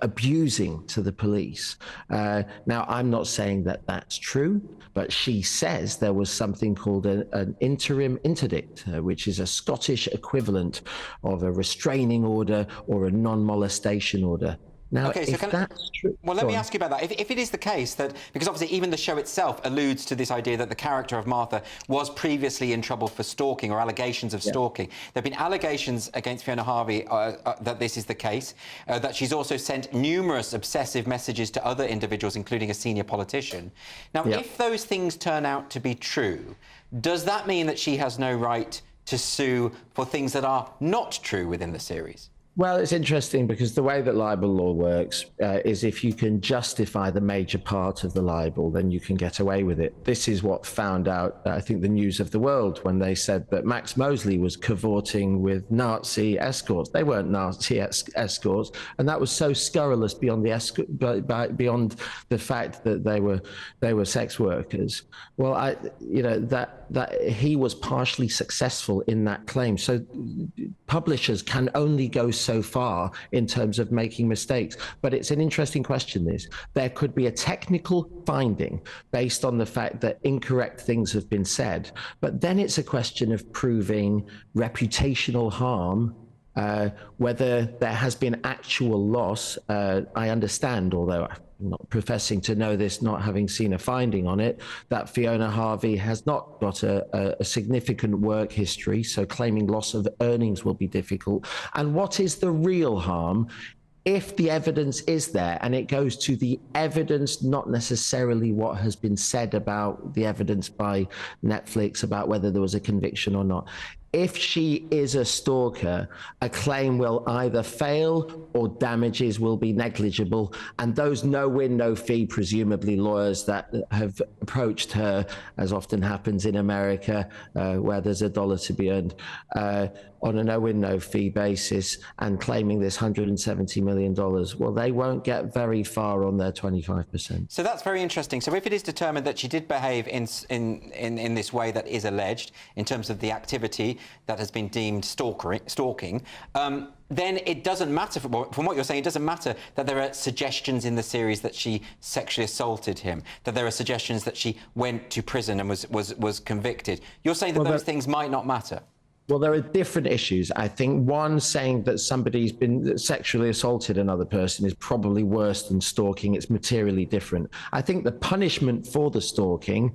abusing to the police. Now, I'm not saying that that's true, but she says there was something called an interim interdict, which is a Scottish equivalent of a restraining order or a non-molestation order. Now, okay, so that's true. Well, let me ask you about that. If it is the case that, because obviously even the show itself alludes to this idea that the character of Martha was previously in trouble for stalking or allegations of stalking. There have been allegations against Fiona Harvey that this is the case, that she's also sent numerous obsessive messages to other individuals, including a senior politician. Now, if those things turn out to be true, does that mean that she has no right to sue for things that are not true within the series? Well, it's interesting because the way that libel law works is if you can justify the major part of the libel, then you can get away with it. This is what found out, I think, the News of the World when they said that Max Mosley was cavorting with Nazi escorts. They weren't Nazi escorts, and that was so scurrilous beyond beyond the fact that they were sex workers. Well, that he was partially successful in that claim. So publishers can only go so far in terms of making mistakes. But it's an interesting question, this. There could be a technical finding based on the fact that incorrect things have been said, but then it's a question of proving reputational harm, whether there has been actual loss. I understand, although I'm not professing to know this, not having seen a finding on it, that Fiona Harvey has not got a significant work history, so claiming loss of earnings will be difficult. And what is the real harm? if the evidence is there, and it goes to the evidence, not necessarily what has been said about the evidence by Netflix about whether there was a conviction or not. If she is a stalker, a claim will either fail or damages will be negligible. And those no-win, no-fee, presumably lawyers that have approached her, as often happens in America, where there's a dollar to be earned, on a no-win, no-fee basis and claiming this $170 million, well, they won't get very far on their 25%. So that's very interesting. So if it is determined that she did behave in this way that is alleged, in terms of the activity that has been deemed stalking, then it doesn't matter, from what you're saying, it doesn't matter that there are suggestions in the series that she sexually assaulted him, that there are suggestions that she went to prison and was convicted. You're saying that those things might not matter? Well, there are different issues. I think one, saying that somebody's been sexually assaulted another person is probably worse than stalking. It's materially different. I think the punishment for the stalking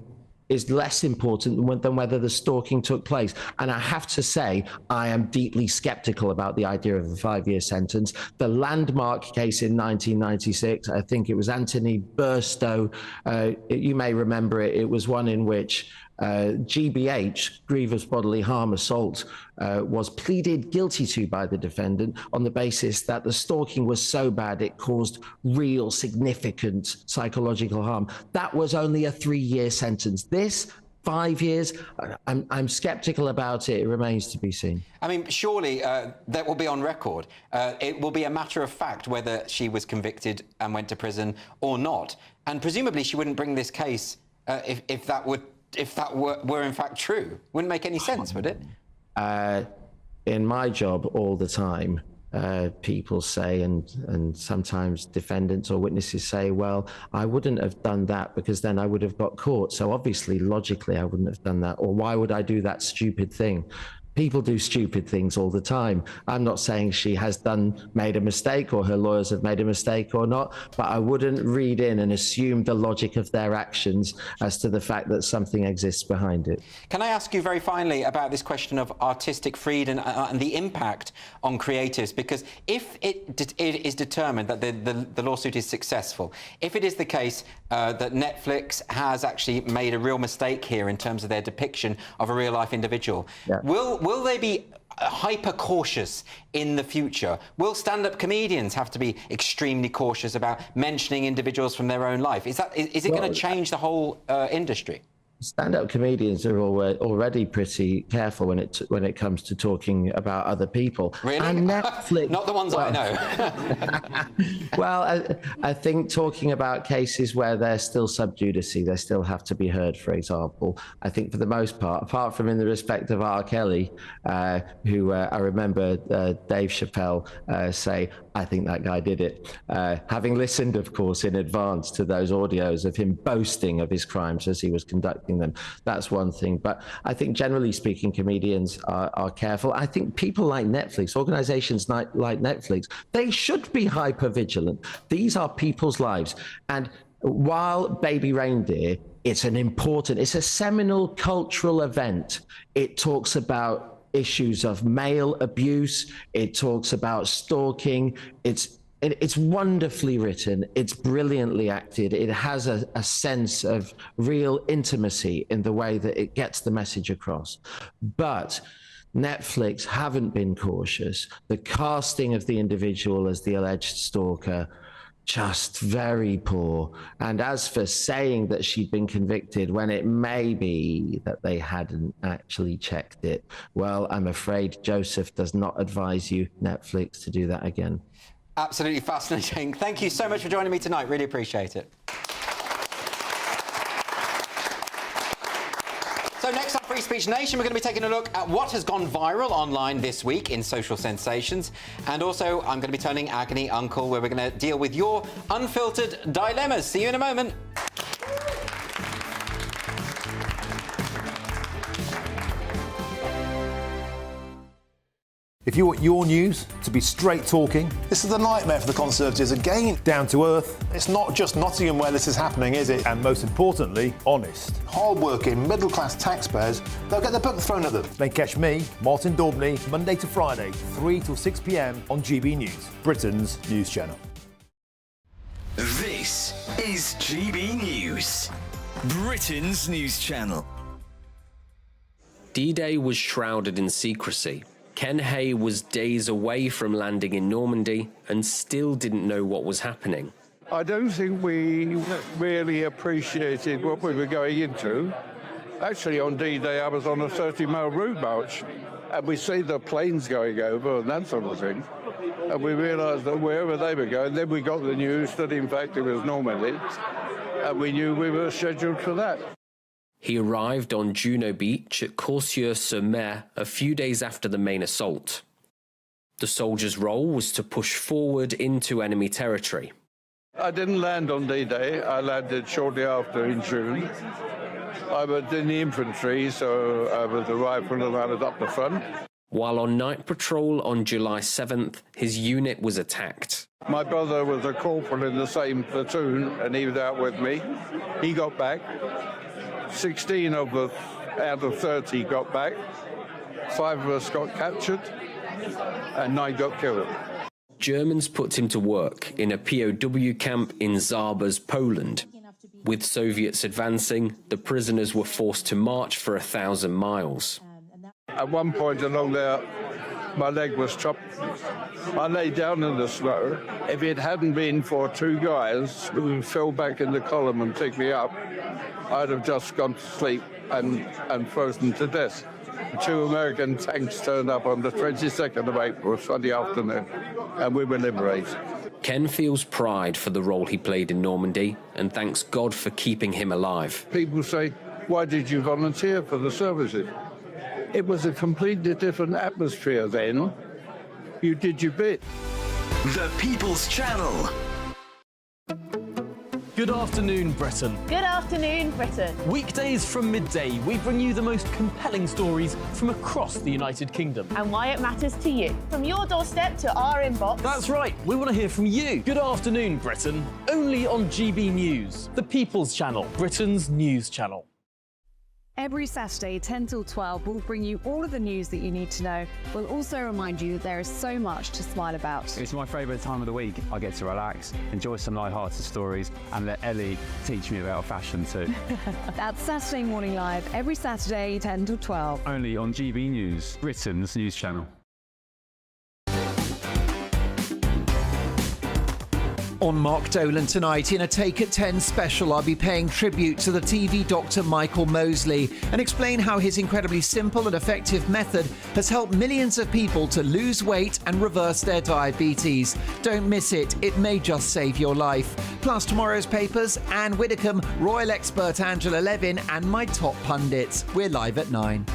is less important than whether the stalking took place. And I have to say, I am deeply skeptical about the idea of a 5-year sentence. The landmark case in 1996, I think it was Anthony Burstow, you may remember it, it was one in which GBH, grievous bodily harm assault, was pleaded guilty to by the defendant on the basis that the stalking was so bad it caused real significant psychological harm. That was only a 3-year sentence. This, 5 years, I'm skeptical about it. It remains to be seen. I mean, surely that will be on record. It will be a matter of fact whether she was convicted and went to prison or not. And presumably she wouldn't bring this case if that were in fact true. Wouldn't make any sense, would it? In my job all the time, people say, and sometimes defendants or witnesses say, well, I wouldn't have done that because then I would have got caught. So obviously, logically, I wouldn't have done that. Or why would I do that stupid thing? People do stupid things all the time. I'm not saying she has made a mistake or her lawyers have made a mistake or not, but I wouldn't read in and assume the logic of their actions as to the fact that something exists behind it. Can I ask you very finally about this question of artistic freedom and the impact on creatives? Because if it is determined that the lawsuit is successful, if it is the case that Netflix has actually made a real mistake here in terms of their depiction of a real-life individual, will they be hyper cautious in the future? Will stand-up comedians have to be extremely cautious about mentioning individuals from their own life? Is it going to change the whole industry? Stand-up comedians are already pretty careful when it comes to talking about other people. Really? And Netflix, not the ones I know. Well, I think talking about cases where they're still sub judice, they still have to be heard, for example. I think for the most part, apart from in the respect of R. Kelly, who I remember Dave Chappelle say, I think that guy did it. Having listened, of course, in advance to those audios of him boasting of his crimes as he was conducting them. That's one thing. But I think generally speaking, comedians are careful. I think people like Netflix, organizations like Netflix, they should be hyper vigilant. These are people's lives. And while Baby Reindeer, it's a seminal cultural event. It talks about issues of male abuse. It talks about stalking. It's wonderfully written. It's brilliantly acted. It has a sense of real intimacy in the way that it gets the message across. But Netflix haven't been cautious. The casting of the individual as the alleged stalker, just very poor. And as for saying that she'd been convicted when it may be that they hadn't actually checked it, well, I'm afraid Joseph does not advise you, Netflix, to do that again. Absolutely fascinating. Thank you so much for joining me tonight. Really appreciate it. So next up, Free Speech Nation, we're going to be taking a look at what has gone viral online this week in social sensations. And also, I'm going to be turning Agony Uncle, where we're going to deal with your unfiltered dilemmas. See you in a moment. If you want your news to be straight talking, this is a nightmare for the Conservatives again. Down to earth. It's not just Nottingham where this is happening, is it? And most importantly, honest. Hard-working, middle-class taxpayers, they'll get their book thrown at them. They catch me, Martin Daubney, Monday to Friday, 3 till 6 p.m. on GB News, Britain's news channel. This is GB News, Britain's news channel. D-Day was shrouded in secrecy. Ken Hay was days away from landing in Normandy and still didn't know what was happening. I don't think we really appreciated what we were going into. Actually, on D-Day, I was on a 30-mile route march, and we see the planes going over and that sort of thing. And we realised that wherever they were going, then we got the news that, in fact, it was Normandy, and we knew we were scheduled for that. He arrived on Juno Beach at Coursieux-sur-Mer a few days after the main assault. The soldiers' role was to push forward into enemy territory. I didn't land on D-Day. I landed shortly after in June. I was in the infantry, so I was a rifle and I was up the front. While on night patrol on July 7th, his unit was attacked. My brother was a corporal in the same platoon, and he was out with me. He got back. 16 of us out of 30 got back. 5 of us got captured, and 9 got killed. Germans put him to work in a POW camp in Zabas, Poland. With Soviets advancing, the prisoners were forced to march for 1,000 miles. At one point along there, my leg was chopped. I lay down in the snow. If it hadn't been for 2 guys who fell back in the column and picked me up, I'd have just gone to sleep and frozen to death. 2 American tanks turned up on the 22nd of April, Sunday afternoon, and we were liberated. Ken feels pride for the role he played in Normandy and thanks God for keeping him alive. People say, why did you volunteer for the services? It was a completely different atmosphere then. You did your bit. The People's Channel. Good afternoon, Britain. Good afternoon, Britain. Weekdays from midday, we bring you the most compelling stories from across the United Kingdom. And why it matters to you. From your doorstep to our inbox. That's right, we want to hear from you. Good afternoon, Britain. Only on GB News, the People's Channel, Britain's news channel. Every Saturday, 10 till 12, we'll bring you all of the news that you need to know. We'll also remind you that there is so much to smile about. It's my favourite time of the week. I get to relax, enjoy some light-hearted stories, and let Ellie teach me about fashion too. That's Saturday Morning Live, every Saturday, 10 till 12. Only on GB News, Britain's news channel. On Mark Dolan tonight, in a Take at 10 special, I'll be paying tribute to the TV doctor Michael Mosley and explain how his incredibly simple and effective method has helped millions of people to lose weight and reverse their diabetes. Don't miss it, it may just save your life. Plus tomorrow's papers, Anne Widdecombe, royal expert Angela Levin and my top pundits. We're live at 9.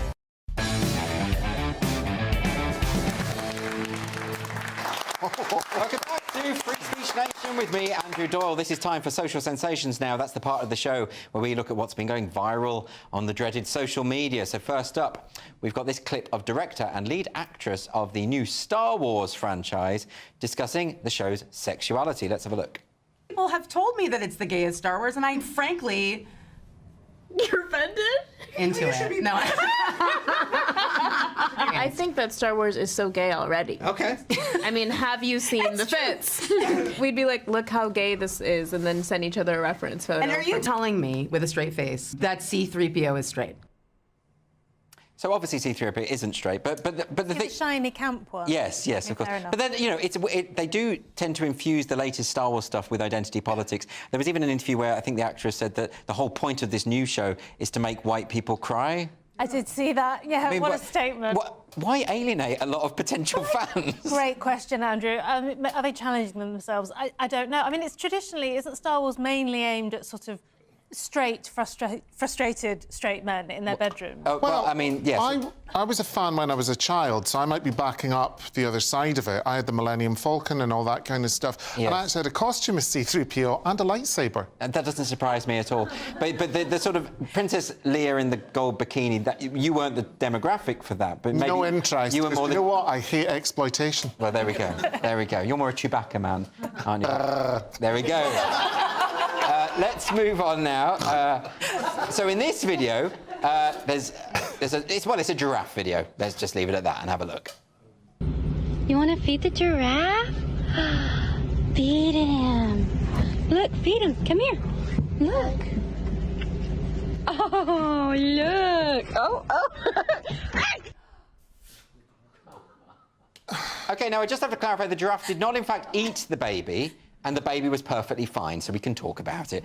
Welcome back to Free Speech Nation with me, Andrew Doyle. This is time for Social Sensations now. That's the part of the show where we look at what's been going viral on the dreaded social media. So first up, we've got this clip of director and lead actress of the new Star Wars franchise discussing the show's sexuality. Let's have a look. People have told me that it's the gayest Star Wars, and I'm frankly... You're offended? Into it. No. I think that Star Wars is so gay already. Okay. I mean, have you seen the fits? We'd be like, look how gay this is, and then send each other a reference photo. And are you telling me, with a straight face, that C-3PO is straight? So obviously C-3PO isn't straight, but the thing... The shiny camp one. Yes, Okay, of course. fair enough. But then, you know, they do tend to infuse the latest Star Wars stuff with identity politics. There was even an interview where I think the actress said that the whole point of this new show is to make white people cry. I did see that. Yeah, I mean, what a statement. Why alienate a lot of potential fans? Great question, Andrew. Are they challenging themselves? I don't know. I mean, it's traditionally, isn't Star Wars mainly aimed at sort of frustrated straight men in their bedroom. Oh, well, I mean, yes. I was a fan when I was a child, so I might be backing up the other side of it. I had the Millennium Falcon and all that kind of stuff. Yes. And I actually had a costume as C-3PO and a lightsaber. And that doesn't surprise me at all. But the sort of Princess Leia in the gold bikini, that you weren't the demographic for that. But maybe no interest. You were more you know what? I hate exploitation. Well, there we go. There we go. You're more a Chewbacca man, aren't you? There we go. Let's move on now. So in this video, it's a giraffe video. Let's just leave it at that and have a look. You want to feed the giraffe? Feed him. Look, feed him. Come here. Look. Oh, look. Oh. OK, now I just have to clarify, the giraffe did not, in fact, eat the baby, and the baby was perfectly fine, so we can talk about it.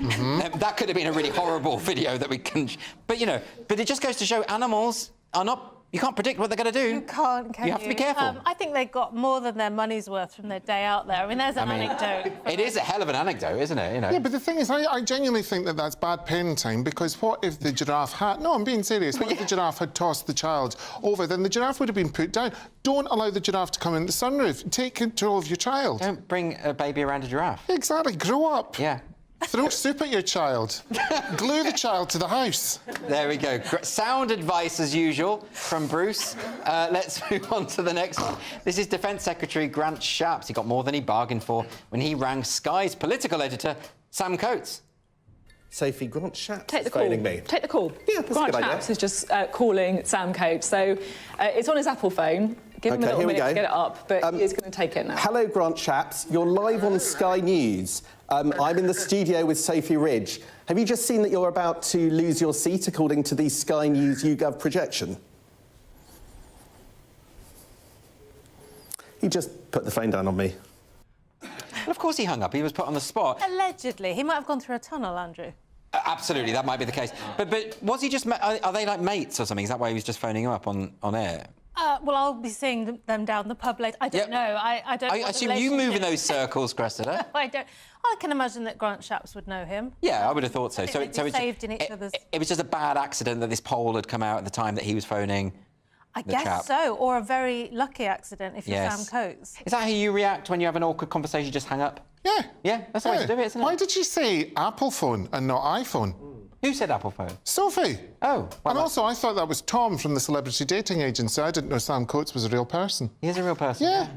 That could have been a really horrible video that we can... But, you know, but it just goes to show animals are not... You can't predict what they're going to do. You can't, can you? You have to be careful. I think they got more than their money's worth from their day out there. I mean, there's an anecdote. It is a hell of an anecdote, isn't it? You know? Yeah, but the thing is, I genuinely think that that's bad parenting, because what if the giraffe had... No, I'm being serious. What if the giraffe had tossed the child over? Then the giraffe would have been put down. Don't allow the giraffe to come in the sunroof. Take control of your child. Don't bring a baby around a giraffe. Exactly. Grow up. Yeah. Throw soup at your child. Glue the child to the house. There we go. Sound advice, as usual, from Bruce. Let's move on to the next one. This is Defence Secretary Grant Shapps. He got more than he bargained for when he rang Sky's political editor, Sam Coates. Sophie, Grant Shapps Take the call. me. Take the call. Yeah, that's Grant a good idea. Shapps is just calling Sam Coates. So it's on his Apple phone. Give him a little minute to get it up, but he's going to take it now. Hello, Grant Shapps. You're live on Sky News. I'm in the studio with Sophie Ridge. Have you just seen that you're about to lose your seat according to the Sky News YouGov projection? He just put the phone down on me. Well, of course he hung up. He was put on the spot. Allegedly. He might have gone through a tunnel, Andrew. Absolutely, that might be the case. But was he just... Are they like mates or something? Is that why he was just phoning him up on air? Well, I'll be seeing them down the pub later. I don't know. I don't... I assume you move in those circles, Cressida. I don't... I can imagine that Grant Shapps would know him. Yeah, I would have thought so. They'd be saved in each other's... It was just a bad accident that this poll had come out at the time that he was phoning I the guess chap. so, or a very lucky accident if you're Yes. Sam Coates. Is that how you react when you have an awkward conversation? You just hang up? Yeah. Yeah, that's the way to do it, isn't it? Why did she say Apple phone and not iPhone? Who said Apple phone? Sophie. Oh. And also, I thought that was Tom from the celebrity dating agency. I didn't know Sam Coates was a real person. He is a real person? Yeah.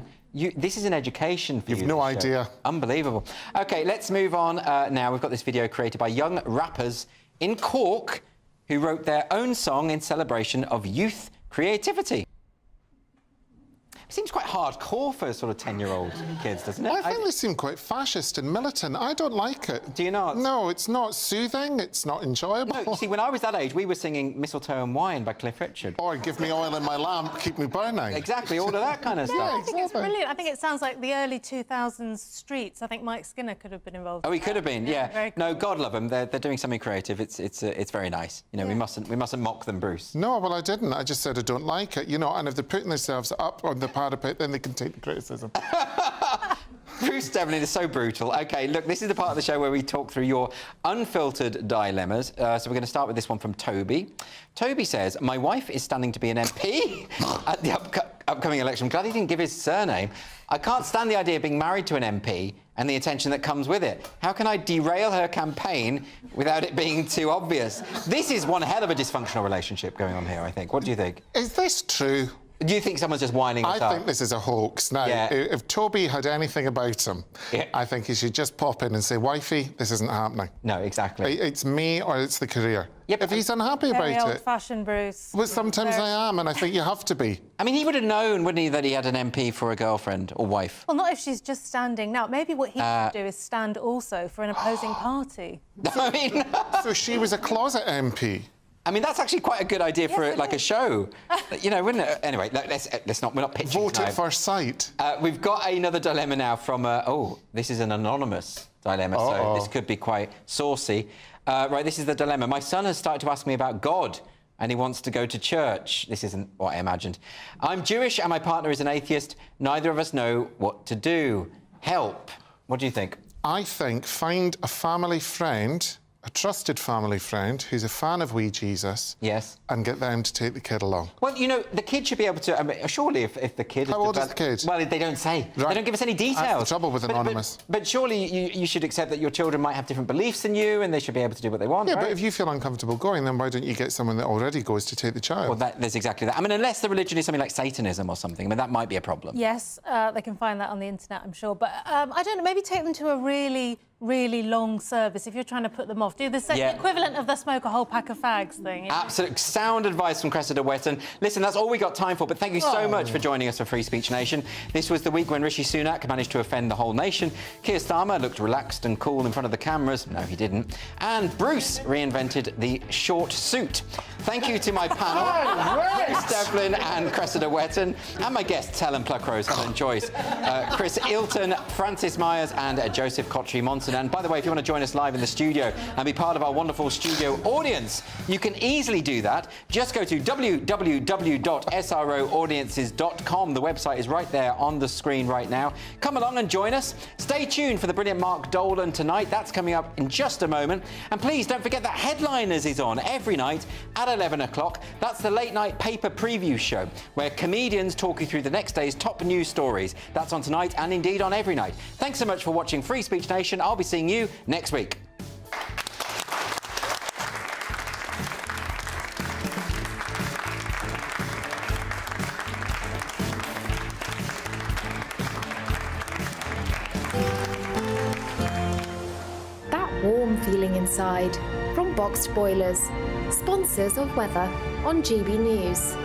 This is an education for you. You've no idea. Unbelievable. OK, let's move on now. We've got this video created by young rappers in Cork who wrote their own song in celebration of youth creativity. It seems quite hardcore for sort of 10-year-old kids, doesn't it? I think they seem quite fascist and militant. I don't like it. Do you not? No, it's not soothing. It's not enjoyable. No, you see, when I was that age, we were singing Mistletoe and Wine by Cliff Richard. Or Give Me Oil in My Lamp, Keep Me Burning. Exactly, all of that kind of stuff. Yeah, I think it's brilliant. I think it sounds like the early 2000s Streets. I think Mike Skinner could have been involved. Oh, he could have been, yeah. Very cool. No, God love them. They're doing something creative. It's very nice. You know, we mustn't mock them, Bruce. No, well, I didn't. I just said I don't like it, you know, and if they're putting themselves up on the parapet, then they can take the criticism. Bruce Devlin is so brutal. OK, look, this is the part of the show where we talk through your unfiltered dilemmas. So we're going to start with this one from Toby. Toby says, my wife is standing to be an MP at the upcoming election. I'm glad he didn't give his surname. I can't stand the idea of being married to an MP and the attention that comes with it. How can I derail her campaign without it being too obvious? This is one hell of a dysfunctional relationship going on here, I think. What do you think? Is this true? Do you think someone's just winding us up? I think this is a hoax. Now, if Toby had anything about him, I think he should just pop in and say, wifey, this isn't happening. No, exactly. It's me or it's the career. Yep. If he's unhappy Very about it... old-fashioned, Bruce. Well, sometimes I am, and I think you have to be. I mean, he would have known, wouldn't he, that he had an MP for a girlfriend or wife? Well, not if she's just standing now. Maybe what he should do is stand also for an opposing party. I mean... So she was a closet MP? I mean, that's actually quite a good idea for a show, you know, wouldn't it? Anyway, let's not. We're not pitching. Vote at first sight. We've got another dilemma now from. This is an anonymous dilemma, so this could be quite saucy. Right, this is the dilemma. My son has started to ask me about God, and he wants to go to church. This isn't what I imagined. I'm Jewish, and my partner is an atheist. Neither of us know what to do. Help. What do you think? I think find a family friend a trusted family friend who's a fan of wee Jesus. Yes. And get them to take the kid along. Well, you know, the kid should be able to... I mean, surely if the kid... How old is the kid? Well, they don't say. Right. They don't give us any details. That's the trouble with Anonymous. But surely you should accept that your children might have different beliefs than you and they should be able to do what they want, Yeah, right? but if you feel uncomfortable going, then why don't you get someone that already goes to take the child? Well, there's exactly that. I mean, unless the religion is something like Satanism or something, I mean, that might be a problem. Yes, they can find that on the internet, I'm sure. But I don't know, maybe take them to a really long service if you're trying to put them off. Do the equivalent of the smoke a whole pack of fags thing. You know? Absolute sound advice from Cressida Wetton. Listen, that's all we got time for, but thank you so much for joining us for Free Speech Nation. This was the week when Rishi Sunak managed to offend the whole nation. Keir Starmer looked relaxed and cool in front of the cameras. No, he didn't. And Bruce reinvented the short suit. Thank you to my panel, Bruce Devlin and Cressida Wetton, and my guests, Helen Pluckrose, Helen Joyce, Chris Ilton, Francis Myers and Joseph Cotry-Monson. And by the way, if you want to join us live in the studio and be part of our wonderful studio audience, you can easily do that. Just go to www.sroaudiences.com. The website is right there on the screen right now. Come along and join us. Stay tuned for the brilliant Mark Dolan tonight. That's coming up in just a moment. And please don't forget that Headliners is on every night at 11 o'clock. That's the late night paper preview show where comedians talk you through the next day's top news stories. That's on tonight and indeed on every night. Thanks so much for watching Free Speech Nation. I'll be seeing you next week. That warm feeling inside from Boxed Boilers, sponsors of weather on GB News.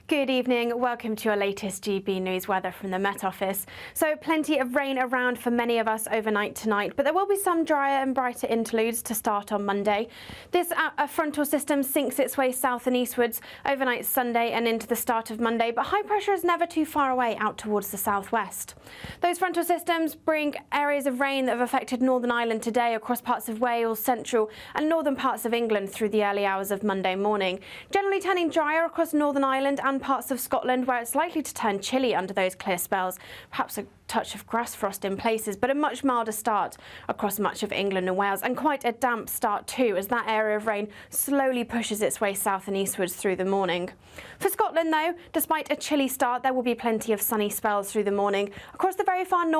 Good evening. Welcome to your latest GB News weather from the Met Office. So plenty of rain around for many of us overnight tonight, but there will be some drier and brighter interludes to start on Monday. This frontal system sinks its way south and eastwards overnight Sunday and into the start of Monday, but high pressure is never too far away out towards the southwest. Those frontal systems bring areas of rain that have affected Northern Ireland today across parts of Wales, central and northern parts of England through the early hours of Monday morning. Generally turning drier across Northern Ireland and parts of Scotland, where it's likely to turn chilly under those clear spells, perhaps a touch of grass frost in places, but a much milder start across much of England and Wales, and quite a damp start too, as that area of rain slowly pushes its way south and eastwards through the morning. For Scotland though, despite a chilly start, there will be plenty of sunny spells through the morning across the very far north.